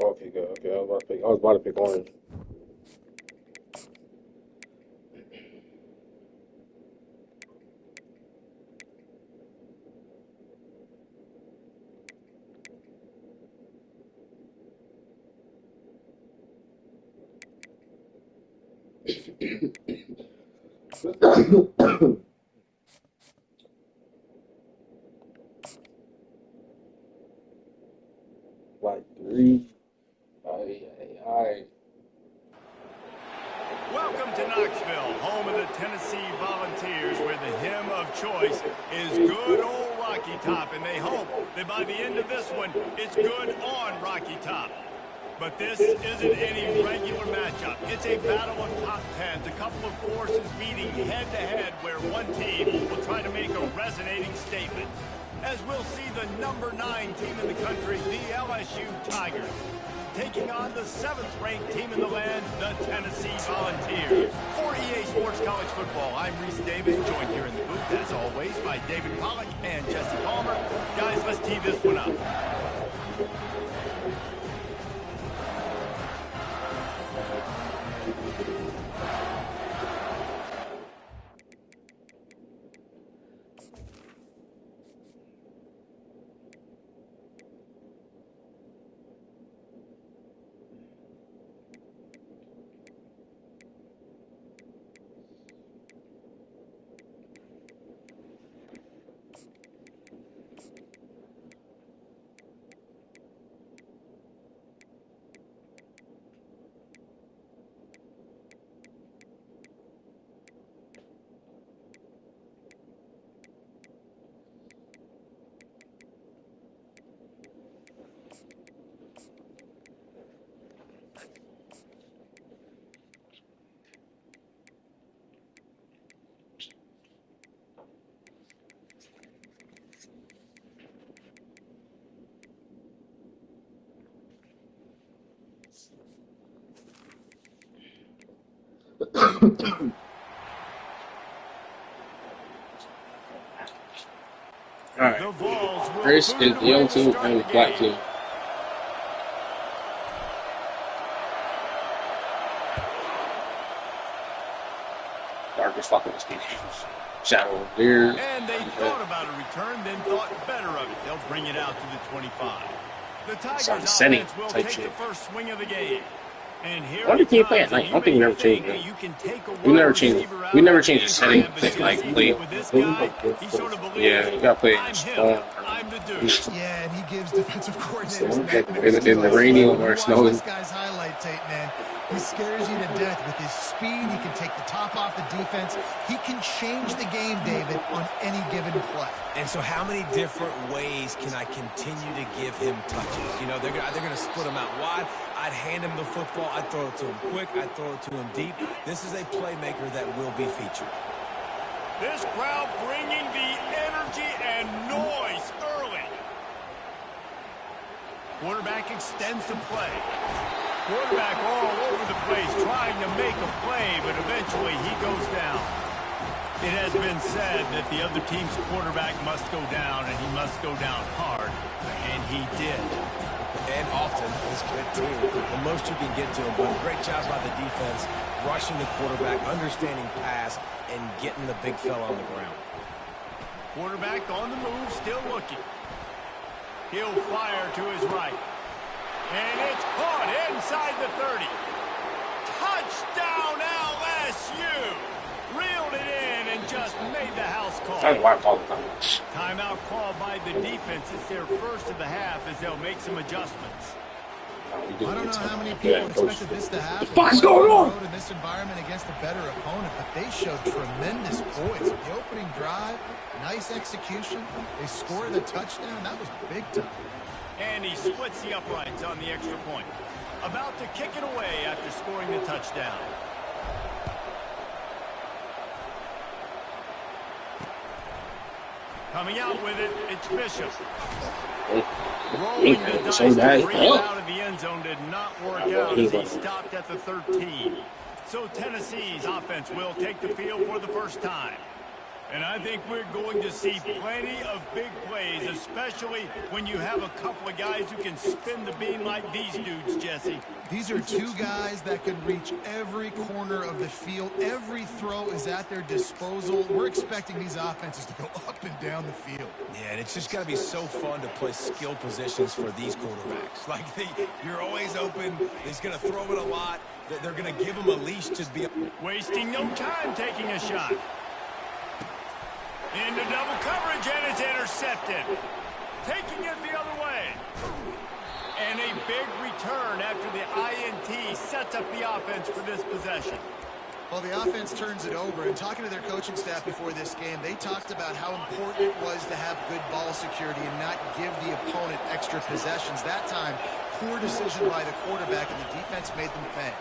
Okay, good. Okay, I was about to pick orange. Like 3. Alright. Welcome to Knoxville, home of the Tennessee Volunteers, where the hymn of choice is good old Rocky Top, and they hope that by the end of this one, it's good on Rocky Top. But this isn't any regular matchup. It's a battle of top tens, a couple of forces meeting head-to-head where one team will try to make a resonating statement. As we'll see the number 9 team in the country, the LSU Tigers, taking on the 7th-ranked team in the land, the Tennessee Volunteers. For EA Sports College Football, I'm Reese Davis, joined here in the booth, as always, by David Pollack and Jesse Palmer. Guys, let's tee this one up. Alright. First is the yellow team and the black team. Darkest fucking species. Shadow there. And they thought about a return, then thought better of it. They'll bring it out to the 25. The Tigers offense will take the first swing of the game. And here I wonder if you play at night. I don't think we never changed it. You can take a we never changed it. We never changed the setting. Like play. With this guy, he sort of believes, Yeah, you gotta play I'm it him, I'm the dude. Yeah, and he gives defensive coordinators in the raining or snowing. This guy's highlight tape, man. He scares you to death with his speed. He can take the top off the defense. He can change the game, David, on any given play. And so how many different ways can I continue to give him touches? You know, they're going to split him out wide. I'd hand him the football. I'd throw it to him quick. I'd throw it to him deep. This is a playmaker that will be featured. This crowd bringing the energy and noise early. Quarterback extends the play. Quarterback all over the place trying to make a play, but eventually he goes down. It has been said that the other team's quarterback must go down, and he must go down hard, and he did. And often, this good too. The most you can get to him, but great job by the defense, rushing the quarterback, understanding pass, and getting the big fella on the ground. Quarterback on the move, still looking. He'll fire to his right. And it's caught inside the 30. Touchdown LSU! Reeled it in and just made the house call. Timeout call by the defense. It's their first of the half as they'll make some adjustments. I don't know how many people expected this to happen. What's going on? In this environment against a better opponent, but they showed tremendous poise. The opening drive, nice execution. They scored a touchdown. That was big time. And he splits the uprights on the extra point. About to kick it away after scoring the touchdown. Coming out with it, it's Bishop. Rolling the dice to bring it out of the end zone did not work out as he stopped at the 13. So Tennessee's offense will take the field for the first time. And I think we're going to see plenty of big plays, especially when you have a couple of guys who can spin the beam like these dudes, Jesse. These are two guys that can reach every corner of the field. Every throw is at their disposal. We're expecting these offenses to go up and down the field. Yeah, and it's just got to be so fun to play skill positions for these quarterbacks. Like, you're always open. He's going to throw it a lot. They're going to give him a leash to be... Wasting no time taking a shot. Into double coverage, and it's intercepted. Taking it the other way. And a big return after the INT sets up the offense for this possession. Well, the offense turns it over, and talking to their coaching staff before this game, they talked about how important it was to have good ball security and not give the opponent extra possessions. That time, poor decision by the quarterback, and the defense made them pay.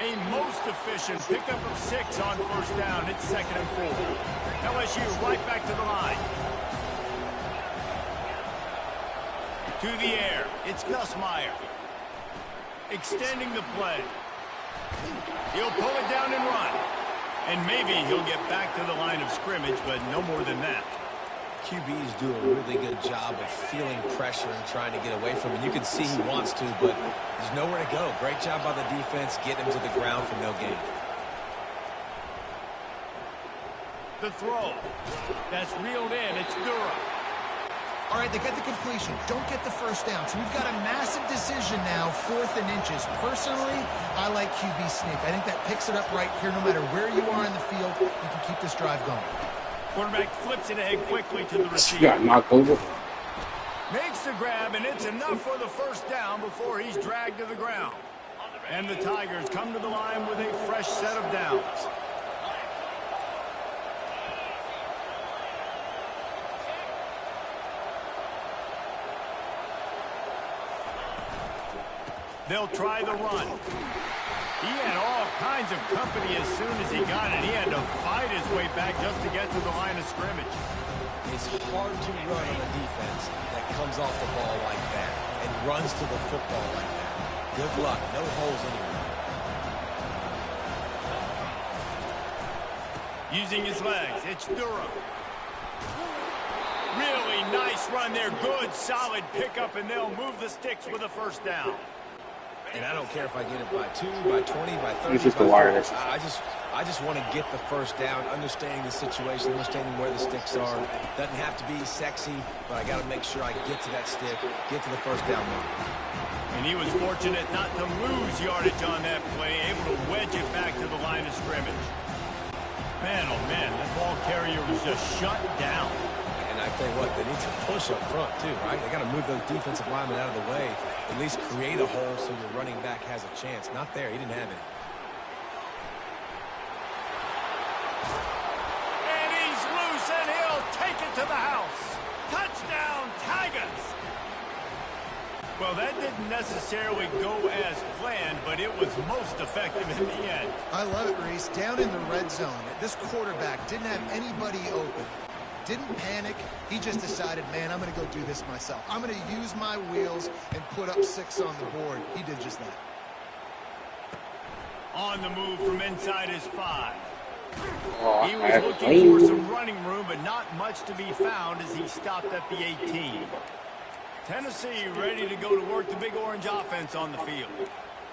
A most efficient pickup of 6 on first down. It's 2nd and 4. LSU right back to the line. To the air. It's Nussmeier. Extending the play. He'll pull it down and run. And maybe he'll get back to the line of scrimmage, but no more than that. QBs do a really good job of feeling pressure and trying to get away from it. You can see he wants to, but there's nowhere to go. Great job by the defense getting him to the ground for no gain. The throw. That's reeled in. It's Doowie. All right, they get the completion. Don't get the first down. So we've got a massive decision now, 4th and inches. Personally, I like QB sneak. I think that picks it up right here. No matter where you are in the field, you can keep this drive going. Quarterback flips it ahead quickly to the receiver. Got knocked over. Makes the grab, and it's enough for the first down before he's dragged to the ground. And the Tigers come to the line with a fresh set of downs. They'll try the run. He had all kinds of company as soon as he got it. He had to fight his way back just to get to the line of scrimmage. It's hard to run on a defense that comes off the ball like that and runs to the football like that. Good luck. No holes anywhere. Using his legs, it's Doowie. Really nice run there. Good, solid pickup, and they'll move the sticks with a first down. And I don't care if I get it by 2, by 20, by 30, It's just by the 40. wireless. I just want to get the first down, understanding the situation, understanding where the sticks are. Doesn't have to be sexy, but I got to make sure I get to that stick, get to the first down mark. And he was fortunate not to lose yardage on that play, able to wedge it back to the line of Man, oh man, that ball carrier was just shut down. And I tell you what, they need some push up front too, right? They got to move those defensive linemen out of the way, at least create a hole so your running back has a chance. Not there, he didn't have it. And he's loose, and he'll take it to the house. Touchdown, Tigers! Well, that didn't necessarily go as planned, but it was most effective in the end. I love it, Reese. Down in the red zone, this quarterback didn't have anybody open. Didn't panic. He just decided, man, I'm going to go do this myself. I'm going to use my wheels and put up 6 on the board. He did just that. On the move from inside his 5. Oh, He was looking for some running room, but not much to be found as he stopped at the 18. Tennessee ready to go to work the Big Orange offense on the field.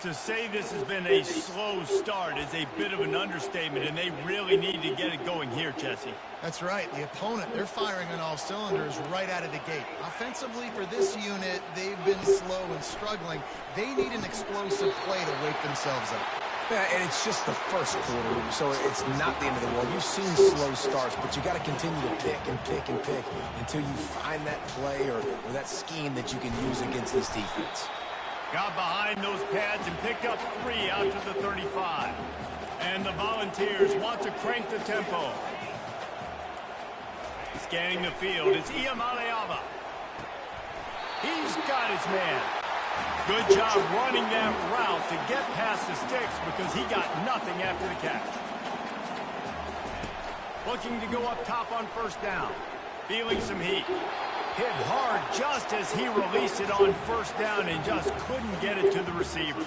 To say this has been a slow start is a bit of an understatement, and they really need to get it going here, Jesse. That's right. The opponent, they're firing on all cylinders right out of the gate. Offensively, for this unit, they've been slow and struggling. They need an explosive play to wake themselves up. Yeah, and it's just the first quarter, so it's not the end of the world. You've seen slow starts, but you got to continue to pick and pick and pick until you find that play or that scheme that you can use against this defense. Got behind those pads and picked up 3 out to the 35. And the Volunteers want to crank the tempo. Scanning the field, it's Iamaleava. He's got his man. Good job running that route to get past the sticks because he got nothing after the catch. Looking to go up top on first down. Feeling some heat. Hit hard just as he released it on first down and just couldn't get it to the receiver.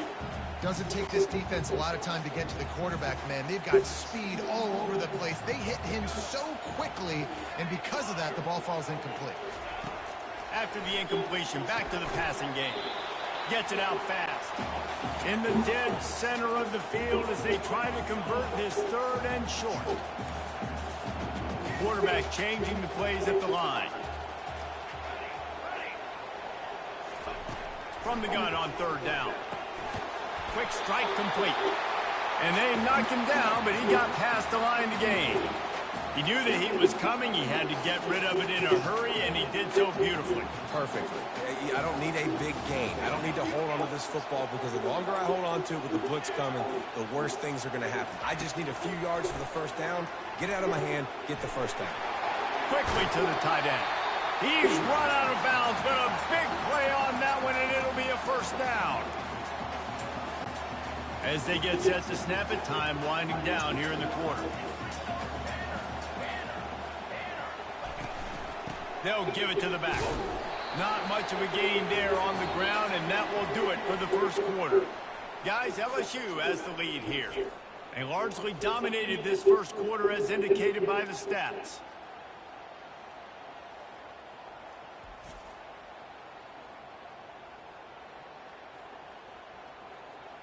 Doesn't take this defense a lot of time to get to the quarterback, man. They've got speed all over the place. They hit him so quickly, and because of that, the ball falls incomplete. After the incompletion, back to the passing game. Gets it out fast. In the dead center of the field as they try to convert this 3rd and short. Quarterback changing the plays at the line. From the gun on 3rd down. Quick strike complete. And they knocked him down, but he got past the line to gain. He knew that he was coming. He had to get rid of it in a hurry, and he did so beautifully. Perfectly. I don't need a big gain. I don't need to hold on to this football because the longer I hold on to it with the blitz coming, the worse things are going to happen. I just need a few yards for the first down, get it out of my hand, get the first down. Quickly to the tight end. He's run out of bounds, but a big play on that one, and it'll be a first down. As they get set to snap it, time winding down here in the quarter. They'll give it to the back. Not much of a gain there on the ground, and that will do it for the first quarter. Guys, LSU has the lead here. They largely dominated this first quarter as indicated by the stats.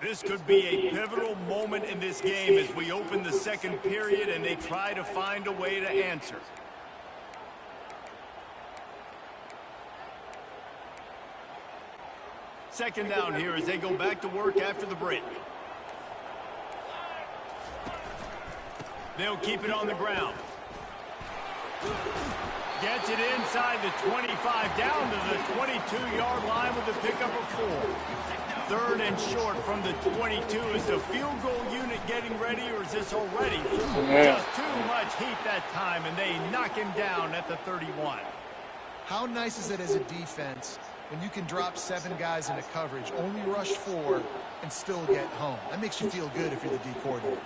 This could be a pivotal moment in this game as we open the second period and they try to find a way to answer. Second down here as they go back to work after the break. They'll keep it on the ground. Gets it inside the 25, down to the 22-yard line with a pickup of 4. 3rd and short from the 22. Is the field goal unit getting ready, or is this already just too much heat that time, and they knock him down at the 31? How nice is it as a defense when you can drop 7 guys into coverage, only rush 4, and still get home? That makes you feel good if you're the D coordinator.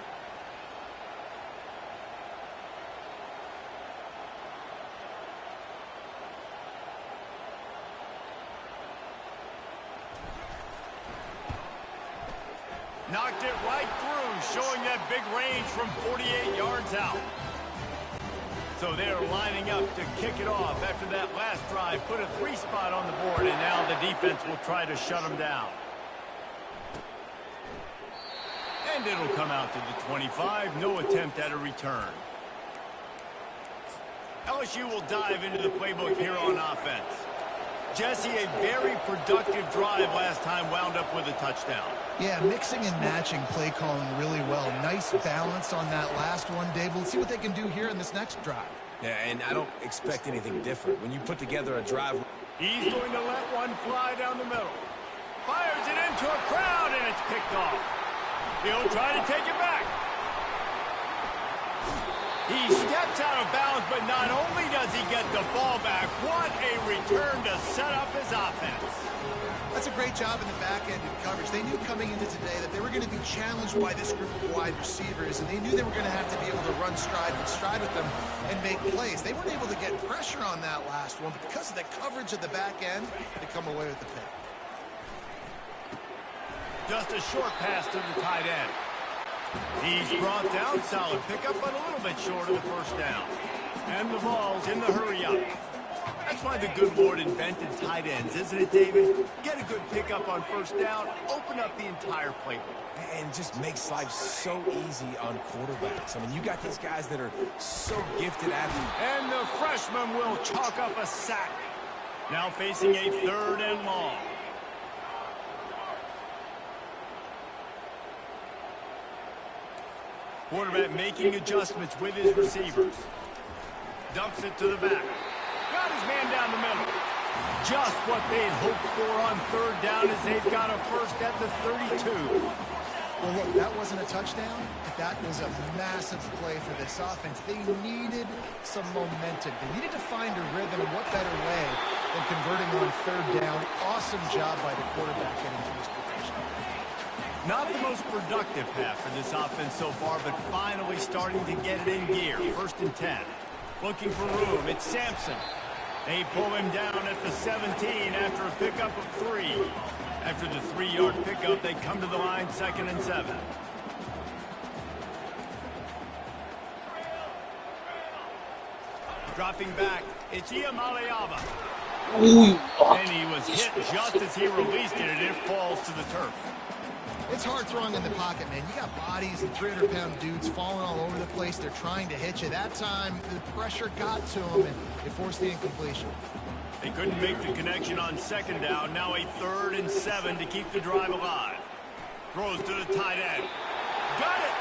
Knocked it right through, showing that big range from 48 yards out. So they're lining up to kick it off after that last drive. Put a 3 spot on the board, and now the defense will try to shut them down. And it'll come out to the 25. No attempt at a return. LSU will dive into the playbook here on offense. Jesse, a very productive drive last time wound up with a touchdown. Yeah, mixing and matching play calling really well. Nice balance on that last one, Dave. Let's see what they can do here in this next drive. Yeah, and I don't expect anything different. When you put together a drive... He's going to let one fly down the middle. Fires it into a crowd, and it's picked off. He'll try to take it back. He steps out of bounds, but not only does he get the ball back, what a return to set up his offense. That's a great job in the back end in coverage. They knew coming into today that they were going to be challenged by this group of wide receivers, and they knew they were going to have to be able to run stride with them and make plays. They weren't able to get pressure on that last one, but because of the coverage of the back end, they come away with the pick. Just a short pass to the tight end. He's brought down, solid pickup, but a little bit short of the first down. And the ball's in the hurry up. That's why the good Lord invented tight ends, isn't it, David? Get a good pickup on first down, open up the entire playbook. And just makes life so easy on quarterbacks. I mean, you got these guys that are so gifted at it. And the freshman will chalk up a sack. Now facing a 3rd and long. Quarterback making adjustments with his receivers. Dumps it to the back. Got his man down the middle. Just what they'd hoped for on 3rd down as they've got a first at the 32. Well, look, that wasn't a touchdown, but that was a massive play for this offense. They needed some momentum. They needed to find a rhythm, and what better way than converting on 3rd down. Awesome job by the quarterback getting to this position. Not the most productive half for this offense so far, but finally starting to get it in gear. 1st and 10. Looking for room. It's Sampson. They pull him down at the 17 after a pickup of 3. After the 3-yard pickup, they come to the line, 2nd and 7. Dropping back, it's Iamaleava. And he was hit just as he released it, and it falls to the turf. It's hard throwing in the pocket, man. You got bodies and 300-pound dudes falling all over the place. They're trying to hit you. That time, the pressure got to him, and it forced the incompletion. They couldn't make the connection on 2nd down. Now a 3rd and 7 to keep the drive alive. Throws to the tight end. Got it!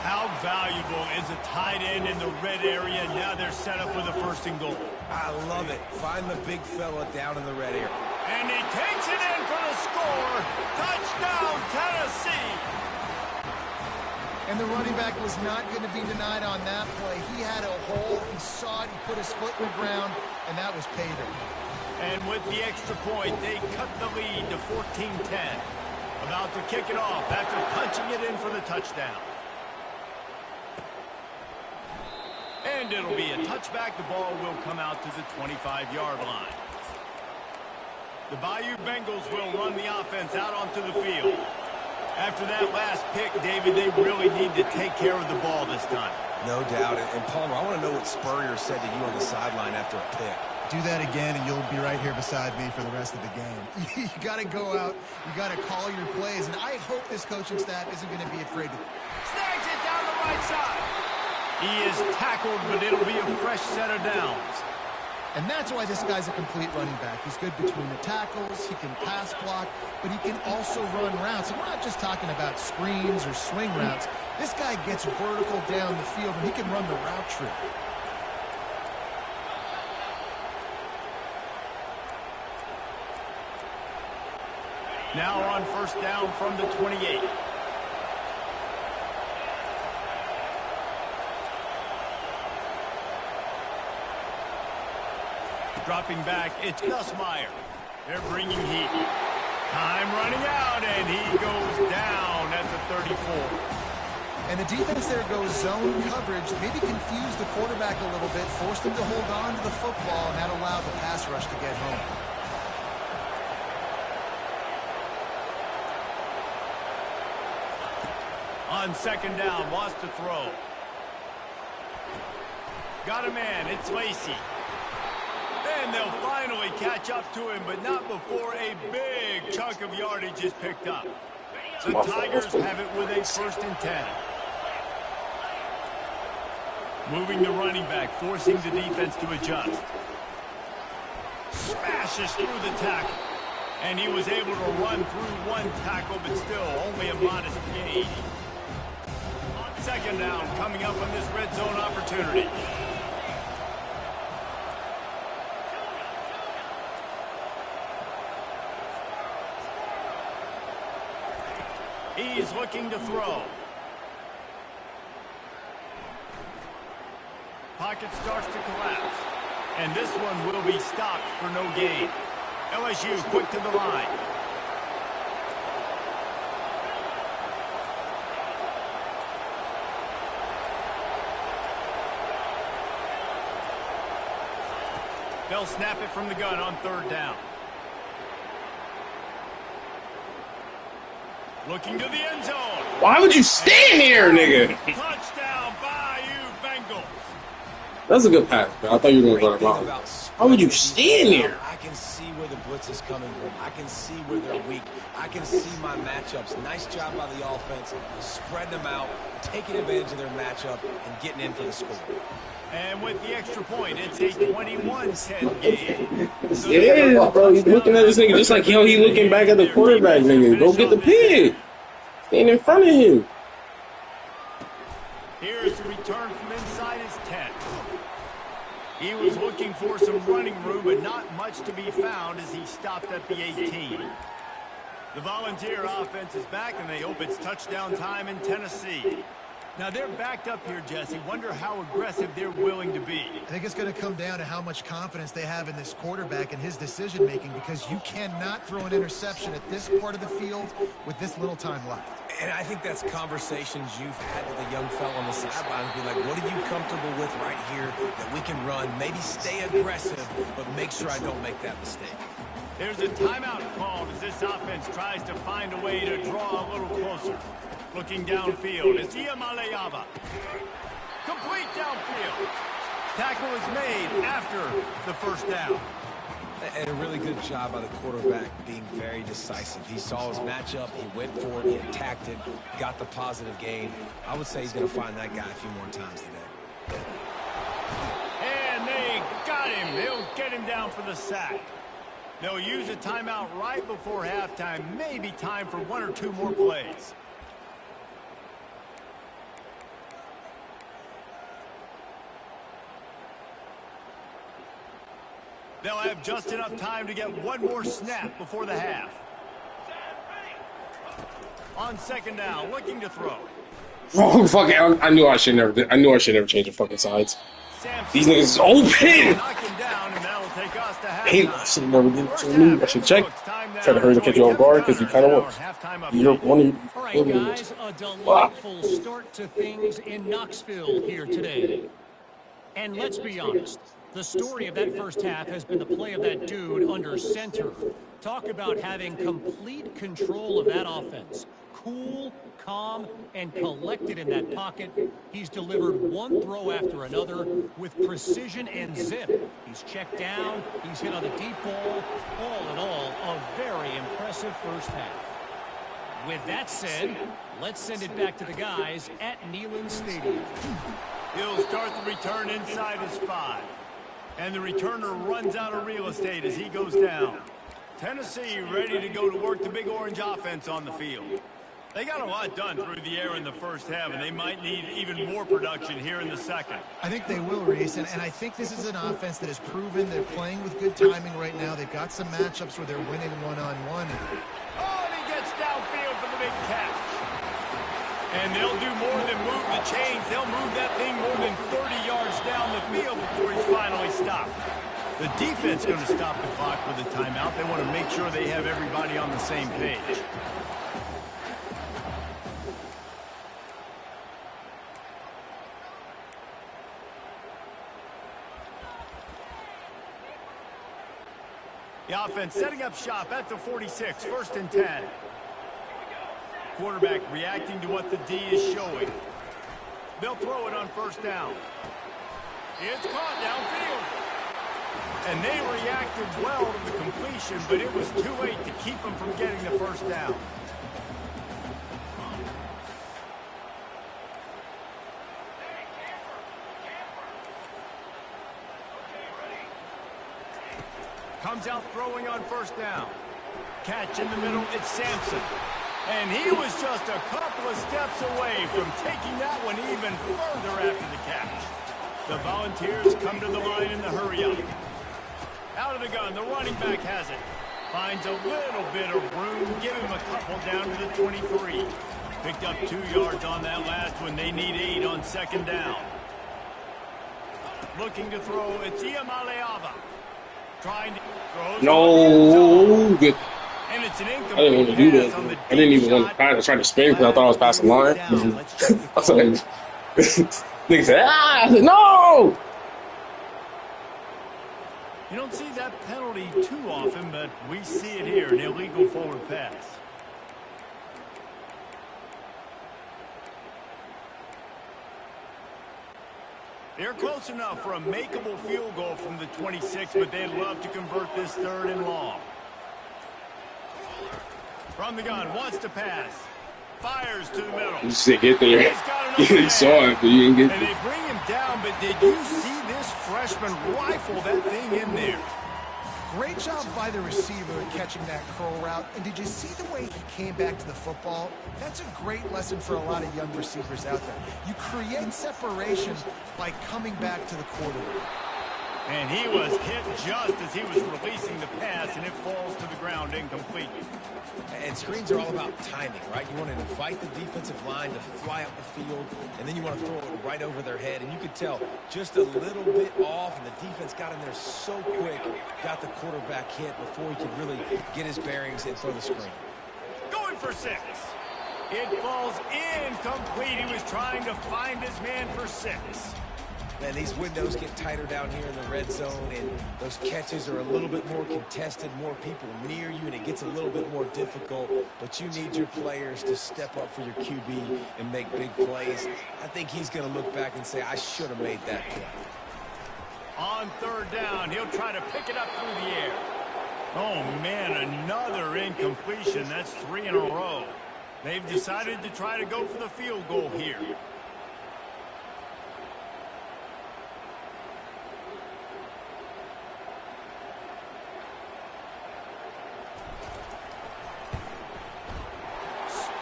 How valuable is a tight end in the red area? Now they're set up with a 1st and goal. I love it. Find the big fella down in the red area. And he takes it in for the score. Touchdown, Tennessee. And the running back was not going to be denied on that play. He had a hole. He saw it. He put his foot in the ground, and that was payday. And with the extra point, they cut the lead to 14-10. About to kick it off after punching it in for the touchdown. And it'll be a touchback. The ball will come out to the 25-yard line. The Bayou Bengals will run the offense out onto the field. After that last pick, David, they really need to take care of the ball this time. No doubt. And Palmer, I want to know what Spurrier said to you on the sideline after a pick. Do that again, and you'll be right here beside me for the rest of the game. You got to go out. You got to call your plays, and I hope this coaching staff isn't going to be afraid to. Snags it down the right side. He is tackled, but it'll be a fresh set of downs. And that's why this guy's a complete running back. He's good between the tackles, he can pass block, but he can also run routes. And we're not just talking about screens or swing routes. This guy gets vertical down the field, and he can run the route tree. Now on 1st down from the 28. Dropping back, it's Nussmeier. They're bringing heat. Time running out, and he goes down at the 34. And the defense there goes zone coverage, maybe confused the quarterback a little bit, forced him to hold on to the football, and that allowed the pass rush to get home. On 2nd down, wants to throw. Got a man, it's Lacey. And they'll finally catch up to him, but not before a big chunk of yardage is picked up. The Tigers have it with a 1st and 10. Moving the running back, forcing the defense to adjust. Smashes through the tackle. And he was able to run through one tackle, but still only a modest gain. On second down, coming up on this red zone opportunity. He's looking to throw. Pocket starts to collapse. And this one will be stopped for no gain. LSU quick to the line. They'll snap it from the gun on third down. Looking to the end zone. Why would you stand there, nigga? Touchdown, Bayou Bengals. That's a good pass, man. I thought you were going to go wrong. Why would you stand there? I can see where the blitz is coming from. I can see where they're weak. I can see my matchups. Nice job by the offense, spreading them out, taking advantage of their matchup, and getting in for the score. And with the extra point, it's a 21-10 game. So It is, bro. He's looking at this nigga just like, yo, he looking back at the quarterback, nigga. Go get the pig. Stand in front of him. Here's the return from inside his 10. He was looking for some running room, but not much to be found as he stopped at the 18. The Volunteer offense is back, and they hope it's touchdown time in Tennessee. Now, they're backed up here, Jesse. Wonder how aggressive they're willing to be. I think it's going to come down to how much confidence they have in this quarterback and his decision-making, because you cannot throw an interception at this part of the field with this little time left. And I think that's conversations you've had with a young fella on the sidelines. Be like, what are you comfortable with right here that we can run? Maybe stay aggressive, but make sure I don't make that mistake. There's a timeout called as this offense tries to find a way to draw a little closer. Looking downfield, it's Iamaleava. Complete downfield. Tackle is made after the first down. And a really good job by the quarterback being very decisive. He saw his matchup, he went for it, he attacked it, got the positive gain. I would say he's going to find that guy a few more times today. And they got him. They'll get him down for the sack. They'll use a timeout right before halftime. Maybe time for one or two more plays. They'll have just enough time to get one more snap before the half. On second down, looking to throw. Oh, fuck it. I knew I should never change the fucking sides. These niggas is open. Knock him down, and that'll take us to Hey, I halftime. should have never did it to me. I should check. Try to hurry to catch you off guard because you kind of want. You're one of All right, guys, a delightful start to things in Knoxville here today. And let's be honest, the story of that first half has been the play of that dude under center. Talk about having complete control of that offense. Cool, calm, and collected in that pocket. He's delivered one throw after another with precision and zip. He's checked down, he's hit on the deep ball. All in all, a very impressive first half. With that said, let's send it back to the guys at Neyland Stadium. He'll start the return inside his 5. And the returner runs out of real estate as he goes down. Tennessee ready to go to work the Big Orange offense on the field. They got a lot done through the air in the first half, and they might need even more production here in the second. I think they will, Reese, and I think this is an offense that has proven they're playing with good timing right now. They've got some matchups where they're winning one-on-one. Oh, and he gets downfield for the big catch. And they'll do more than move the chains. They'll move that thing more than 30 yards down the field before he's finally stopped. The defense going to stop the clock with a timeout. They want to make sure they have everybody on the same page. The offense setting up shop at the 46, 1st and 10. Quarterback reacting to what the D is showing. They'll throw it on first down. It's caught downfield. And they reacted well to the completion, but it was too late to keep them from getting the first down. Comes out throwing on first down. Catch in the middle, it's Sampson. And he was just a couple of steps away from taking that one even further after the catch. The Volunteers come to the line in the hurry-up. Out of the gun, the running back has it. Finds a little bit of room, give him a couple down to the 23. Picked up 2 yards on that last one. They need 8 on second down. Looking to throw, it's Iamaleava. Trying to throw. No, good. And it's an I didn't want to do that. I didn't even want to pass. I tried to spin because I thought I was passing the line. I was like, nigga said, ah, I said, no! You don't see that penalty too often, but we see it here, an illegal forward pass. They're close enough for a makeable field goal from the 26, but they'd love to convert this 3rd and long. From the gun, wants to pass. Fires to the middle. You just get there. You saw it, but you didn't get and they bring him down, but did you see this freshman rifle that thing in there? Great job by the receiver catching that curl route. And did you see the way he came back to the football? That's a great lesson for a lot of young receivers out there. You create separation by coming back to the quarterback. And he was hit just as he was releasing the pass, and it falls to the ground incomplete. And screens are all about timing, right? You want to invite the defensive line to fly up the field, and then you want to throw it right over their head. And you could tell just a little bit off, and the defense got in there so quick, got the quarterback hit before he could really get his bearings and throw the screen. Going for 6. It falls incomplete. He was trying to find his man for 6. Man, these windows get tighter down here in the red zone, and those catches are a little bit more contested, more people near you, and it gets a little bit more difficult. But you need your players to step up for your QB and make big plays. I think he's going to look back and say, I should have made that play. On 3rd down, he'll try to pick it up through the air. Oh, man, another incompletion. That's 3 in a row. They've decided to try to go for the field goal here.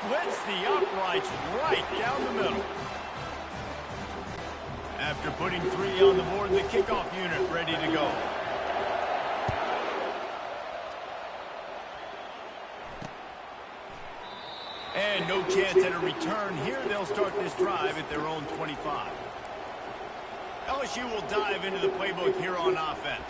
Splits the uprights right down the middle. After putting 3 on the board, the kickoff unit ready to go. And no chance at a return here. They'll start this drive at their own 25. LSU will dive into the playbook here on offense.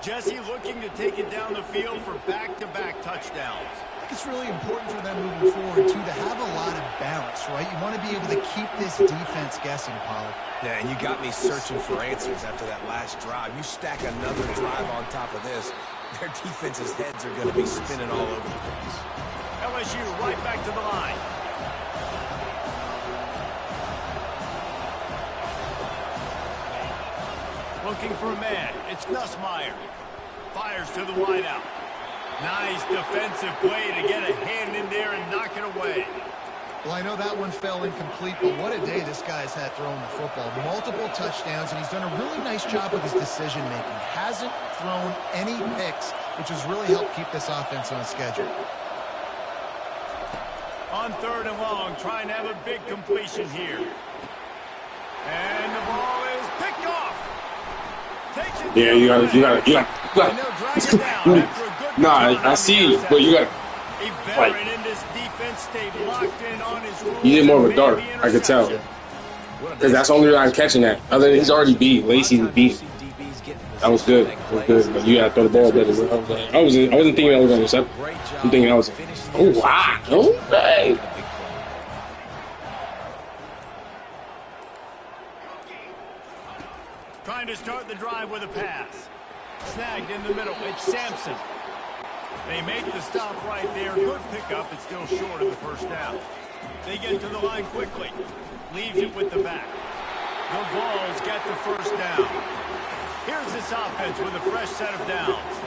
Jesse looking to take it down the field for back-to-back touchdowns. I think it's really important for them moving forward, too, to have a lot of balance, right? You want to be able to keep this defense guessing, Pollard. Yeah, and you got me searching for answers after that last drive. You stack another drive on top of this, their defense's heads are going to be spinning all over the place. LSU right back to the line. Looking for a man. It's Nussmeier. Fires to the wideout. Nice defensive play to get a hand in there and knock it away. Well, I know that one fell incomplete, but what a day this guy's had throwing the football. Multiple touchdowns, and he's done a really nice job with his decision-making. Hasn't thrown any picks, which has really helped keep this offense on schedule. On 3rd and long, trying to have a big completion here. And the ball is picked off. Takes it. Yeah, you got. Nah, I see, but you got. Like, he did more of a dart, I could tell. Because that's the only reason I'm catching that. Other than he's already beat. Lacey's beat. That was good. That was good. But you got to throw the ball better. I wasn't thinking I was going to intercept. I'm thinking I was. Oh, wow. Okay. Trying to start the drive with a pass. Snagged in the middle. It's Sampson. They make the stop right there. Good pickup. It's still short of the first down. They get to the line quickly. Leaves it with the back. The Vols get the first down. Here's this offense with a fresh set of downs.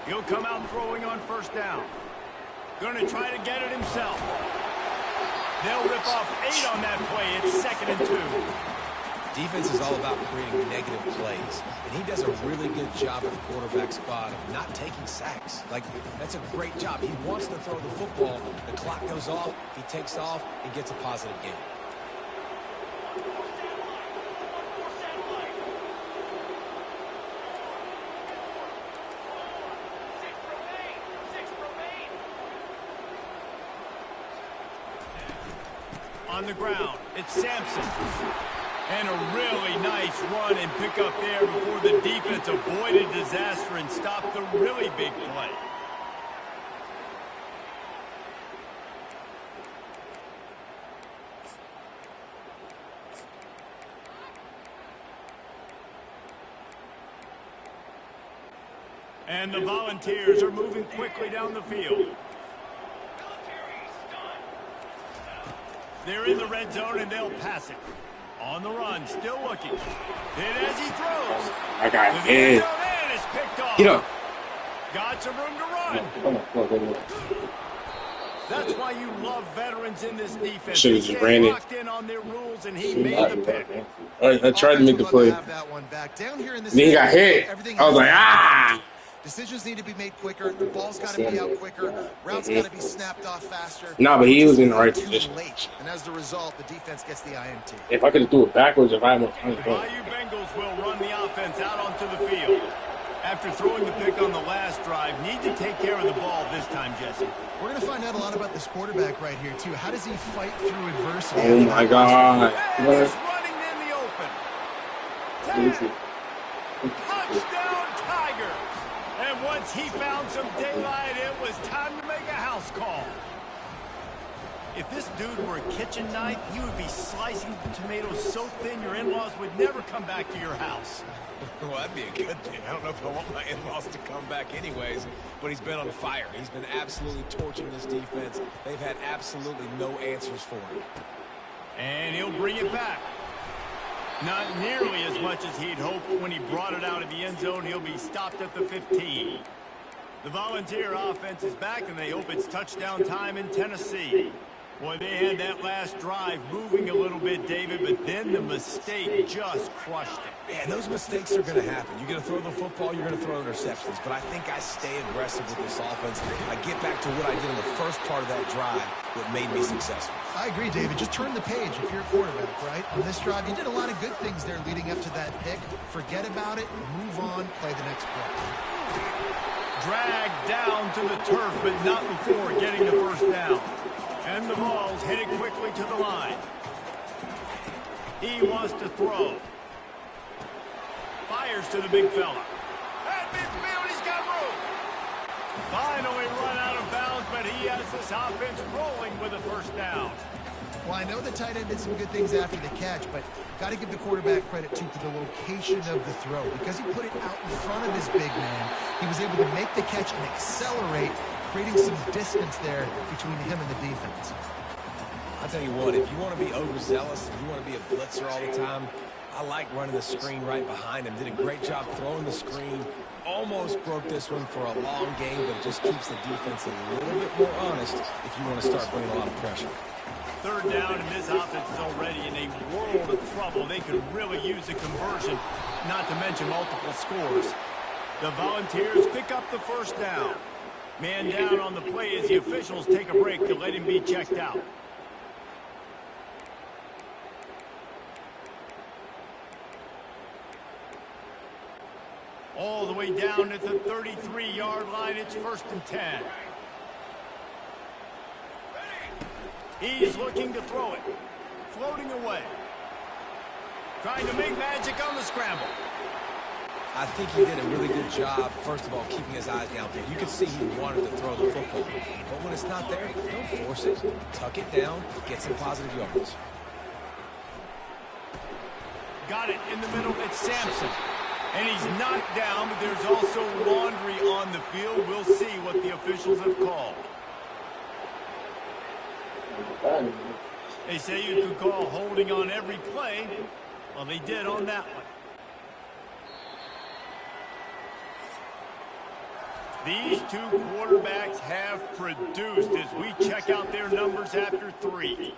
He'll come out throwing on first down. Going to try to get it himself. They'll rip off 8 on that play. It's 2nd and 2. Defense is all about creating negative plays, and he does a really good job at the quarterback spot of not taking sacks. Like, that's a great job. He wants to throw the football. The clock goes off, he takes off, and gets a positive gain. On the ground, it's Sampson. And a really nice run and pick up there before the defense avoided disaster and stopped the really big play. And the Volunteers are moving quickly down the field. They're in the red zone and they'll pass it. On the run, still looking. Then as he throws, I got the hit. end zone is picked off. Get up. Got some room to run. Come on. That's why you love veterans in this defense. Should've They just stay ran it. locked in on their rules, and he made the pick. I tried to make the play. Then he got hit. I was like, ah! Decisions need to be made quicker. The ball's got to be out quicker. Routes got to be snapped off faster. Nah, but he was in the right Too position. late. And as the result, the defense gets the INT. If I could have threw it backwards, if I had more time to The go. Bayou Bengals will run the offense out onto the field. After throwing the pick on the last drive, need to take care of the ball this time, Jesse. We're going to find out a lot about this quarterback right here, too. How does he fight through adversity? Oh my God. And he's running in the open. Touchdown, Tiger. And once he found some daylight, it was time to make a house call. If this dude were a kitchen knife, he would be slicing the tomatoes so thin your in-laws would never come back to your house. Well, that'd be a good thing. I don't know if I want my in-laws to come back anyways, but he's been on fire. He's been absolutely torching this defense. They've had absolutely no answers for him. And he'll bring it back. Not nearly as much as he'd hoped when he brought it out of the end zone. He'll be stopped at the 15. The Volunteer offense is back, and they hope it's touchdown time in Tennessee. Boy, they had that last drive moving a little bit, David, but then the mistake just crushed it. Yeah, those mistakes are going to happen. You're going to throw the football, you're going to throw interceptions. But I think I stay aggressive with this offense. I get back to what I did in the first part of that drive that made me successful. I agree, David. Just turn the page if you're a quarterback, right? On this drive, you did a lot of good things there leading up to that pick. Forget about it, move on, play the next play. Dragged down to the turf, but not before getting the first down. And the ball's headed quickly to the line. He wants to throw. Fires to the big fella. At midfield, he's got room. Finally run out of bounds, but he has this offense rolling with a first down. Well, I know the tight end did some good things after the catch, but got to give the quarterback credit, too, for the location of the throw. Because he put it out in front of his big man, he was able to make the catch and accelerate, creating some distance there between him and the defense. I'll tell you what, if you want to be overzealous and you want to be a blitzer all the time, I like running the screen right behind him. Did a great job throwing the screen. Almost broke this one for a long game, but it just keeps the defense a little bit more honest if you want to start bringing a lot of pressure. Third down, and this offense is already in a world of trouble. They could really use a conversion, not to mention multiple scores. The Volunteers pick up the first down. Man down on the play as the officials take a break to let him be checked out. All the way down at the 33-yard line, it's 1st and 10. He's looking to throw it. Floating away. Trying to make magic on the scramble. I think he did a really good job, first of all, keeping his eyes downfield. You could see he wanted to throw the football. But when it's not there, don't force it. Tuck it down, get some positive yards. Got it in the middle. It's Sampson. And he's knocked down, but there's also laundry on the field. We'll see what the officials have called. They say you could call holding on every play. Well, they did on that one. These two quarterbacks have produced as we check out their numbers after 3.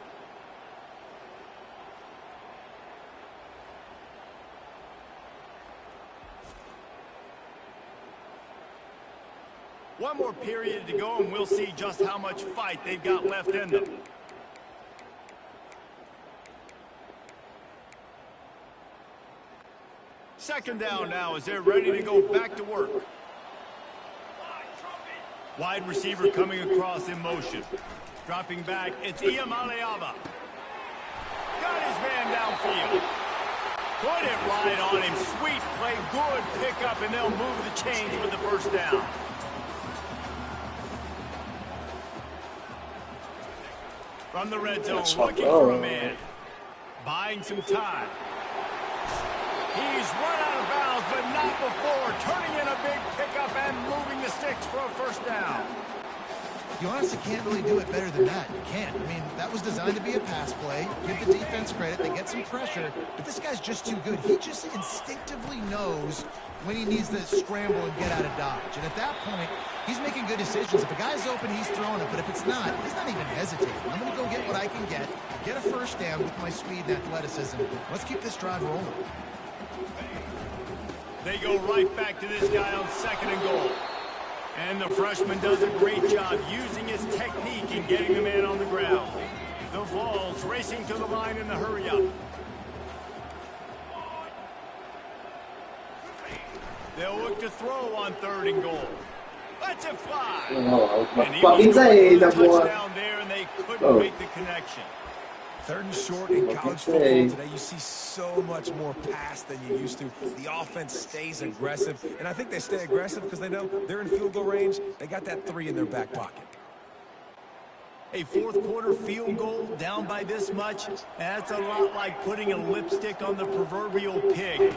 One more period to go, and we'll see just how much fight they've got left in them. Second down now as they're ready to go back to work. Wide receiver coming across in motion. Dropping back, it's Iamaleava. Got his man downfield. Put it right on him. Sweet play, good pickup, and they'll move the chains with the first down. From the red zone, looking for a man. Buying some time. He's run out of bounds, but not before. Turning in a big pickup and moving the sticks for a first down. You honestly can't really do it better than that. You can't. I mean, that was designed to be a pass play. Give the defense credit. They get some pressure. But this guy's just too good. He just instinctively knows when he needs to scramble and get out of dodge. And at that point, he's making good decisions. If a guy's open, he's throwing it. But if it's not, he's not even hesitating. I'm going to go get what I can get a first down with my speed and athleticism. Let's keep this drive rolling. They go right back to this guy on second and goal. And the freshman does a great job using his technique and getting the man on the ground. The Vols racing to the line in the hurry-up. They'll look to throw on third and goal. Let's it fly. And he was going for the touchdown there, and they couldn't make the connection. Third and short in college football today, you see so much more pass than you used to. The offense stays aggressive, and I think they stay aggressive because they know they're in field goal range. They got that 3 in their back pocket. A fourth quarter field goal down by this much, that's a lot like putting a lipstick on the proverbial pig.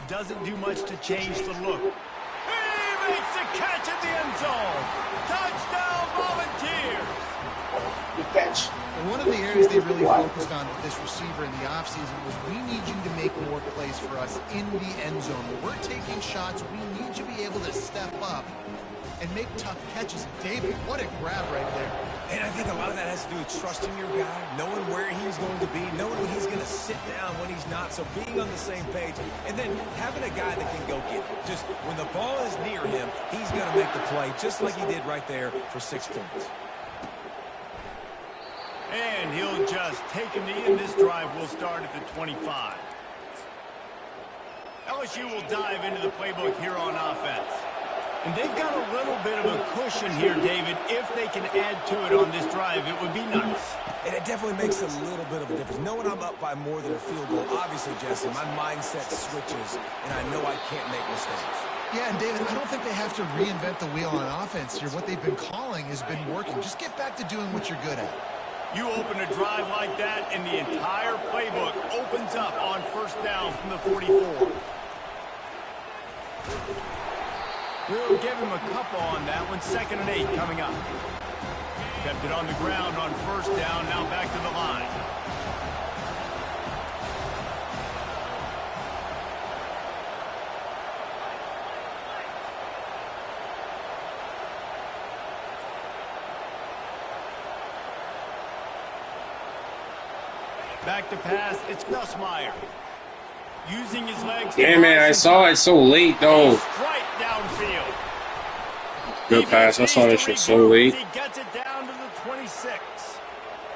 Doesn't do much to change the look. He makes the catch at the end zone. Touchdown Volunteers. Good catch. And one of the areas they really focused on with this receiver in the offseason was we need you to make more plays for us in the end zone. When we're taking shots, we need you to be able to step up and make tough catches. David, what a grab right there. And I think a lot of that has to do with trusting your guy, knowing where he's going to be, knowing when he's going to sit down, when he's not, so being on the same page, and then having a guy that can go get it. Just when the ball is near him, he's going to make the play, just like he did right there for 6 points. And he'll just take a knee, and this drive will start at the 25. LSU will dive into the playbook here on offense. And they've got a little bit of a cushion here, David. If they can add to it on this drive, it would be nice. And it definitely makes a little bit of a difference. Knowing I'm up by more than a field goal, obviously, Jesse, my mindset switches, and I know I can't make mistakes. Yeah, and David, I don't think they have to reinvent the wheel on offense here. What they've been calling has been working. Just get back to doing what you're good at. You open a drive like that, and the entire playbook opens up on first down from the 44. We'll give him a couple on that one. 2nd and 8 coming up. Kept it on the ground on first down. Now back to the line. Back to pass. It's Nussmeier. Using his legs. Damn it, I saw it so late, though. Straight downfield. Good pass. I saw this shit so late. He gets it down to the 26.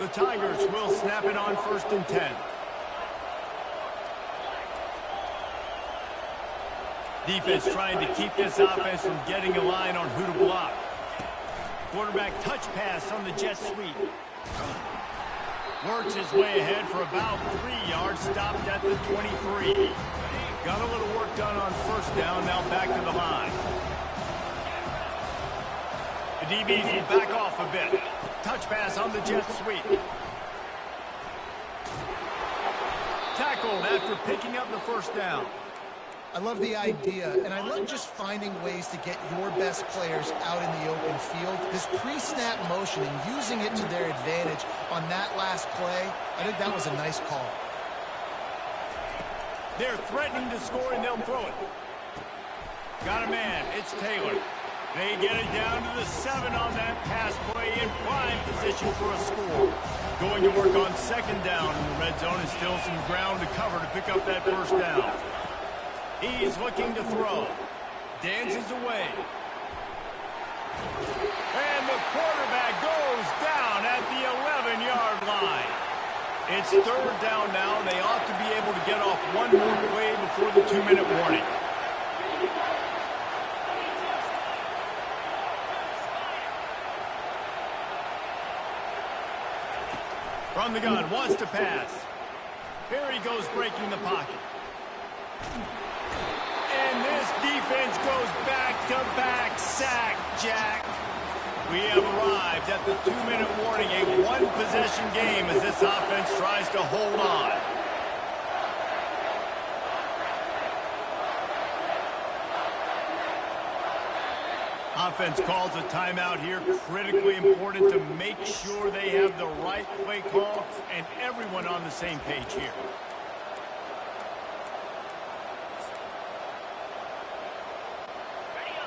The Tigers will snap it on 1st and 10. Defense trying to keep this offense from getting a line on who to block. Quarterback touch pass on the jet sweep. Works his way ahead for about 3 yards, stopped at the 23. Got a little work done on first down, now back to the line. The DBs will back off a bit. Touch pass on the jet sweep. Tackled after picking up the first down. I love the idea, and I love just finding ways to get your best players out in the open field. This pre-snap motion and using it to their advantage on that last play, I think that was a nice call. They're threatening to score, and they'll throw it. Got a man. It's Taylor. They get it down to the 7 on that pass play in prime position for a score. Going to work on 2nd down in the red zone, and still some ground to cover to pick up that first down. He's looking to throw. Dances away. And the quarterback goes down at the 11-yard line. It's third down now, and they ought to be able to get off one more play before the 2-minute warning. From the gun, wants to pass. Here he goes breaking the pocket. And this defense goes back-to-back sack, Jack. We have arrived at the 2-minute warning, a one-possession game as this offense tries to hold on. Offense calls a timeout here, critically important to make sure they have the right play call and everyone on the same page here.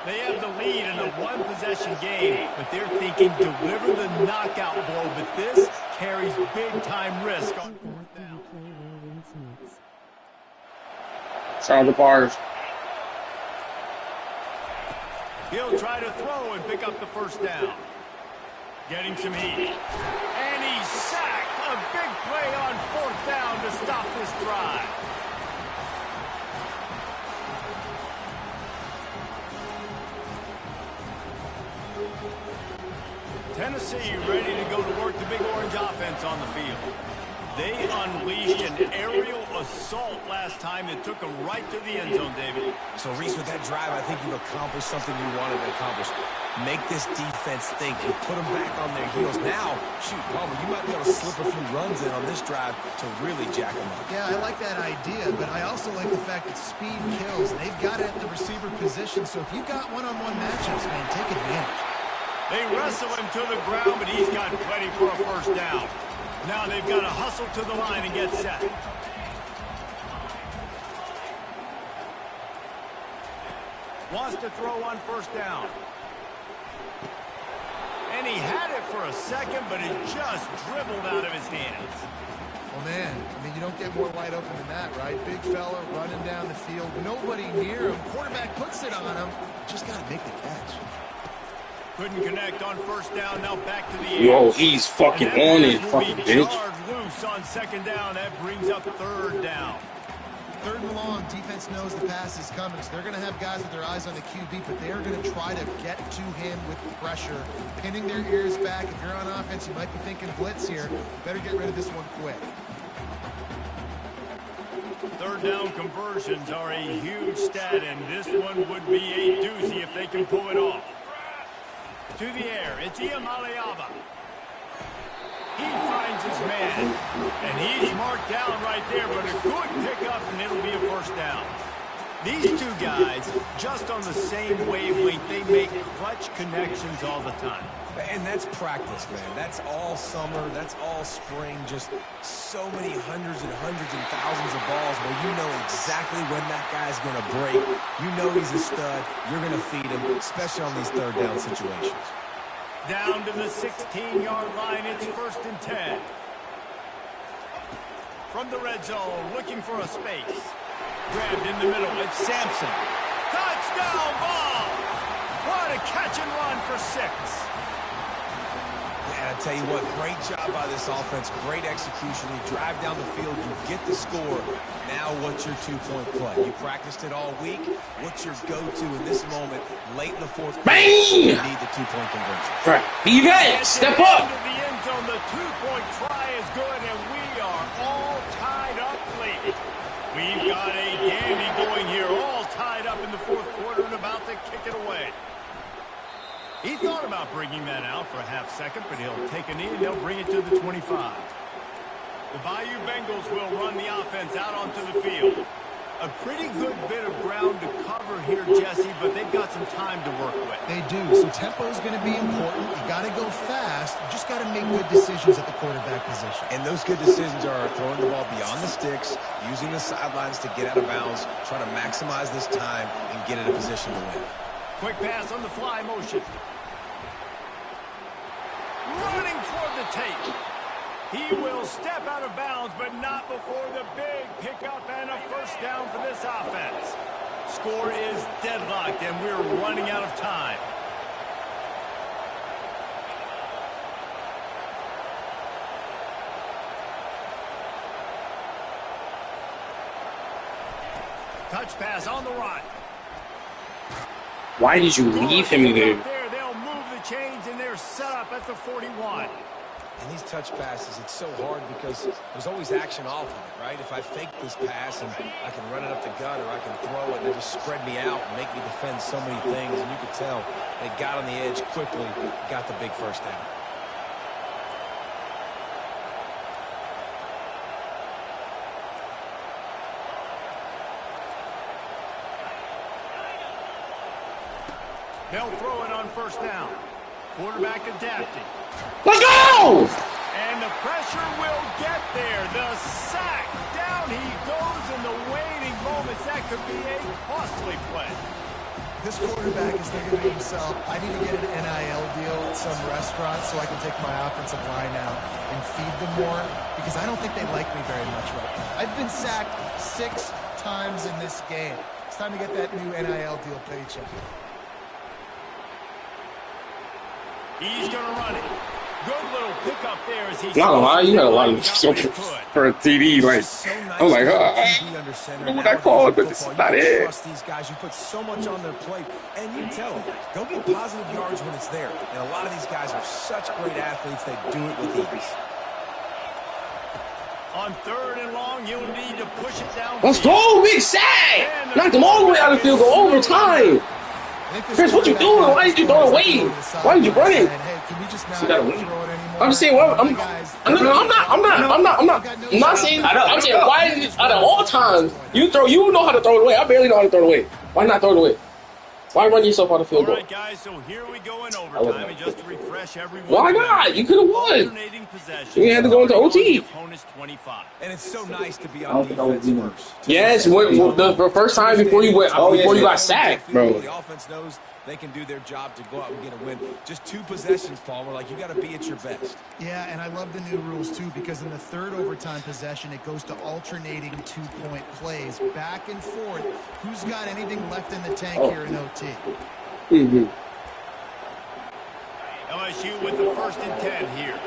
They have the lead in a one-possession game, but they're thinking deliver the knockout blow, but this carries big-time risk on fourth down. Sound the bars. He'll try to throw and pick up the first down. Getting some heat. And he's sacked. A big play on fourth down to stop this drive. Tennessee ready to go to work the Big Orange offense on the field. They unleashed an aerial assault last time that took them right to the end zone, David. So, Reese, with that drive, I think you've accomplished something you wanted to accomplish. Make this defense think. You put them back on their heels. Now, shoot, Palmer, you might be able to slip a few runs in on this drive to really jack them up. Yeah, I like that idea, but I also like the fact that speed kills. They've got it at the receiver position, so if you got one-on-one matchups, man, take advantage. They wrestle him to the ground, but he's got plenty for a first down. Now they've got to hustle to the line and get set. Wants to throw on first down. And he had it for a second, but it just dribbled out of his hands. Well, man, I mean, you don't get more wide open than that, right? Big fella running down the field. Nobody near him. Quarterback puts it on him. Just got to make the catch. Couldn't connect on first down. Now back to the air. Yo, he's fucking on it, fucking bitch. Loose on second down. That brings up third down. Third and long, defense knows the pass is coming, so they're going to have guys with their eyes on the QB, but they're going to try to get to him with pressure, pinning their ears back. If you're on offense, you might be thinking blitz here. You better get rid of this one quick. Third down conversions are a huge stat, and this one would be a doozy if they can pull it off. To the air, it's Iamaleava. He finds his man, and he's marked down right there, but a good pickup, and it'll be a first down. These two guys, just on the same wavelength, they make clutch connections all the time. And that's practice, man. That's all summer. That's all spring. Just so many hundreds and thousands of balls where you know exactly when that guy's going to break. You know he's a stud. You're going to feed him, especially on these third down situations. Down to the 16-yard line. It's 1st and 10. From the red zone, looking for a space. Grabbed in the middle. It's Sampson. Touchdown ball! What a catch and run for 6. And I tell you what, great job by this offense. Great execution. You drive down the field, you get the score. Now what's your two-point play? You practiced it all week. What's your go-to in this moment, late in the fourth quarter? Bang! You need the two-point conversion. Right. You got it. Step up. The end zone, the two-point try is good, and we are all tied up late. We've got a dandy going here, all tied up in the fourth quarter and about to kick it away. He thought about bringing that out for a half second, but he'll take a knee and they'll bring it to the 25. The Bayou Bengals will run the offense out onto the field. A pretty good bit of ground to cover here, Jesse, but they've got some time to work with. They do, so tempo is going to be important. You got to go fast. You just got to make good decisions at the quarterback position. And those good decisions are throwing the ball beyond the sticks, using the sidelines to get out of bounds, trying to maximize this time and get in a position to win. Quick pass on the fly motion. Running toward the tape. He will step out of bounds, but not before the big pickup and a first down for this offense. Score is deadlocked, and we're running out of time. Touch pass on the run. Why did you leave him there? They'll move the chains, and they're set up at the 41. And these touch passes, it's so hard because there's always action off of it, right? If I fake this pass and I can run it up the gut or I can throw it and just spread me out and make me defend so many things, and you could tell they got on the edge quickly, got the big first down. They'll throw it on first down. Quarterback adapting. Let's go! And the pressure will get there. The sack. Down he goes in the waiting moments. That could be a costly play. This quarterback is thinking to himself, I need to get an NIL deal at some restaurant so I can take my offensive line out and feed them more because I don't think they like me very much right now. I've been sacked 6 times in this game. It's time to get that new NIL deal paycheck. He's going to run it. Good little pickup there as he's not gonna lie, you had a lot of for a TD. Like, I'm like, what I call it, but this is not it. Trust these guys. You put so much on their plate, and you tell them, go get positive yards when it's there. And a lot of these guys are such great athletes, they do it with ease. On 3rd and long, you'll need to push it down. Let's go, big sack! Knocked him all the way out of the field goal overtime. Chris, what you doing? Why did you throw it away? Why did you run it? I'm just saying, well, I'm not saying. I'm saying, why is it out of all times you know how to throw it away? I barely know how to throw it away. Why not throw it away? Why run yourself out of field goal? All right, guys, so here we go in overtime, and just to refresh everyone. Why not? You could have won. You had to go into OT. And it's so nice to be on defense first. Yes, the first time before you got sacked, bro. The offense knows they can do their job to go out and get a win. Just 2 possessions, Paul. We're like, you got to be at your best. Yeah, and I love the new rules, too, because in the 3rd overtime possession, it goes to alternating 2-point plays, back and forth. Who's got anything left in the tank here in OT? LSU with the 1st and 10 here.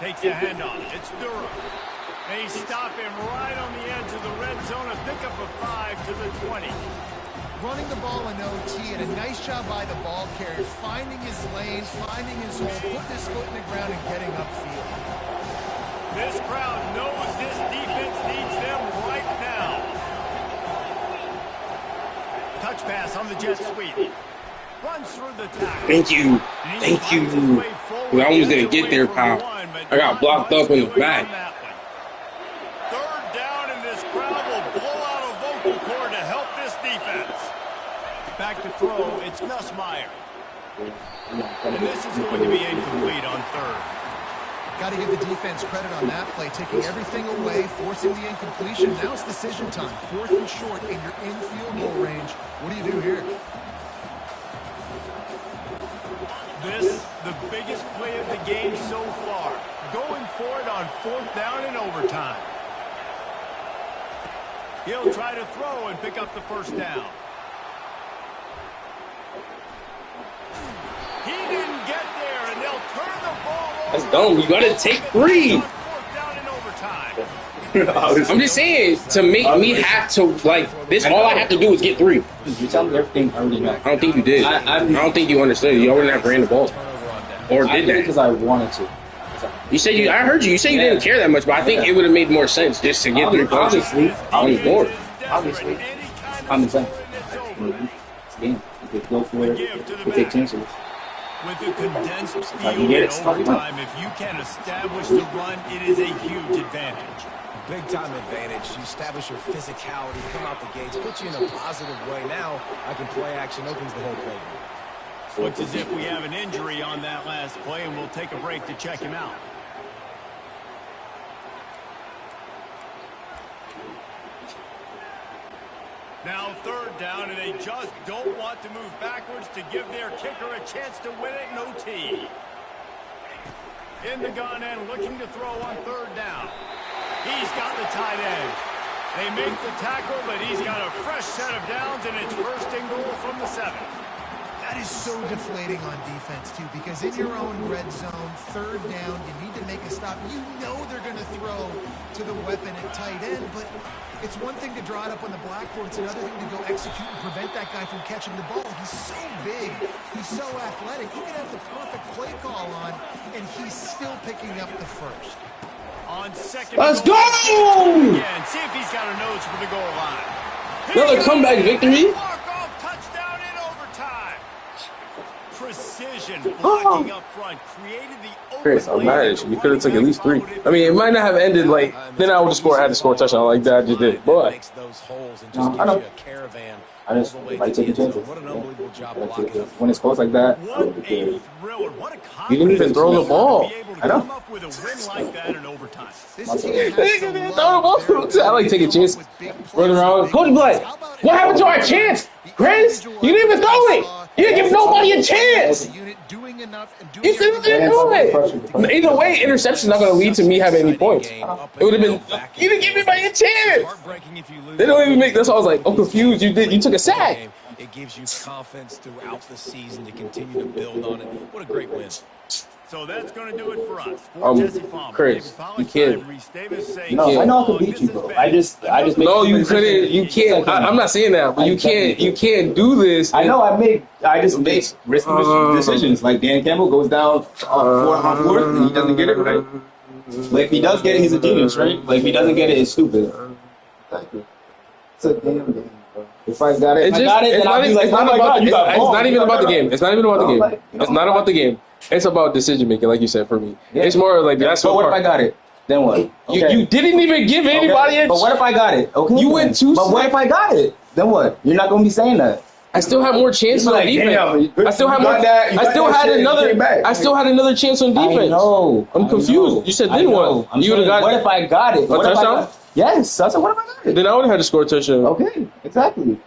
Takes the handoff. It's Doowie. They stop him right on the edge of the red zone. A pickup of 5 to the 20. Running the ball in OT, and a nice job by the ball carrier, finding his lane, finding his hole, putting his foot in the ground and getting upfield. This crowd knows this defense needs them right now. Touch pass on the jet sweep. Runs through the tackle. Thank you. Thank you. I almost didn't get there, pal. I got blocked up in the back. 3rd down, and this crowd will blow out a vocal cord to help this defense. Back to throw, it's Nussmeier. And this is going to be incomplete on 3rd. Got to give the defense credit on that play, taking everything away, forcing the incompletion. Now it's decision time. 4th and short, and you're in field goal range. What do you do here? This, the biggest play of the game so far. Going for it on 4th down in overtime. He'll try to throw and pick up the 1st down. He didn't get there, and they'll turn the ball over. That's dumb. You gotta take 3. 4th down in overtime. I'm just saying, to make me have to, like, this, all I have to do is get 3. You tell me everything I already know. I don't think you did. I don't think you understood. You wouldn't have ran the ball. Or did that. Because I wanted to. You said I heard you. You said you didn't care that much, but I think it would have made more sense just to get 3 points on the board. Obviously. Common sense. It's a game. You could go for it. You could take chances. With a condensed field in overtime, if you can establish the run, it is a huge advantage. Big-time advantage. You establish your physicality, come out the gates, put you in a positive way. Now, I can play action, opens the whole playground. Looks as if we have an injury on that last play, and we'll take a break to check him out. Now 3rd down, and they just don't want to move backwards to give their kicker a chance to win it in OT. In the gun end, looking to throw on 3rd down. He's got the tight end. They make the tackle, but he's got a fresh set of downs, and it's first and goal from the 7. That is so deflating on defense, too, because in your own red zone, third down, you need to make a stop. You know they're going to throw to the weapon at tight end, but it's one thing to draw it up on the blackboard. It's another thing to go execute and prevent that guy from catching the ball. He's so big. He's so athletic. He can have the perfect play call on, and he's still picking up the first. On second, let's go! Again, see if he's got a nose for the goal line. Another comeback victory. Walk-off touchdown in overtime. Precision blocking up front created the open. Chris, I'm mad at you. You could have took at least 3. I mean, it might not have ended like. Then I would have scored. I had to score a touchdown like that. I just did, boy. No, I know. I just like taking chances. When it's close like that, I would be good. You didn't even throw the ball. I know. I like taking chances. Run around. Coach Black, what happened to our chance? Chris, you didn't even throw it. You didn't give nobody a chance. You didn't do it. Either way, interception's not going to lead to me having any points. It would have been, you didn't give anybody a chance. They don't even make this. I was like, I'm confused. You took a sack. It gives you confidence throughout the season to continue to build on it. What a great win. So that's going to do it for us. Chris, you can't. No, I know I could beat you, bro. I just. No, you couldn't. You can't. I'm not saying that, but you can't. You can't do this. I know. I just make risky decisions. Like Dan Campbell goes down 4-on-4, and he doesn't get it right. Like if he does get it, he's a genius, right? Like if he doesn't get it, it's stupid. It's a damn game. If I got it, then I'll be like, oh my God, you got balls. It's not even about the game. It's not even about the game. It's not about the game. It's about decision making, like you said, for me. Yeah. It's more like that's what. But what if I got it? Then what? Okay. You didn't even give anybody a. But what if I got it? Okay. You went too. But what if I got it? Then what? You're not gonna be saying that. I still have more chances on defense. I still have more. I still had another chance on defense. I know. I'm confused. You said then what? You would have got. What if I got it? A touchdown? Yes. I said, what if I got it? Then I would have had to score a touchdown. Okay. Exactly.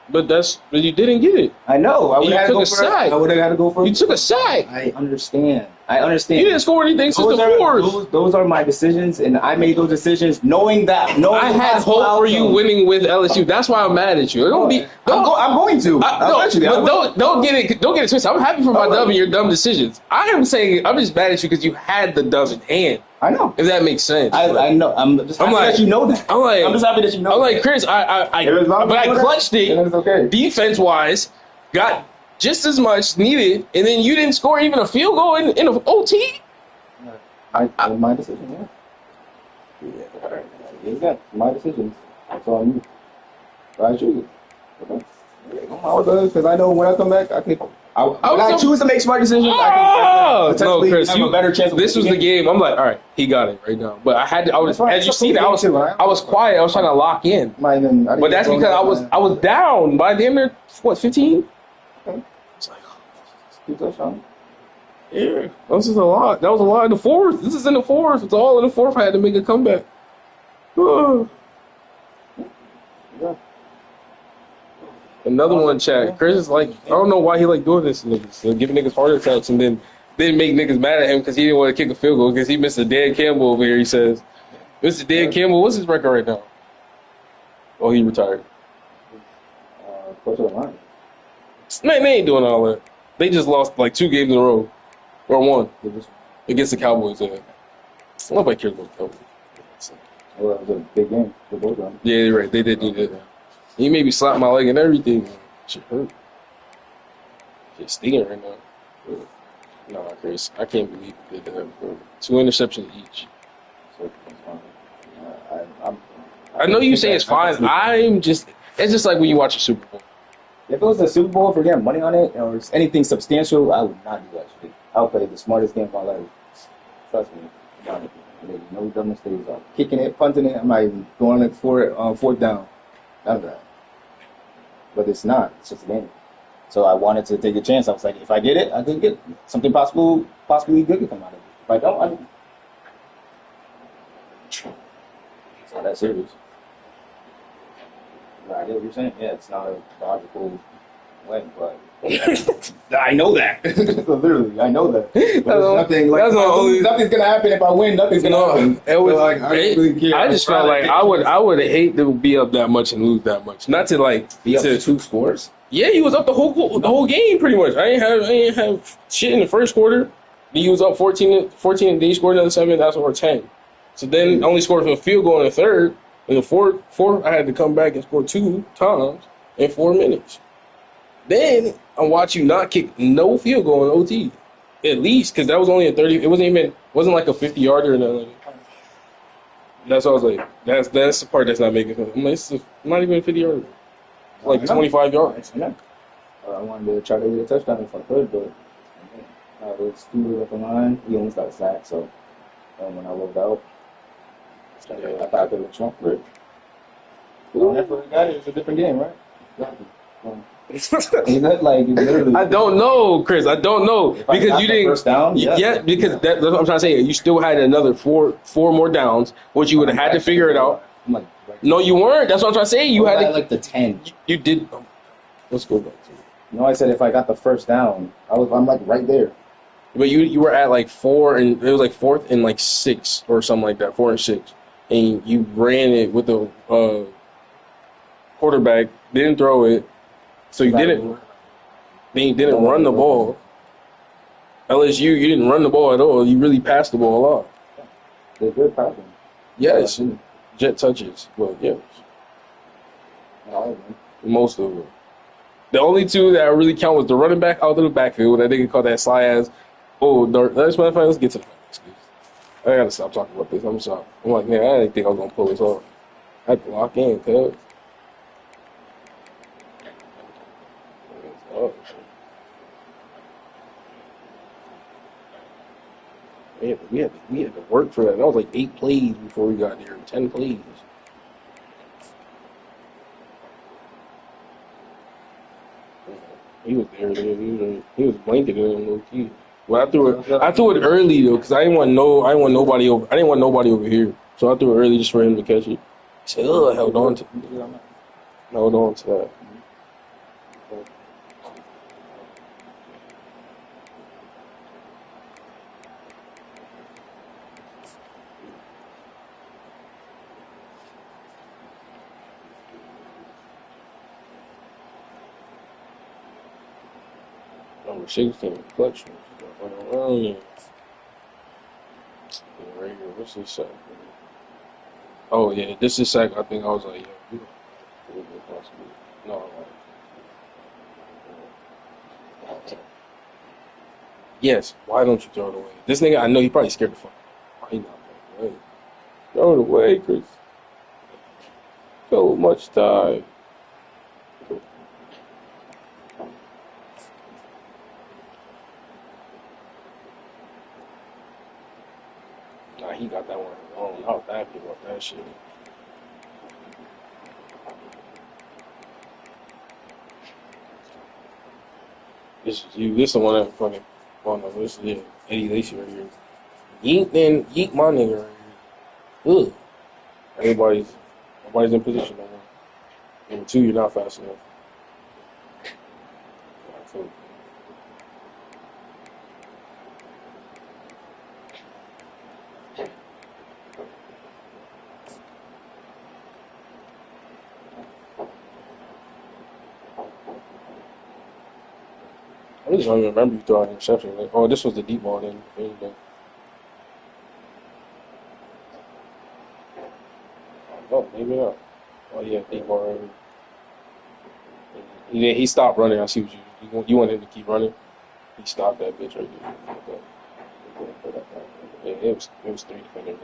But you didn't get it. I know. I would have took a sack. I would have had to go for. You took a sack. I understand. You didn't score anything since the fourth. Those are my decisions, and I made those decisions knowing that. I had hope for you winning with LSU. That's why I'm mad at you. I'm going to. Don't get it. Don't get it twisted. I'm happy for my dub and your dumb decisions. I'm just mad at you because you had the dub in hand. I know. If that makes sense. I know. I'm just happy that you know that. I'm just happy that you know. I'm like, Chris, but I clutched it. Okay. Defense wise, got just as much needed, and then you didn't score even a field goal in an OT. My decision. Yeah. Yeah. My decisions. That's all I need. I choose it. Okay. Because I know when I come back, I choose to make smart decisions. I can no, Chris, have a better chance. This was the game. I'm like, all right, he got it right now. But as you see, I was quiet. I was trying to lock in. But that's because I was down by the end of 15. Okay. It's like, yeah, that was just a lot. That was a lot in the fourth. This is in the fourth. It's all in the fourth. I had to make a comeback. Yeah. Another one, chat. Chris is like, I don't know why he like doing this to niggas. Like, giving niggas heart attacks and then make niggas mad at him because he didn't want to kick a field goal because he missed a Dan Campbell over here. He says, Mr. Dan Campbell, what's his record right now? Oh, he retired. Close to the line. Man, they ain't doing all that. They just lost like 2 games in a row. Or 1. Against the Cowboys. Nobody cares about the Cowboys. Well, that was a big game for both of them. Yeah, you're right. They did need it. He made me slap my leg and everything. Shit hurt. Shit stinging right now. Nah, Chris. I can't believe you did that, bro. 2 interceptions each. I know you say it's fine. It's just like when you watch a Super Bowl. If it was a Super Bowl for getting money on it or anything substantial, I would not do that shit. I'll play the smartest game of my life. Trust me. No dumb mistakes. I'm kicking it, punting it. I'm not even going like fourth down. None of that. But it's not. It's just a game. So I wanted to take a chance. I was like, if I get it, I could get something possibly good could come out of it. If I don't, I don't. It's not that serious. I get what you're saying. Yeah, it's not a logical win, but I know that. Literally, I know that. But there's nothing like that's the only. Nothing's gonna happen if I win. Nothing's gonna happen. It was So, like, I don't really care. I just felt like I would hate to be up that much and lose that much. Not to like be up to 2 scores. Yeah, he was up the whole game pretty much. I ain't have shit in the first quarter. He was up 14 and they scored another 7. That's over 10. So then only scored for a field goal in the third. In the fourth, I had to come back and score 2 times in 4 minutes. Then I watch you not kick no field goal in OT, at least, because that was only a 30. It wasn't like a 50-yarder or nothing. That's what I was like. That's the part that's not making sense. I'm like, it's not even a 50-yarder. It's like 25 yards. I wanted to try to get a touchdown if I could, but it was 2 minutes up the line. He almost got sacked, so when I rolled out, I thought I could have jumped for it. Whenever we got it, it's a different game, right? Literally, I don't know, Chris. I don't know because you didn't. First down, because that's what I'm trying to say. You still had another four more downs, which you would have had to figure it out. No, you weren't. That's what I'm trying to say. You had like the 10. You did. Let's go back to it. No, I said if I got the first down, I'm like right there. But you were at like 4 and it was like 4th and like 6 or something like that, 4 and 6, and you ran it with the quarterback, didn't throw it, so you didn't. Then you didn't run the ball. LSU, you didn't run the ball at all. You really passed the ball a lot. They're good passing. Yes, jet touches. Well, yes. Most of them. The only 2 that I really count was the running back out of the backfield. I think it called that sly ass. Let's get to the next. I gotta stop talking about this. I'm sorry. I'm like, man, I didn't think I was gonna pull this off. I had to lock in, cuz. We had to work for that. That was like 8 plays before we got there. 10 plays. He was there. He was blanketed in low key. But I threw it early though, because I didn't want nobody over here. So I threw it early just for him to catch it. He said, "Oh, held on to that." Number 16, clutch. Right here. What's this sack? Oh yeah, this is sack. I think I was like, yeah, no. Yes. Why don't you throw it away? This nigga, I know he probably scared the fuck. Why he not throwing it away? Throw it away, Chris. So much time. Nah, he got that one wrong. I was happy about that shit. This is you. This is the one that fucking. Oh no, this is it. Eddie Lacy right here. Yeet my nigga right here. Ugh. Nobody's in position right now. Number 2, you're not fast enough. I just don't even remember you throwing an interception. Like, oh, this was the deep ball then. Oh, maybe not. Oh, yeah, deep ball right here. He stopped running. I see what you want him to keep running. He stopped that bitch right there. Yeah, it was 3 defenders.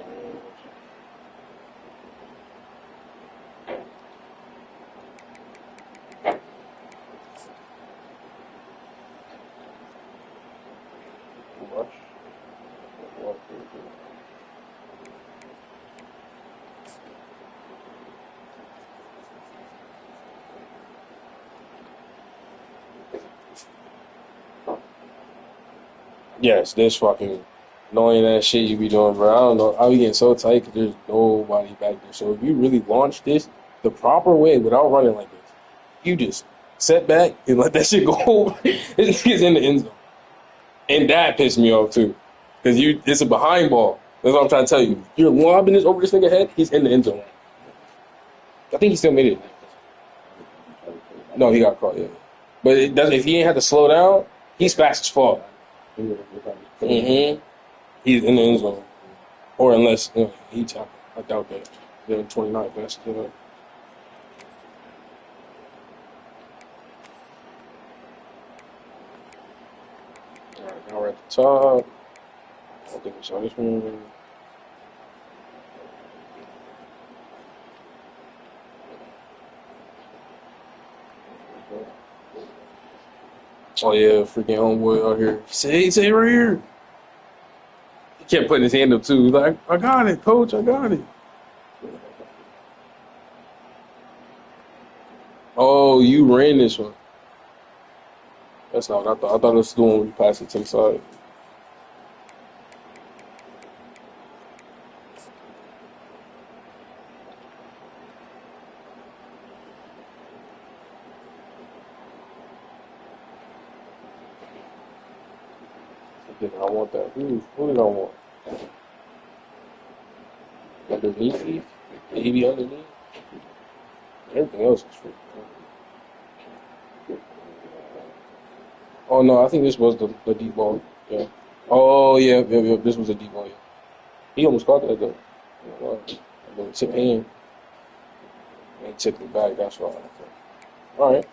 Yes, this fucking annoying ass shit you be doing, bro. I don't know. I be getting so tight because there's nobody back there. So if you really launch this the proper way without running like this, you just setback and let that shit go. This nigga's in the end zone. And that pissed me off too. Because it's a behind ball. That's what I'm trying to tell you. You're lobbing this over this nigga's head, he's in the end zone. I think he still made it. No, he got caught, yeah. But it doesn't, if he ain't had to slow down, he's fast as fuck. Mm-hmm. He's in the end zone. Or unless he tackled. I doubt that. They're 29 best. You know. All right, now we're at the top. I think we saw this one. Oh yeah, freaking homeboy out here. Say right here. He kept putting his hand up too. Like, I got it, coach, I got it. Oh, you ran this one. That's not what I thought. I thought it was the one where you passed it to the side. I want that. Who did I want? Underneath? Maybe underneath? Everything else is free. Oh no, I think this was the deep ball. Yeah. Oh yeah, this was a deep ball. Yeah. He almost caught that though. Tip hand. And tipped it back, that's why. Alright.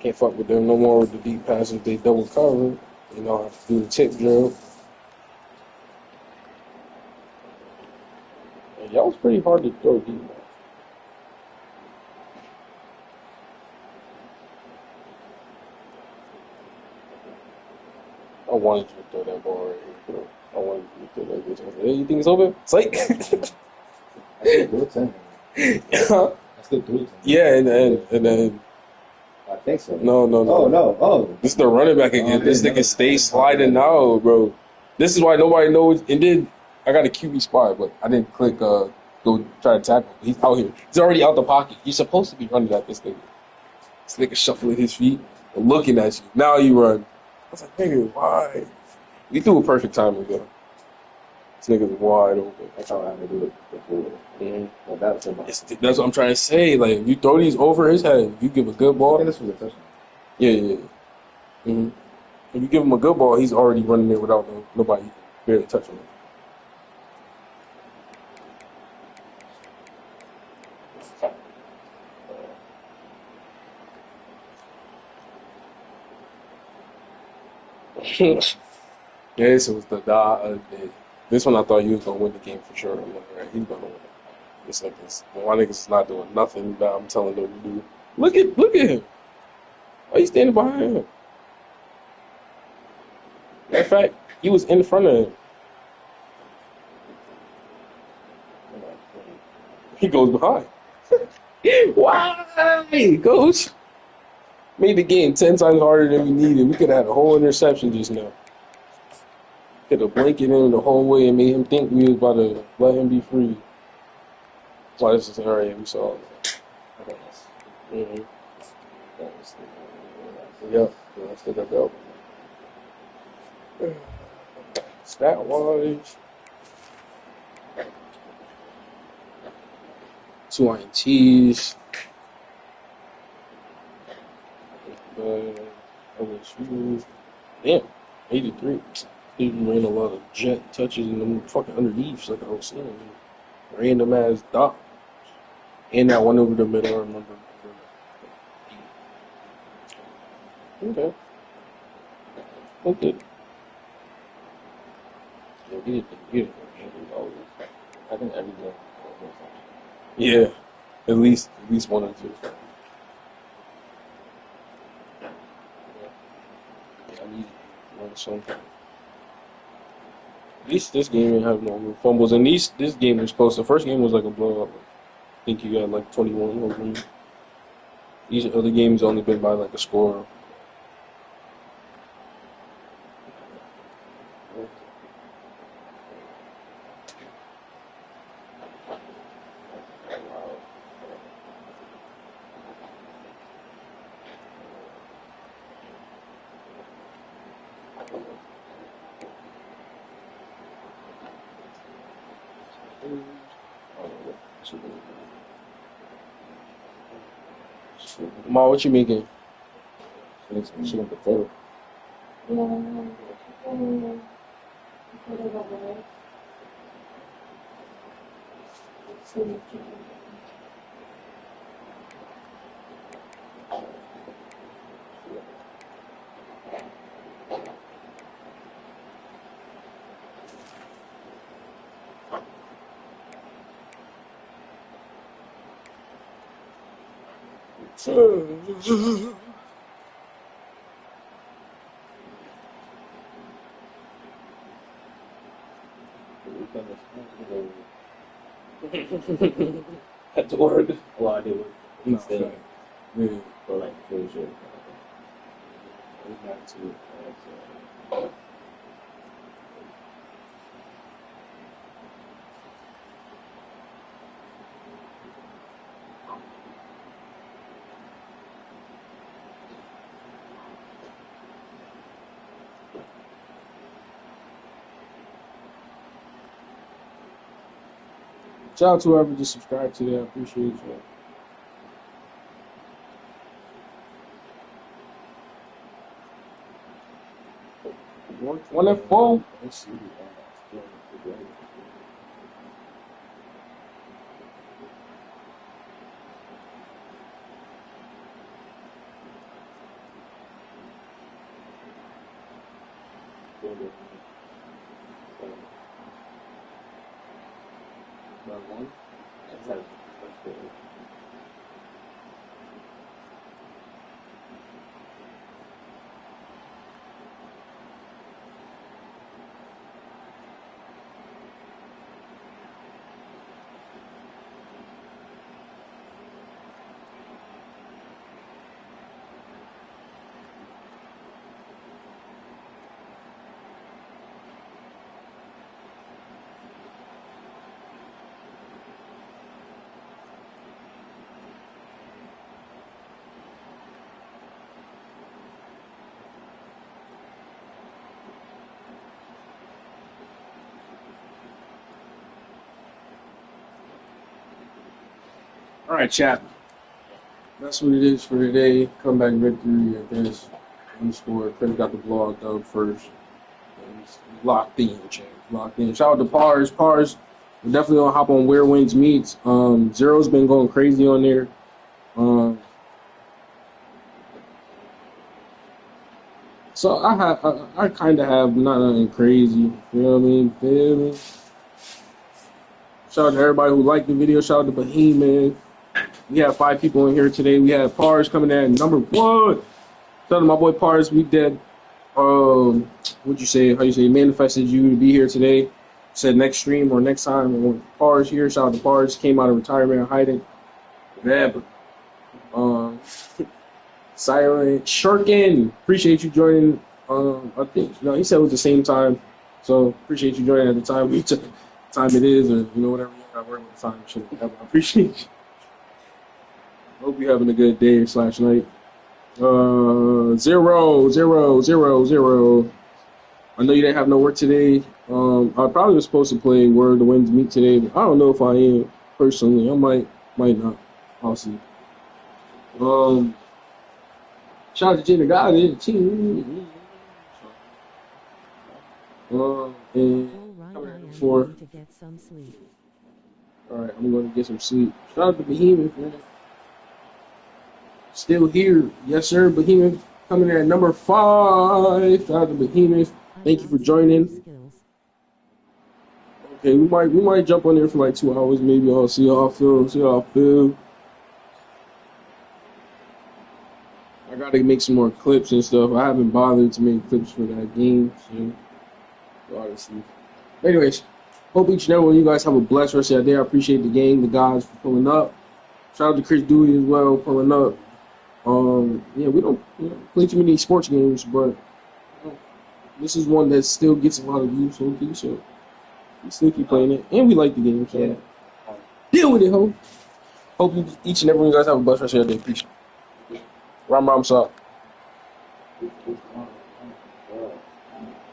Can't fuck with them no more with the deep passes. They double cover. You know, have to do the tip drill. And y'all was pretty hard to throw deep. I wanted you to throw that ball right here, bro. I wanted you to throw that bitch. I was like, hey, you think it's open? It's like I still do it. Yeah, and then I think so. No. This is the running back again. This nigga stays sliding out, bro. This is why nobody knows. And then I got a QB spot, but I didn't click go try to tackle. He's out here. He's already out the pocket. You're supposed to be running at this nigga. This nigga shuffling his feet and looking at you. Now you run. I was like, nigga, why? We threw a perfect time ago. This nigga's wide open. That's how I had to do it before. Mm-hmm. Well, that's what I'm trying to say. Like, you throw these over his head, you give a good ball. I think this was a touchdown. Yeah. Mm-hmm. If you give him a good ball, he's already running there without nobody barely touching him. Yeah, this was the other day. This one I thought he was gonna win the game for sure. I'm like, all right, he's gonna win. It's like this. My niggas is not doing nothing that I'm telling them to do. Look at him. Why you standing behind him? Matter of fact, he was in front of him. He goes behind. Why, coach? Made the game 10 times harder than we needed. We could have had a whole interception just now. Could have blanketed him the whole way and made him think we was about to let him be free. That's why this is alright. We saw it. Mm-hmm. Yep. Let's get that belt. Stat wise, 2 INTs. OSU. Damn, 83. He ran a lot of jet touches and them fucking underneath, like I was saying. Random ass dot. And that one over the middle, I remember. Okay. Yeah, he did. I think every game. Yeah, at least one or two. Yeah, I need to run something. At least this game didn't have no fumbles. And this game was close. The first game was like a blowout. I think you got like 21 over me. These other games only been by like a score. Ma, what you making? Chicken potato. At work. Well, I did work. No, Still, yeah. for like full shift. It's not too. Shout out to whoever just subscribed to that. I appreciate you. One at four. Let's see. All right, chat. That's what it is for today. Comeback victory against underscore. Chris got the blowout dub first. And he's locked in, chat. Locked in. Shout out to Pars. Pars, we're definitely gonna hop on Where Wins Meets. Zero's been going crazy on there. So I kind of have not nothing crazy. You know what I mean? Feel me? Shout out to everybody who liked the video. Shout out to Behemoth. We have 5 people in here today. We have Pars coming in at number 1. Shout out to my boy Pars. We did, what'd you say? How you say? Manifested you to be here today. Said next stream or next time. I want Pars here. Shout out to Pars. Came out of retirement hiding. Yeah, but, Silent Shirkin. Appreciate you joining. I think, no, he said it was the same time. So appreciate you joining at the time. We took time it is, or whatever. You gotta worry about the time. Shit. I appreciate you. Hope you're having a good day / night. 0, 0, 0, 0. I know you didn't have no work today. I probably was supposed to play Where the Winds Meet today, but I don't know if I am personally. I might not. I'll see. Shout out to Qdagod. And for to get some sleep. All right, I'm going to get some sleep. Shout out to Behemoth, man. Still here. Yes, sir. Behemoth coming in at number 5. Shout out to Behemoth. Thank you for joining. Okay, we might jump on there for like 2 hours, maybe. I'll see how I feel. I gotta make some more clips and stuff. I haven't bothered to make clips for that game, so obviously. Anyways, hope each and every one of you guys have a blessed rest of your day. I appreciate the gang, the guys for pulling up. Shout out to Chris Doowie as well, pulling up. Yeah, we don't play too many sports games, but this is one that still gets a lot of views, so we still keep playing it, and we like the game, so deal with it, ho. Hope each and every one of you guys have a blessed rest of your day. Peace. Ram Ram Sop.